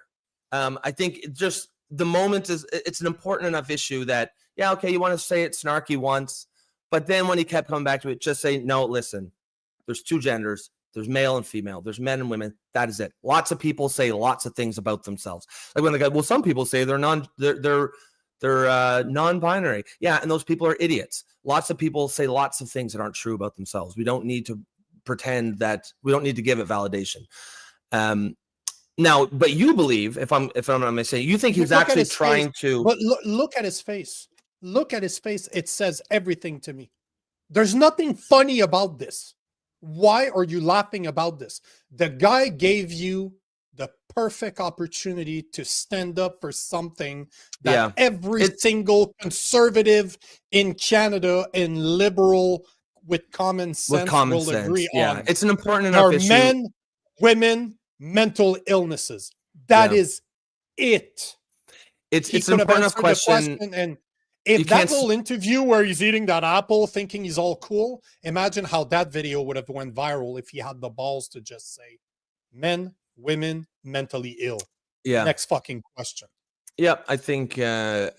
I think it just the moment it's an important enough issue that, yeah, okay, you want to say it snarky once, but then when he kept coming back to it, just say, no, listen, there's two genders, there's male and female, there's men and women. That is it. Lots of people say lots of things about themselves. Like when they go, well, some people say they're non-binary. Yeah, and those people are idiots. Lots of people say lots of things that aren't true about themselves. We don't need to pretend that we don't need to give it validation. Now, but you believe, if I'm saying, you think he's actually trying to. But look at his face. Look at his face. It says everything to me. There's nothing funny about this. Why are you laughing about this? The guy gave you the perfect opportunity to stand up for something that every single conservative in Canada and liberal with common sense will agree on. It's an important enough issue. Men, women, mental illnesses. That is it. It's an important enough question. And if that whole interview where he's eating that apple thinking he's all cool, imagine how that video would have went viral if he had the balls to just say men, women, mentally ill. Yeah. Next fucking question. Yeah, I think I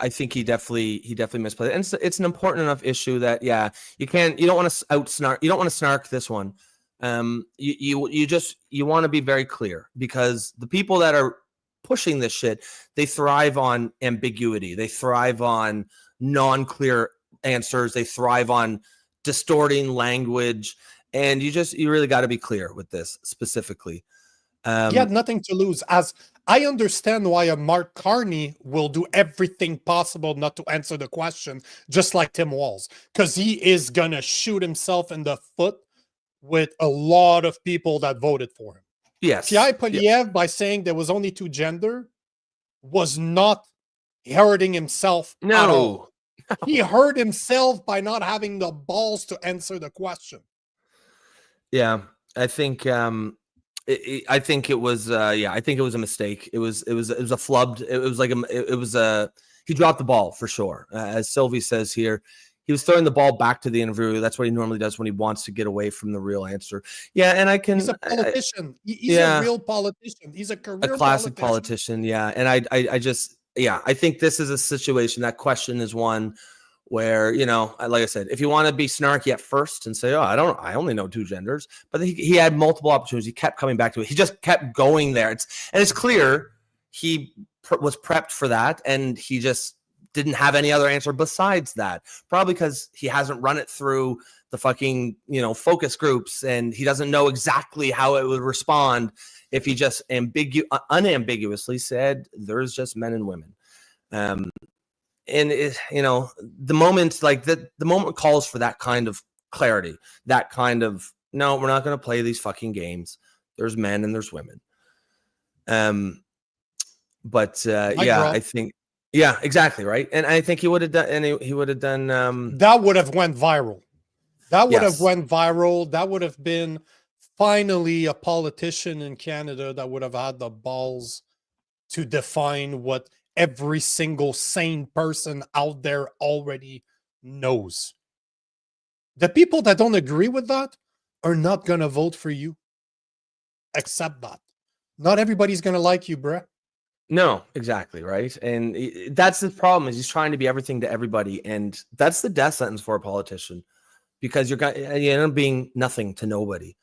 think he definitely misplayed it. And it's an important enough issue that you don't want to outsnark, you don't want to snark this one. You want to be very clear, because the people that are pushing this shit, they thrive on ambiguity. They thrive on non-clear answers. They thrive on distorting language. And you really got to be clear with this specifically. He had nothing to lose. As I understand why a Mark Carney will do everything possible not to answer the question, just like Tim Walz, because he is going to shoot himself in the foot with a lot of people that voted for him. Yes. Pierre Poliev, by saying there was only two gender, was not hurting himself at all. He hurt himself by not having the balls to answer the question. Yeah, I think I think it was I think it was a mistake. It was a flubbed. It was he dropped the ball for sure. As Sylvie says here, he was throwing the ball back to the interviewer. That's what he normally does when he wants to get away from the real answer. Yeah, and he's a politician. He's a real politician. He's a classic politician. Yeah, and I think this is a situation. That question is one where, like I said, if you want to be snarky at first and say, I only know two genders, but he had multiple opportunities. He kept coming back to it. He just kept going there. It's clear he was prepped for that, and he just didn't have any other answer besides that. Probably because he hasn't run it through the fucking, focus groups, and he doesn't know exactly how it would respond if he just unambiguously said there's just men and women. And the moment the moment calls for that kind of clarity, that kind of, no, we're not going to play these fucking games. There's men and there's women. I think, exactly. Right. And I think he would have done, that would have went viral. That would have went viral. That would have been finally a politician in Canada that would have had the balls to define what every single sane person out there already knows. The people that don't agree with that are not going to vote for you. Accept that. Not everybody's going to like you, bruh. No, exactly, right? And that's the problem, is he's trying to be everything to everybody, and that's the death sentence for a politician, because you end up being nothing to nobody.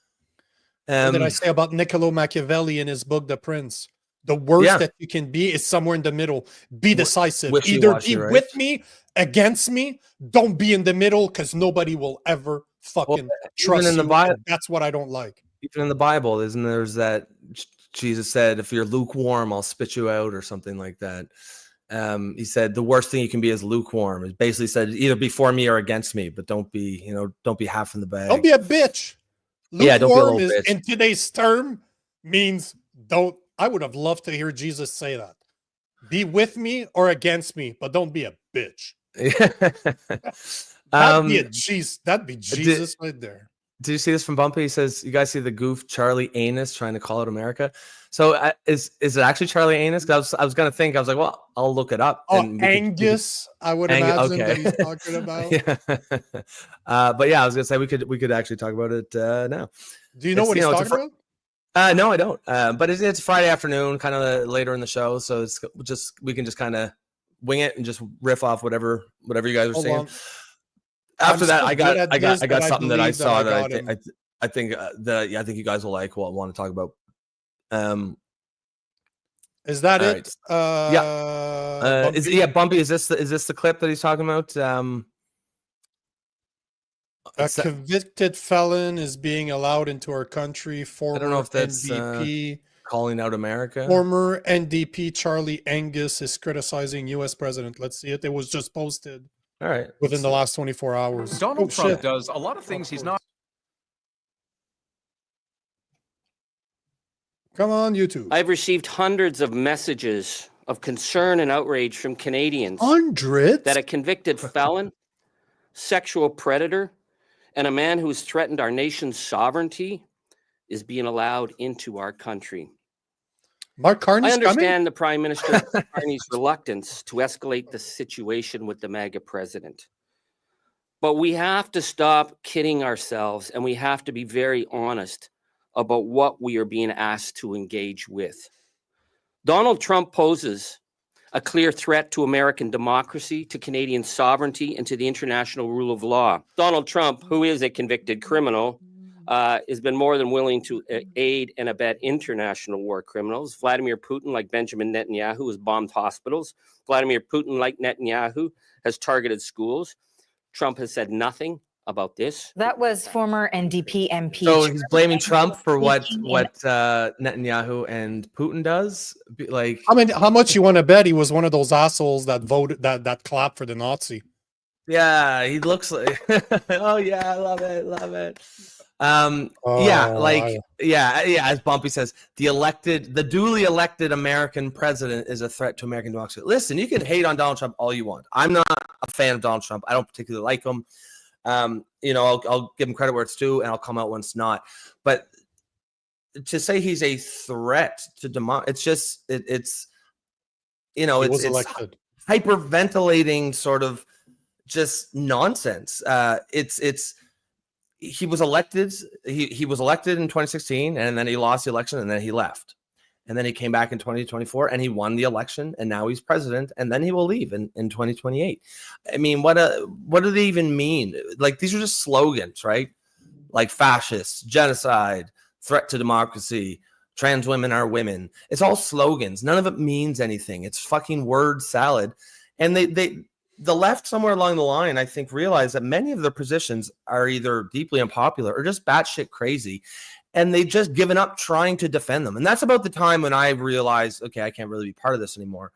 What did I say about Niccolo Machiavelli in his book, The Prince? The worst that you can be is somewhere in the middle. Be decisive. Either be with me, against me. Don't be in the middle, because nobody will ever fucking trust you. That's what I don't like. Even in the Bible, there's that Jesus said, if you're lukewarm, I'll spit you out, or something like that. He said the worst thing you can be is lukewarm. It basically said either be for me or against me, but don't be half in the bag. Don't be a bitch. Lukewarm, don't be a little bitch. In today's term means I would have loved to hear Jesus say that. Be with me or against me, but don't be a bitch. That'd be Jesus right there. Do you see this from Bumpy? He says, "You guys see the goof Charlie Anus trying to call out America?" So is it actually Charlie Anus? Because I was gonna think, I was like, well, I'll look it up. Oh, Angus, I would imagine that he's talking about. Yeah. But yeah, I was gonna say we could actually talk about it now. Do you know what he's talking about? No, I don't. But it's Friday afternoon, kind of later in the show, so it's just we can just kind of wing it and just riff off whatever you guys are saying. After that, I got something that I saw that I think you guys will like. What I want to talk about. Is that it? Bumpy? Bumpy. Is this the clip that he's talking about? A convicted felon is being allowed into our country. I don't know if that's NDP calling out America. Former NDP Charlie Angus is criticizing U.S. president. Let's see it. It was just posted. All right. Within the last 24 hours. Donald Trump does a lot of things he's not. Come on, YouTube. I've received hundreds of messages of concern and outrage from Canadians. Hundreds? That a convicted felon, sexual predator, and a man who's threatened our nation's sovereignty is being allowed into our country. Mark Carney's I understand coming? the Prime Minister Carney's reluctance to escalate the situation with the MAGA president. But we have to stop kidding ourselves, and we have to be very honest about what we are being asked to engage with. Donald Trump poses a clear threat to American democracy, to Canadian sovereignty, and to the international rule of law. Donald Trump, who is a convicted criminal, has been more than willing to aid and abet international war criminals. Vladimir Putin, like Benjamin Netanyahu, has bombed hospitals. Vladimir Putin, like Netanyahu, has targeted schools. Trump has said nothing about this. That was former NDP MP. So he's blaming Trump for what Netanyahu and Putin does. Like, I mean, how much you want to bet he was one of those assholes that voted that clapped for the Nazi? Yeah, he looks like. Oh yeah, I love it. As Bumpy says, the duly elected American president is a threat to American democracy. Listen, you can hate on Donald Trump all you want. I'm not a fan of Donald Trump. I don't particularly like him. I'll give him credit where it's due, and I'll come out when it's not. But to say he's a threat to democracy, it's hyperventilating sort of just nonsense. He was elected. He was elected in 2016, and then he lost the election, and then he left. And then he came back in 2024 and he won the election, and now he's president, and then he will leave in 2028. I mean, what do they even mean? Like, these are just slogans, right? Like fascist, genocide, threat to democracy, trans women are women. It's all slogans. None of it means anything. It's fucking word salad. And the left somewhere along the line, I think, realized that many of their positions are either deeply unpopular or just batshit crazy. And they've just given up trying to defend them. And that's about the time when I realized, okay, I can't really be part of this anymore.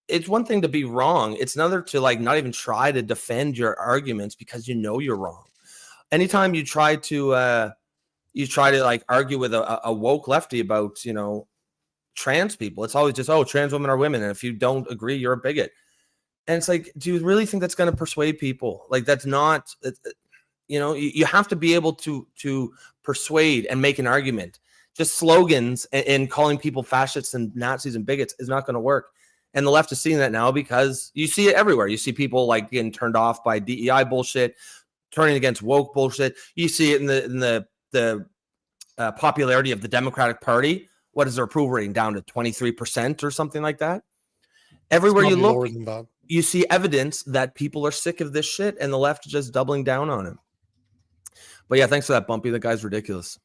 It's one thing to be wrong. It's another to not even try to defend your arguments because you know you're wrong. Anytime you try to argue with a woke lefty about, trans people, it's always just, trans women are women. And if you don't agree, you're a bigot. And it's like, do you really think that's going to persuade people? Like, that's not... you have to be able to persuade and make an argument. Just slogans and calling people fascists and Nazis and bigots is not going to work. And the left is seeing that now because you see it everywhere. You see people getting turned off by DEI bullshit, turning against woke bullshit. You see it in the popularity of the Democratic Party. What is their approval rating, down to 23% or something like that? Everywhere you look, you see evidence that people are sick of this shit, and the left is just doubling down on it. But yeah, thanks for that, Bumpy. The guy's ridiculous.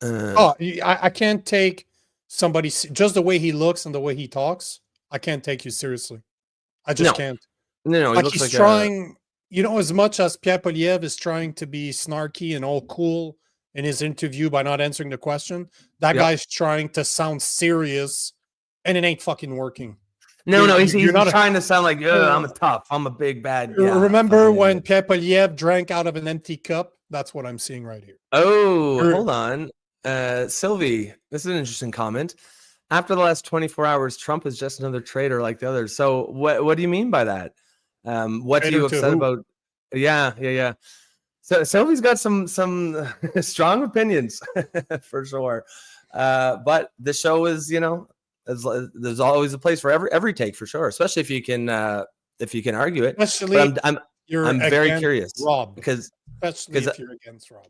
I can't take somebody just the way he looks and the way he talks. I can't take you seriously. I just can't. No, he looks he's like trying. As much as Pierre Poliev is trying to be snarky and all cool in his interview by not answering the question, that guy's trying to sound serious, and it ain't fucking working. No, he's not trying to sound like, I'm a tough, I'm a big bad. Yeah, remember when Pierre Poliev drank out of an empty cup? That's what I'm seeing right here. Oh, hold on. Sylvie, this is an interesting comment. after the last 24 hours, Trump is just another traitor like the others. So what do you mean by that? What do you have said about? Yeah. So Sophie's got some strong opinions for sure. But the show is, there's always a place for every take for sure, especially if you can argue it. Especially but I'm very curious, Rob, because if you're against Rob.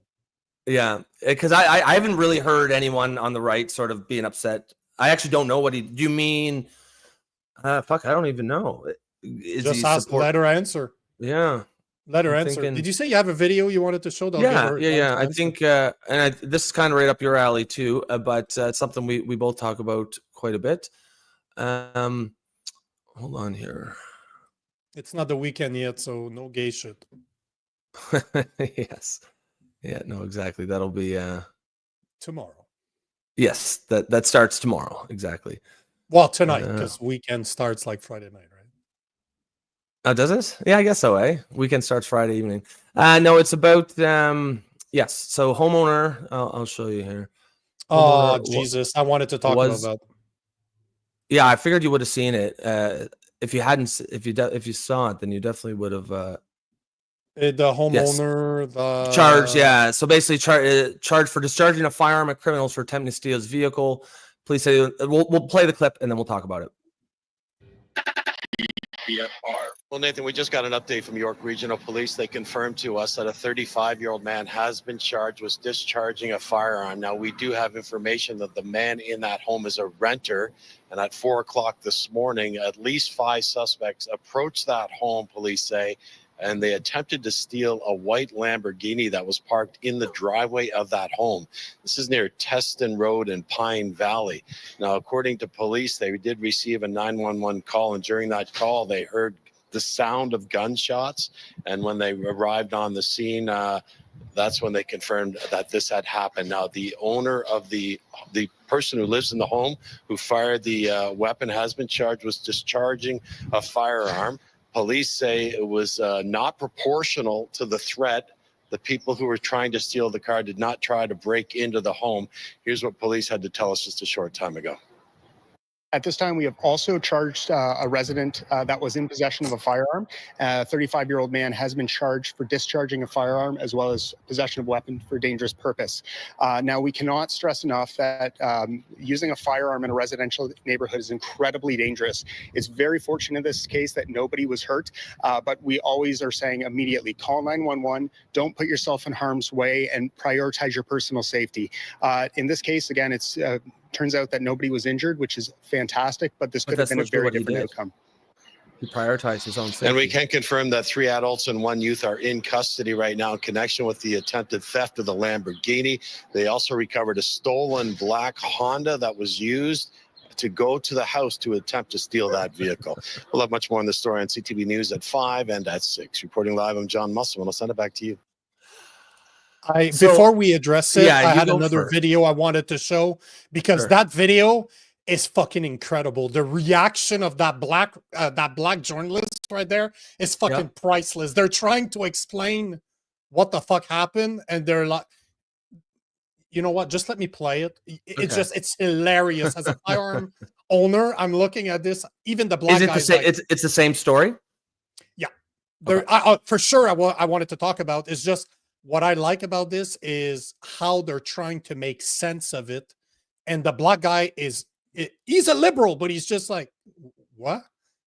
Yeah, because I haven't really heard anyone on the right sort of being upset. I actually don't know do you mean? Fuck, I don't even know. Just ask, let her answer. Yeah. Let her answer. Did you say you have a video you wanted to show? Yeah. I think, this is kind of right up your alley too, but it's something we both talk about quite a bit. Hold on here. It's not the weekend yet, so no gay shit. Yes. Yeah, no, exactly. That'll be tomorrow. Yes, that starts tomorrow. Exactly. Well, tonight, because weekend starts like Friday night, right? Oh, does it? Yeah, I guess so, eh? Weekend starts Friday evening. No, it's about yes. So homeowner, I'll show you here. Oh, Jesus. I wanted to talk about that. Yeah, I figured you would have seen it. If you saw it, then you definitely would have the homeowner, the charge, yeah. So basically, charged for discharging a firearm at criminals for attempting to steal his vehicle. Please say we'll play the clip and then we'll talk about it. Well, Nathan, we just got an update from York Regional Police. They confirmed to us that a 35-year-old man has been charged with discharging a firearm. Now, we do have information that the man in that home is a renter. And at 4 o'clock this morning, at least 5 suspects approached that home, police say, and they attempted to steal a white Lamborghini that was parked in the driveway of that home. This is near Teston Road in Pine Valley. Now, according to police, they did receive a 911 call, and during that call, they heard the sound of gunshots. And when they arrived on the scene, that's when they confirmed that this had happened. Now, the owner of the person who lives in the home who fired the weapon has been charged with discharging a firearm. Police say it was not proportional to the threat. The people who were trying to steal the car did not try to break into the home. Here's what police had to tell us just a short time ago. At this time, we have also charged a resident that was in possession of a firearm. A 35-year-old man has been charged for discharging a firearm as well as possession of a weapon for dangerous purpose. Now, we cannot stress enough that using a firearm in a residential neighborhood is incredibly dangerous. It's very fortunate in this case that nobody was hurt, but we always are saying immediately, call 911, don't put yourself in harm's way, and prioritize your personal safety. In this case, again, it's turns out that nobody was injured, which is fantastic, but this could have been a very different outcome. He prioritized his own safety. And we can confirm that 3 adults and 1 youth are in custody right now in connection with the attempted theft of the Lamborghini. They also recovered a stolen black Honda that was used to go to the house to attempt to steal that vehicle. We'll have much more on the story on CTV News at 5 and at 6. Reporting live, I'm John Musselman. I'll send it back to you. Before we address it, I had another video I wanted to show because that video is fucking incredible. The reaction of that black journalist right there is fucking priceless. They're trying to explain what the fuck happened, and they're like, you know what? Just let me play it. It's hilarious. As a firearm owner, I'm looking at this. Even the black guy, it's the same story. Yeah, for sure. I wanted to talk about is just. What I like about this is how they're trying to make sense of it. And the black guy he's a liberal, but he's just like, what?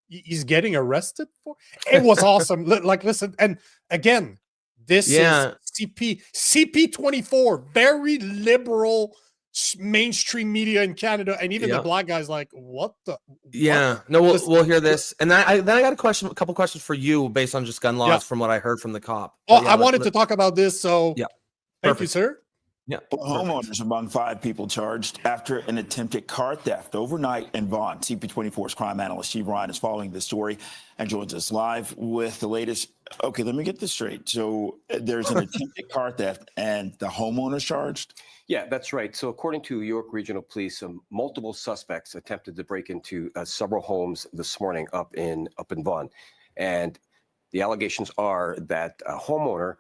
He's getting arrested for? It was awesome. Like, listen, and again, this is CP24, very liberal mainstream media in Canada, and even the black guy's like, what the? Yeah, no, we'll hear this, and then I got a couple questions for you based on just gun laws from what I heard from the cop. Oh, I wanted to talk about this, so thank you, sir. Yeah, homeowners among 5 people charged after an attempted car theft overnight in Vaughan. CP24's crime analyst Steve Ryan is following this story and joins us live with the latest. Okay, let me get this straight. So there's an attempted car theft and the homeowner's charged? Yeah, that's right. So according to York Regional Police, multiple suspects attempted to break into several homes this morning up in Vaughan. And the allegations are that a homeowner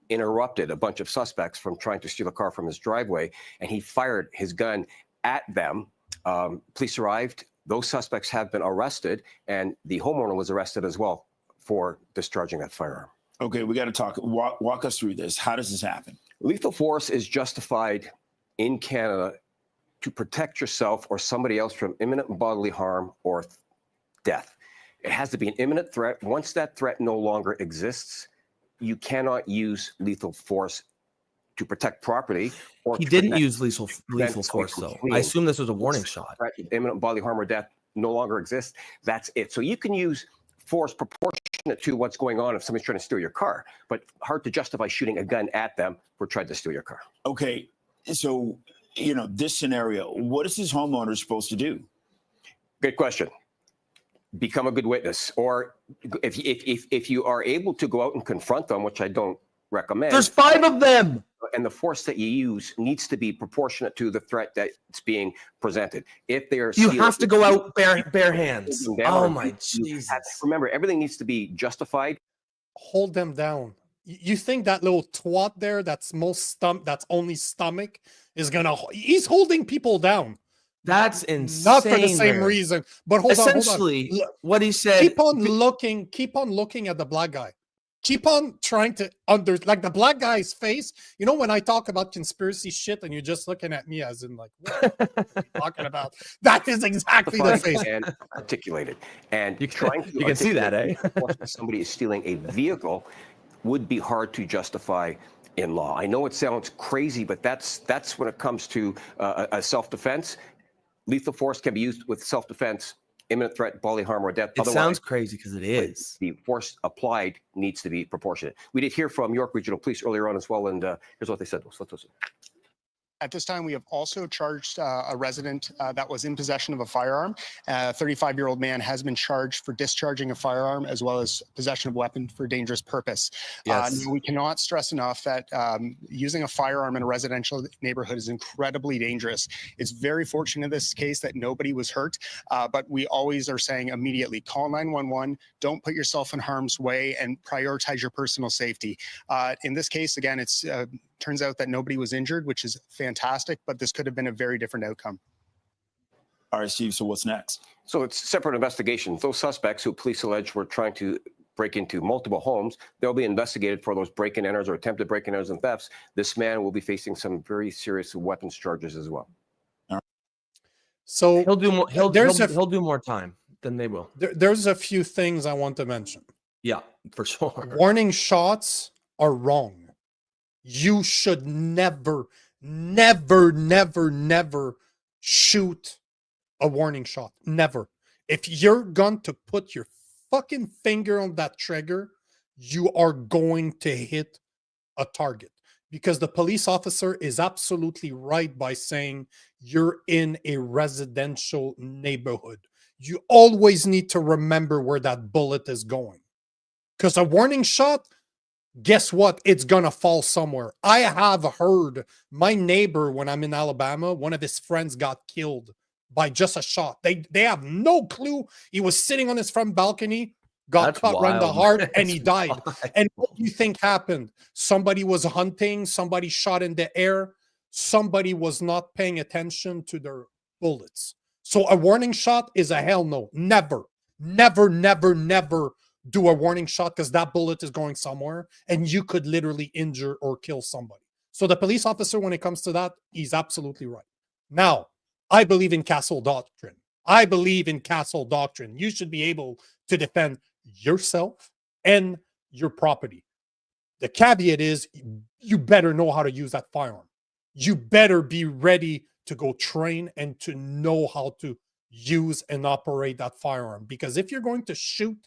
interrupted a bunch of suspects from trying to steal a car from his driveway, and he fired his gun at them. Police arrived. Those suspects have been arrested, and the homeowner was arrested as well for discharging that firearm. Okay, we got to talk. Walk us through this. How does this happen? Lethal force is justified in Canada to protect yourself or somebody else from imminent bodily harm or death. It has to be an imminent threat. Once that threat no longer exists, you cannot use lethal force to protect property. Or He didn't use lethal force, though. I assume this was a warning shot. Imminent bodily harm or death no longer exists. That's it. So you can use force proportionate to what's going on if somebody's trying to steal your car, but hard to justify shooting a gun at them for trying to steal your car. Okay, so, this scenario, what is this homeowner supposed to do? Good question. Become a good witness, or if you are able to go out and confront them, which I don't recommend. There's 5 of them. And the force that you use needs to be proportionate to the threat that's being presented. If they are, You have to go out bare hands. Oh my Jesus! Remember, everything needs to be justified. Hold them down. You think that little twat there, that's only stomach, is gonna? He's holding people down. That's insane. Not for the same reason, but hold essentially, on. What he said. Keep on looking at the black guy. Keep on trying to like the black guy's face. When I talk about conspiracy shit and you're just looking at me as in like, what are you talking about? That is exactly the face. And articulated. And you can see that, eh? Somebody is stealing a vehicle would be hard to justify in law. I know it sounds crazy, but that's when it comes to a self-defense. Lethal force can be used with self-defense, imminent threat, bodily harm, or death. It sounds crazy because it is. The force applied needs to be proportionate. We did hear from York Regional Police earlier on as well, and here's what they said. Let's listen. At this time, we have also charged a resident that was in possession of a firearm. A 35-year-old man has been charged for discharging a firearm as well as possession of a weapon for dangerous purpose. Yes. We cannot stress enough that using a firearm in a residential neighborhood is incredibly dangerous. It's very fortunate in this case that nobody was hurt, but we always are saying immediately, call 911, don't put yourself in harm's way, and prioritize your personal safety. In this case, again, it's turns out that nobody was injured, which is fantastic, but this could have been a very different outcome. All right, Steve, so what's next? So it's separate investigations. Those suspects who police allege were trying to break into multiple homes, they'll be investigated for those break-in-enters or attempted break-in-enters and thefts. This man will be facing some very serious weapons charges as well. So he'll do more. He'll do more time than they will. There's a few things I want to mention. Yeah, for sure. Warning shots are wrong. You should never, never, never, never shoot a warning shot. Never. If you're going to put your fucking finger on that trigger, you are going to hit a target. Because the police officer is absolutely right by saying you're in a residential neighborhood. You always need to remember where that bullet is going. Because a warning shot, guess what? It's going to fall somewhere. I have heard my neighbor, when I'm in Alabama, one of his friends got killed by just a shot. They have no clue. He was sitting on his front balcony, got cut around the heart, and he died. And what do you think happened? Somebody was hunting, somebody shot in the air, somebody was not paying attention to their bullets. So a warning shot is a hell no. Never, never, never, never do a warning shot, because that bullet is going somewhere and you could literally injure or kill somebody. So the police officer, when it comes to that, he's absolutely right. Now, I believe in castle doctrine. I believe in castle doctrine. You should be able to defend yourself and your property. The caveat is you better know how to use that firearm. You better be ready to go train and to know how to use and operate that firearm. Because if you're going to shoot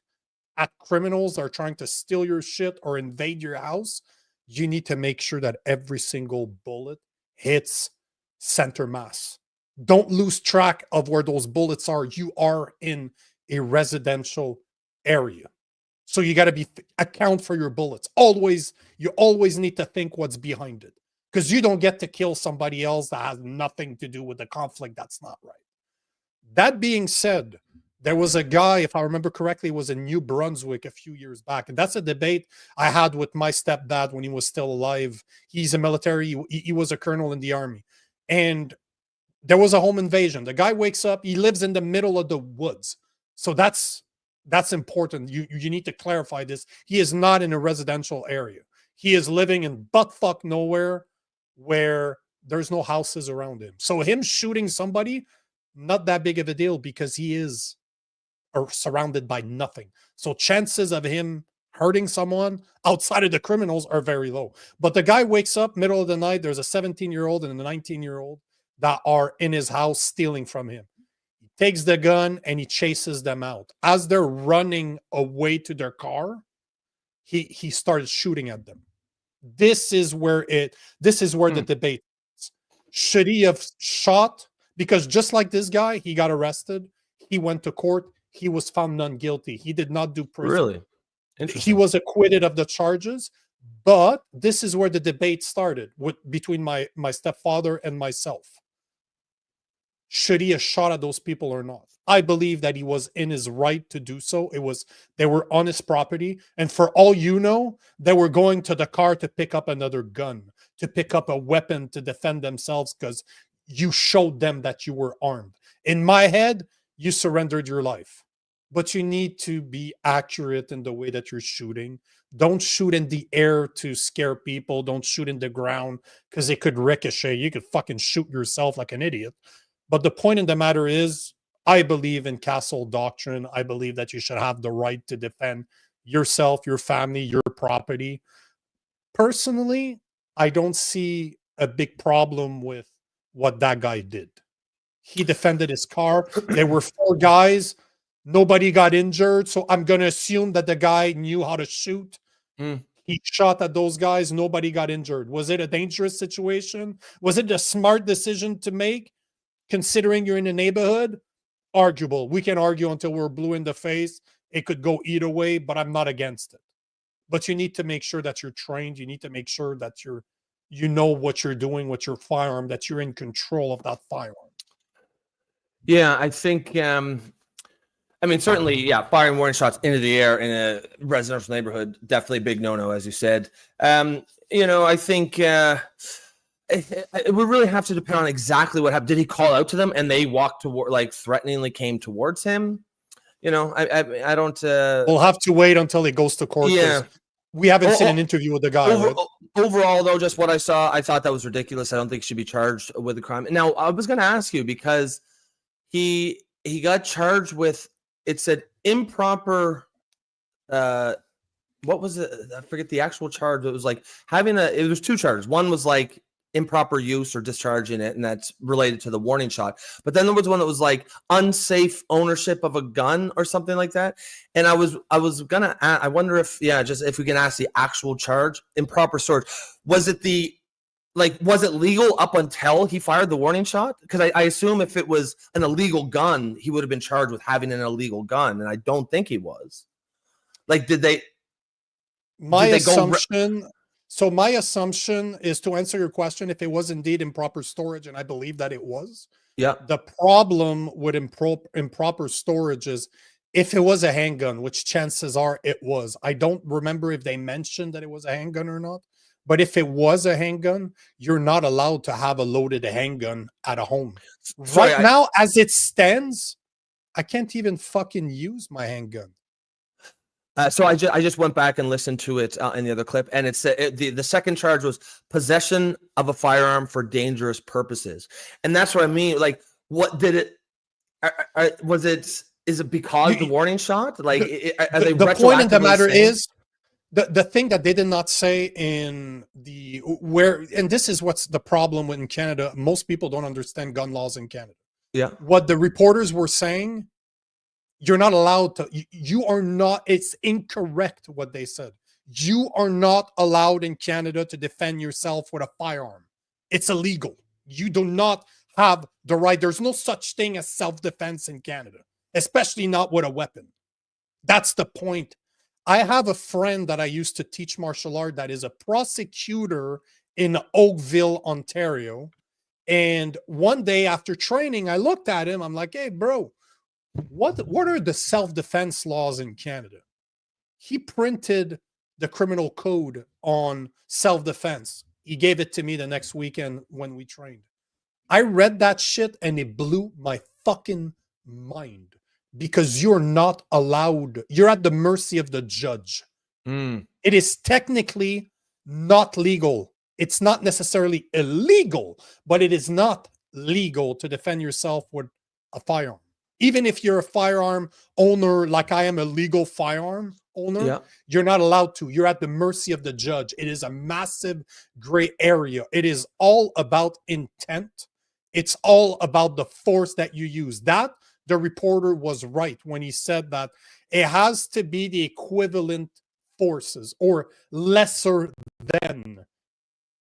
at criminals that are trying to steal your shit or invade your house, you need to make sure that every single bullet hits center mass. Don't lose track of where those bullets are. You are in a residential area. So you got to account for your bullets. You always need to think what's behind it, because you don't get to kill somebody else that has nothing to do with the conflict. That's not right. That being said, there was a guy, if I remember correctly, was in New Brunswick a few years back. And that's a debate I had with my stepdad when he was still alive. He's a military. He was a colonel in the army. And There was a home invasion. The guy wakes up. He lives in the middle of the woods. So that's important. You need to clarify this. He is not in a residential area. He is living in buttfuck nowhere where there's no houses around him. So him shooting somebody, not that big of a deal because he is surrounded by nothing. So chances of him hurting someone outside of the criminals are very low. But the guy wakes up middle of the night. There's a 17-year-old and a 19-year-old that are in his house stealing from him. He takes the gun and he chases them out. As they're running away to their car, he started shooting at them. This is where the debate is. Should he have shot? Because just like this guy, he got arrested. He went to court. He was found not guilty. He did not do prison. Really? Interesting. He was acquitted of the charges. But this is where the debate started between my stepfather and myself. Should he have shot at those people or not? I believe that he was in his right to do so. They were on his property. And for all you know, they were going to the car to pick up another gun, to pick up a weapon to defend themselves because you showed them that you were armed. In my head, you surrendered your life. But you need to be accurate in the way that you're shooting. Don't shoot in the air to scare people. Don't shoot in the ground because it could ricochet. You could fucking shoot yourself like an idiot. But the point in the matter is, I believe in castle doctrine. I believe that you should have the right to defend yourself, your family, your property. Personally, I don't see a big problem with what that guy did. He defended his car. There were 4 guys. Nobody got injured. So I'm going to assume that the guy knew how to shoot. He shot at those guys. Nobody got injured. Was it a dangerous situation? Was it a smart decision to make? Considering you're in a neighborhood, arguable. We can argue until we're blue in the face. It could go either way, but I'm not against it. But you need to make sure that you're trained. You need to make sure that you know what you're doing with your firearm, that you're in control of that firearm. Yeah, I think, certainly, yeah, firing warning shots into the air in a residential neighborhood, definitely a big no-no, as you said. I think it would really have to depend on exactly what happened. Did he call out to them and they walked toward, like, threateningly came towards him? I don't. We'll have to wait until it goes to court. Yeah. We haven't seen an interview with the guy. Overall, though, just what I saw, I thought that was ridiculous. I don't think he should be charged with a crime. Now, I was going to ask you because he got charged with, it said improper. What was it? I forget the actual charge. It was like it was 2 charges. One was like improper use or discharging it, and that's related to the warning shot. But then there was one that was like unsafe ownership of a gun or something like that. And I was gonna I wonder if if we can ask the actual charge, improper storage. Was it legal up until he fired the warning shot? Because I assume if it was an illegal gun, he would have been charged with having an illegal gun, and I don't think he was. Like, did they? My assumption is, to answer your question, if it was indeed improper storage, and I believe that it was. Yeah. The problem with improper storage is if it was a handgun, which chances are it was. I don't remember if they mentioned that it was a handgun or not. But if it was a handgun, you're not allowed to have a loaded handgun at a home. Right now, as it stands, I can't even fucking use my handgun. So I just went back and listened to it in the other clip, and it's the second charge was possession of a firearm for dangerous purposes, and that's what I mean. Like, what did it? Was it? Is it because the warning shot? Like, the point of the matter is, the thing that they did not say in and this is what's the problem in Canada. Most people don't understand gun laws in Canada. Yeah, what the reporters were saying. You're not allowed to, you are not, it's incorrect what they said. You are not allowed in Canada to defend yourself with a firearm. It's illegal. You do not have the right. There's no such thing as self-defense in Canada, especially not with a weapon. That's the point. I have a friend that I used to teach martial art that is a prosecutor in Oakville, Ontario. And one day after training, I looked at him. I'm like, hey, bro, what are the self-defense laws in Canada? He printed the criminal code on self-defense. He gave it to me the next weekend when we trained. I read that shit and it blew my fucking mind, because you're not allowed. You're at the mercy of the judge. It is technically not legal. It's not necessarily illegal, but it is not legal to defend yourself with a firearm. Even if you're a firearm owner, like I am a legal firearm owner, you're not allowed to. You're at the mercy of the judge. It is a massive gray area. It is all about intent. It's all about the force that you use. That, the reporter was right when he said that it has to be the equivalent forces or lesser than.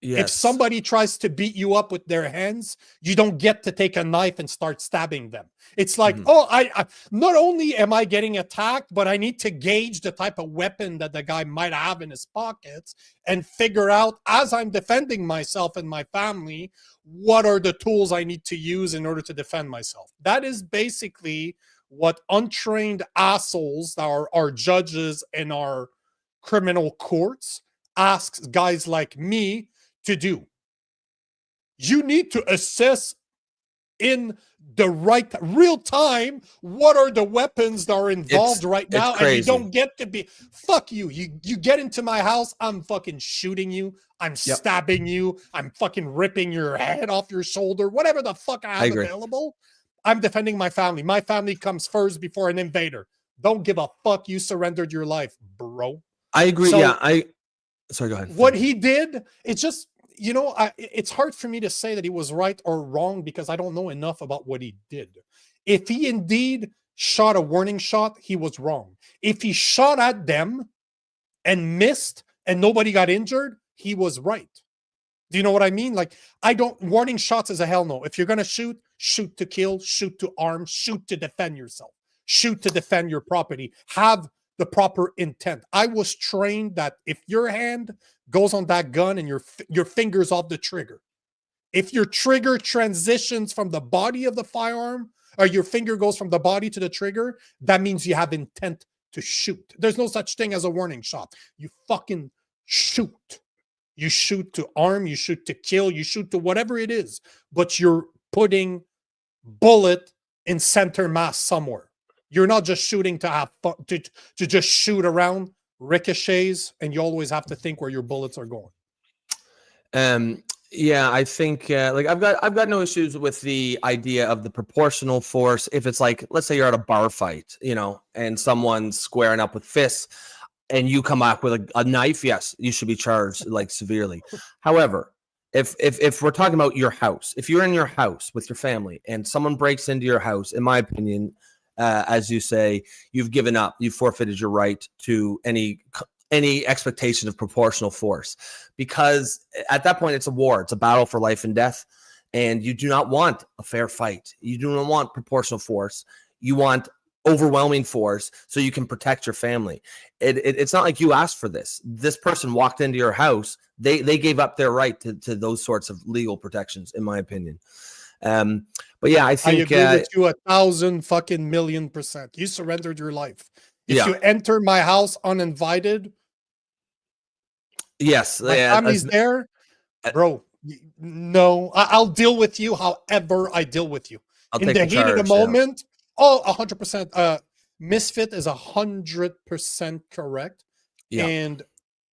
If somebody tries to beat you up with their hands, you don't get to take a knife and start stabbing them. It's like, oh, I not only am I getting attacked, but I need to gauge the type of weapon that the guy might have in his pockets and figure out, as I'm defending myself and my family, what are the tools I need to use in order to defend myself. That is basically what untrained assholes, our judges in our criminal courts, asks guys like me to do. You need to assess in the right real time what are the weapons that are involved right now, and you don't get to be fuck you. You get into my house, I'm fucking shooting you, I'm stabbing you, I'm fucking ripping your head off your shoulder, whatever the fuck I have available. I'm defending my family. My family comes first before an invader. Don't give a fuck. You surrendered your life, bro. I agree. So, sorry, go ahead. What he did, it's just, you know, it's hard for me to say that he was right or wrong because I don't know enough about what he did. If he indeed shot a warning shot, he was wrong. If he shot at them and missed and nobody got injured, he was right. Do you know what I mean? Like, warning shots is a hell no. If you're going to shoot, shoot to kill, shoot to arm, shoot to defend yourself, shoot to defend your property. Have the proper intent. I was trained that if your hand goes on that gun and your fingers off the trigger, if your trigger transitions from the body of the firearm, or your finger goes from the body to the trigger, that means you have intent to shoot. There's no such thing as a warning shot. You fucking shoot. You shoot to arm, you shoot to kill, you shoot to whatever it is, but you're putting bullet in center mass somewhere. You're not just shooting to have fun, to just shoot around, ricochets, and you always have to think where your bullets are going. Yeah, I think like I've got no issues with the idea of the proportional force. If it's like, let's say you're at a bar fight, you know, and someone's squaring up with fists, and you come back with a knife, yes, you should be charged like severely. However, if we're talking about your house, if you're in your house with your family and someone breaks into your house, in my opinion, as you say, you've given up, you've forfeited your right to any expectation of proportional force, because at that point it's a war, it's a battle for life and death, and you do not want a fair fight. You do not want proportional force. You want overwhelming force so you can protect your family. It's not like you asked for this. This person walked into your house. They gave up their right to those sorts of legal protections, in my opinion. But yeah, I think I agree with you 1,000,000,000%. You surrendered your life. If you enter my house uninvited, yes, my family's there, bro. No, I'll deal with you however I deal with you. In the heat of the moment, 100%. Misfit is 100% correct. Yeah. And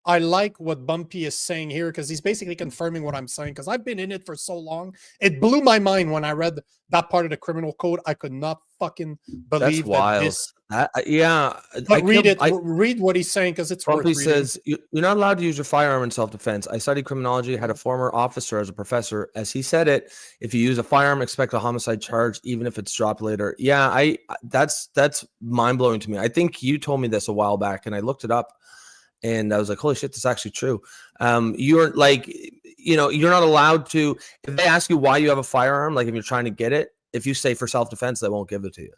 I like what Bumpy is saying here, because he's basically confirming what I'm saying, because I've been in it for so long. It blew my mind when I read that part of the criminal code. I could not fucking believe that's wild. Yeah. But read what he's saying, because it's Bumpy worth reading. says, you're not allowed to use your firearm in self-defense. I studied criminology, had a former officer as a professor. As he said it, if you use a firearm, expect a homicide charge, even if it's dropped later. Yeah, that's mind-blowing to me. I think you told me this a while back, and I looked it up. And I was like, holy shit, that's actually true. You're like, you know, you're not allowed to, if they ask you why you have a firearm, like if you're trying to get it, if you say for self-defense, they won't give it to you.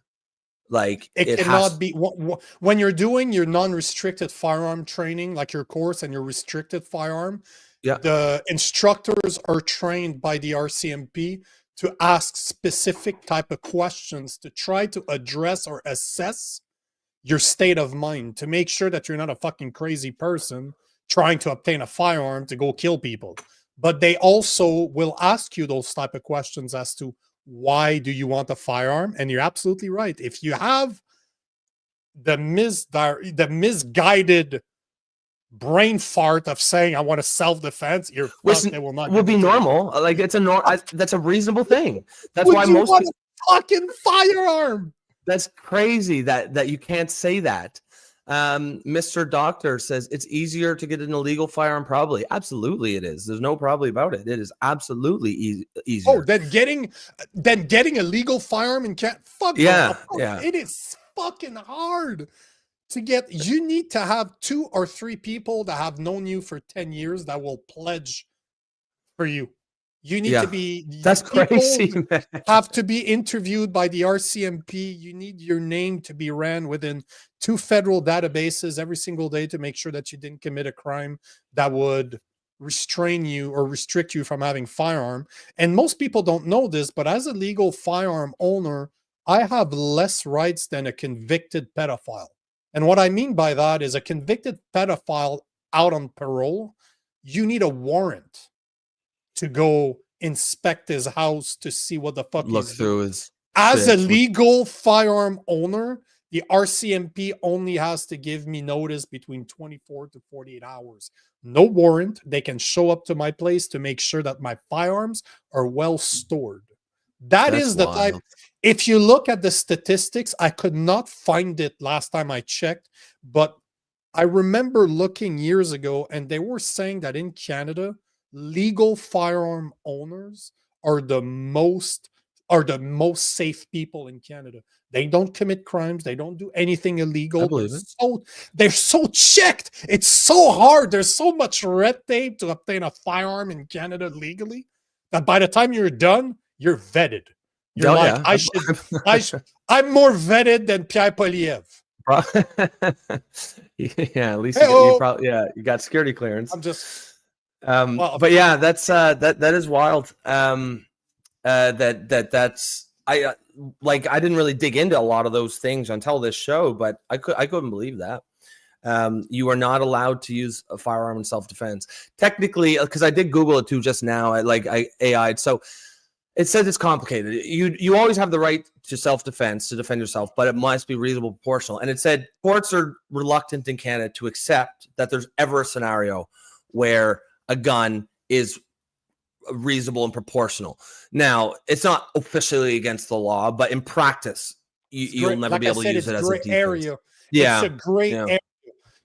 Like it cannot be when you're doing your non-restricted firearm training, like your course and your restricted firearm. Yeah. The instructors are trained by the RCMP to ask specific type of questions to try to address or assess your state of mind, to make sure that you're not a fucking crazy person trying to obtain a firearm to go kill people. but they also will ask you those type of questions as to why do you want a firearm? And you're absolutely right. If you have the misguided brain fart of saying I want to self-defense, you're fucked. They will not. Would be normal. Like that's a reasonable thing. That's Would why you most want a fucking firearm. That's crazy that you can't say that. Mr. Doctor says it's easier to get an illegal firearm. Probably, absolutely, it is. There's no probably about it. It is absolutely easier. Oh, then getting a legal firearm and can't fuck. Yeah. It is fucking hard to get. You need to have 2 or 3 people that have known you for 10 years that will pledge for you. You need to be. That's crazy, man. Have to be interviewed by the RCMP. You need your name to be ran within 2 federal databases every single day to make sure that you didn't commit a crime that would restrain you or restrict you from having firearm. And most people don't know this, but as a legal firearm owner, I have less rights than a convicted pedophile. And what I mean by that is a convicted pedophile out on parole, you need a warrant to go inspect his house to see what the fuck Look he's through doing. his As a shit. legal firearm owner, the RCMP only has to give me notice between 24 to 48 hours. No warrant. They can show up to my place to make sure that my firearms are well stored. That's the type. If you look at the statistics, I could not find it last time I checked, but I remember looking years ago and they were saying that in Canada, legal firearm owners are the most safe people in Canada. They don't commit crimes. They don't do anything illegal. They're so checked. It's so hard. There's so much red tape to obtain a firearm in Canada legally that by the time you're done, you're vetted. You're I'm more vetted than Pierre Poliev. Yeah, at least you probably you got security clearance. I'm just but yeah, that's that is wild. That's I didn't really dig into a lot of those things until this show, but I couldn't believe that. You are not allowed to use a firearm in self-defense. Technically, because I did Google it too just now. I AI'd. So it says it's complicated. You always have the right to self-defense, to defend yourself, but it must be reasonable, proportional. And it said courts are reluctant in Canada to accept that there's ever a scenario where a gun is reasonable and proportional. Now, it's not officially against the law, but in practice, you'll never be able to use it as a defense. Area. Yeah, it's a great area.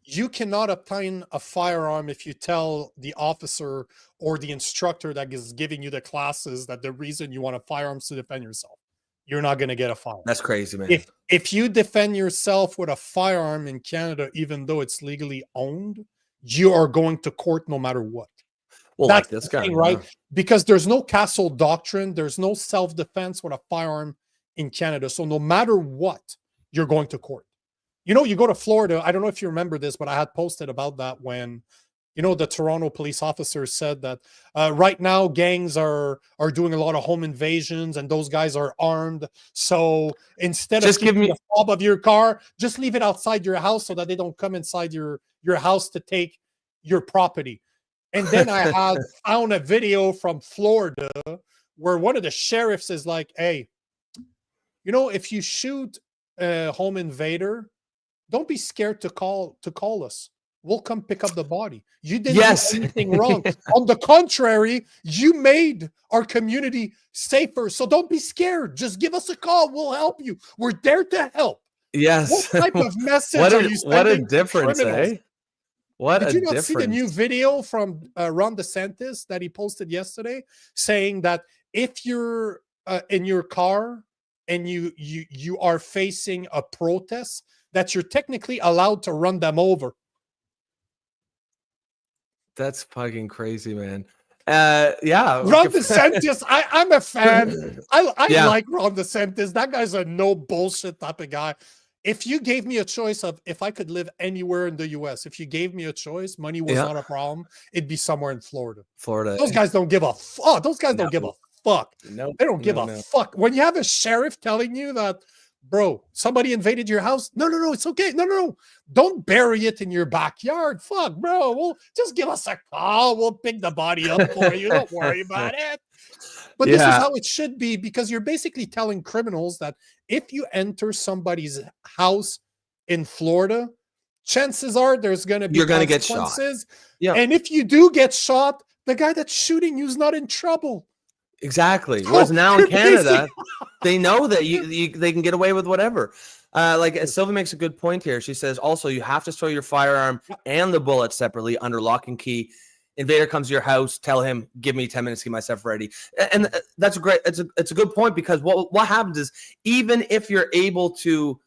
You cannot obtain a firearm if you tell the officer or the instructor that is giving you the classes that the reason you want a firearm is to defend yourself. You're not going to get a firearm. That's crazy, man. If you defend yourself with a firearm in Canada, even though it's legally owned, you are going to court no matter what. Well, that's like this guy, right? Because there's no castle doctrine, there's no self-defense with a firearm in Canada. So no matter what, you're going to court. You go to Florida. I don't know if you remember this, but I had posted about that when, the Toronto police officers said that right now gangs are doing a lot of home invasions and those guys are armed. So instead of keeping the fob of your car, just leave it outside your house so that they don't come inside your house to take your property. And then I had found a video from Florida where one of the sheriffs is like, hey, if you shoot a home invader, don't be scared to call us. We'll come pick up the body. You didn't do anything wrong. On the contrary, you made our community safer. So don't be scared. Just give us a call. We'll help you. We're there to help. Yes. What type of message are you sending? What a difference, eh? Did you not see the new video from Ron DeSantis that he posted yesterday saying that if you're in your car and you are facing a protest, that you're technically allowed to run them over? That's fucking crazy, man. Yeah. Ron DeSantis, I'm a fan. I like Ron DeSantis. That guy's a no bullshit type of guy. If you gave me a choice of if I could live anywhere in the US, if you gave me a choice, money was not a problem, it'd be somewhere in Florida. Those guys don't give a fuck. Those guys don't give a fuck. No, they don't give a fuck. When you have a sheriff telling you that Bro, somebody invaded your house. No, it's okay. No. Don't bury it in your backyard. Fuck, bro. Well, just give us a call. We'll pick the body up for you. Don't worry about it. But this is how it should be, because you're basically telling criminals that if you enter somebody's house in Florida, chances are there's going to be You're going to get shot. Yeah. And if you do get shot, the guy that's shooting you is not in trouble. Exactly. Whereas now in Canada, they know that they can get away with whatever. Like Sylvia makes a good point here. She says also you have to store your firearm and the bullet separately under lock and key. Invader comes to your house, tell him, give me 10 minutes to get myself ready. And that's it's a good point, because what happens is, even if you're able to,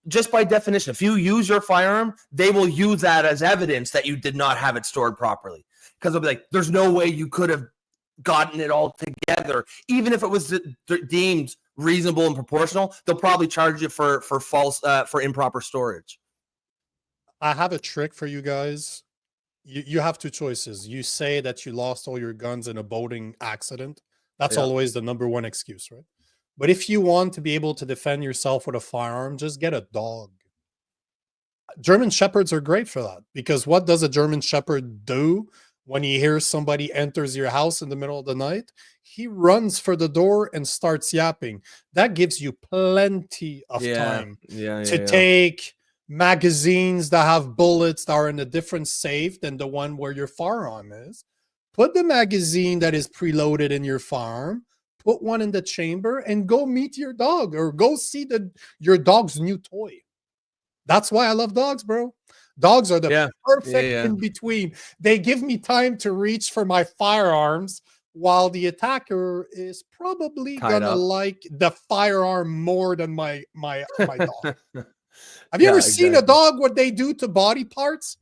just by definition, if you use your firearm, they will use that as evidence that you did not have it stored properly. Because they'll be like, there's no way you could have gotten it all together. Even if it was deemed reasonable and proportional, they'll probably charge you for improper storage. I have a trick for you guys. You have two choices. You say that you lost all your guns in a boating accident. That's always the number one excuse, right? But if you want to be able to defend yourself with a firearm, just get a dog. German Shepherds are great for that, because what does a German Shepherd do when he hears somebody enters your house in the middle of the night? He runs for the door and starts yapping. That gives you plenty of time to take magazines that have bullets that are in a different safe than the one where your firearm is. Put the magazine that is preloaded in your firearm, put one in the chamber, and go meet your dog, or go see your dog's new toy. That's why I love dogs, bro. Dogs are the perfect in between. They give me time to reach for my firearms, while the attacker is probably gonna like the firearm more than my dog. Have you ever seen a dog, what they do to body parts?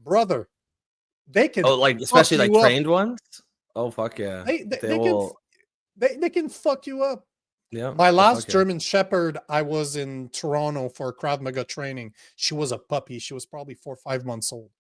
Brother, they can especially like trained ones? Oh, fuck yeah. They can fuck you up. Yeah. My last German Shepherd, I was in Toronto for Krav Maga training. She was a puppy. She was probably 4 or 5 months old.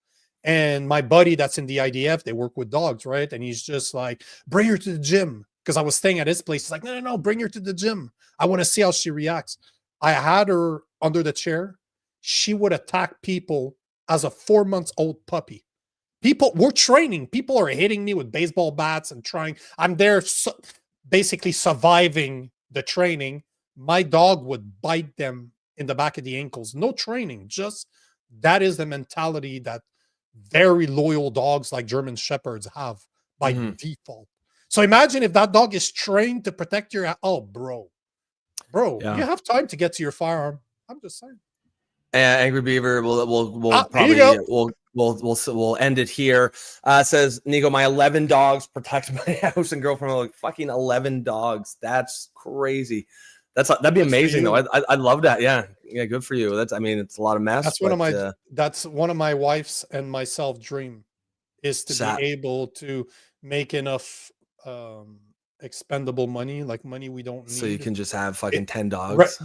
And my buddy that's in the IDF, they work with dogs, right? And he's just like, bring her to the gym. Because I was staying at his place. He's like, no, bring her to the gym. I want to see how she reacts. I had her under the chair. She would attack people as a 4-month-old puppy. We're training. People are hitting me with baseball bats and trying. I'm there basically surviving the training. My dog would bite them in the back of the ankles. No training. Just that is the mentality that very loyal dogs like German Shepherds have by default. So imagine if that dog is trained to protect your... Oh, bro. You have time to get to your firearm. I'm just saying. Angry Beaver, we'll end it here. Says Nico, my 11 dogs protect my house and girlfriend. Like, fucking 11 dogs. That's crazy. That'd be amazing though. I'd love that. Yeah, good for you. It's a lot of mess. That's one of my wife's and myself dream, is to be able to make enough expendable money, like money we don't need. So you can just have fucking 10 dogs.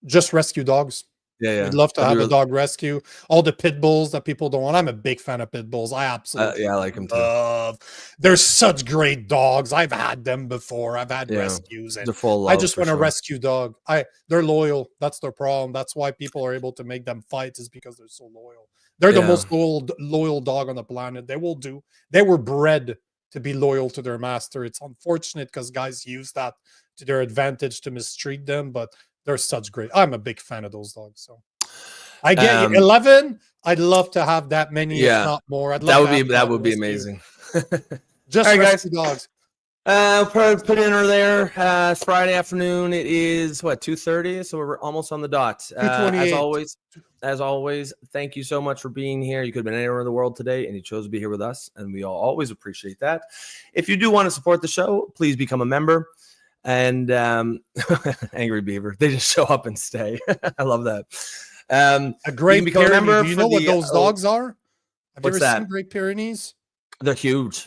Just rescue dogs. Yeah. I'd love to have a dog rescue. All the pit bulls that people don't want. I'm a big fan of pit bulls. I absolutely I like them too. They're such great dogs. I've had them before. I've had rescues, and they're full of love, I just want a rescue dog. They're loyal. That's their problem. That's why people are able to make them fight, is because they're so loyal. They're the most loyal dog on the planet. They will do. They were bred to be loyal to their master. It's unfortunate because guys use that to their advantage to mistreat them, but they're such great. I'm a big fan of those dogs. So I get 11. I'd love to have that many, if not more. That would be amazing. Just all right, rescue dogs. Put in her there. Friday afternoon. It is 2:30, so we're almost on the dot. As always, thank you so much for being here. You could have been anywhere in the world today, and you chose to be here with us, and we all always appreciate that. If you do want to support the show, please become a member. And Angry Beaver, they just show up and stay. I love that. A Great Pyrenees. Do you know what those dogs are? Have you ever seen Great Pyrenees? They're huge.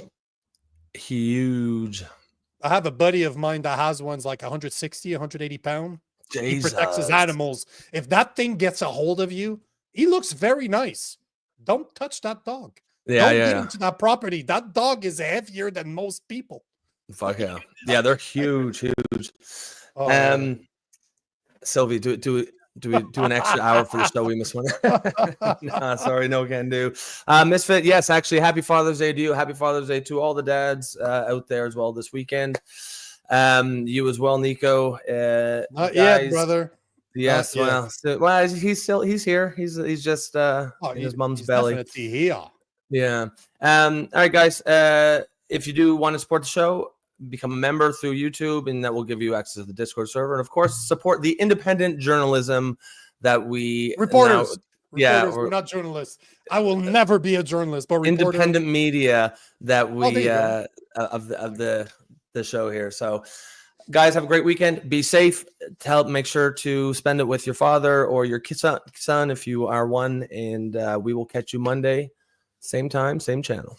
I have a buddy of mine that has ones like 160, 180 pounds. He protects his animals. If that thing gets a hold of you, he looks very nice. Don't touch that dog. Don't get into that property. That dog is heavier than most people. Fuck yeah. Yeah, they're huge. Sylvie, do we do an extra hour for the show we missed one? No, sorry, no can do. Misfit, yes, actually, happy Father's Day to you. Happy Father's Day to all the dads out there as well this weekend. You as well, Nico. Not guys, yet, brother. Yes, Not yet. well, he's here. He's just in his mom's belly. Definitely here. Yeah. All right, guys. If you do want to support the show, become a member through YouTube, and that will give you access to the Discord server. And of course, support the independent journalism that we Reporters. Reporters, we're not journalists. I will never be a journalist, but independent media that we there of the show here. So, guys, have a great weekend. Be safe. Make sure to spend it with your father or your son if you are one. And we will catch you Monday, same time, same channel.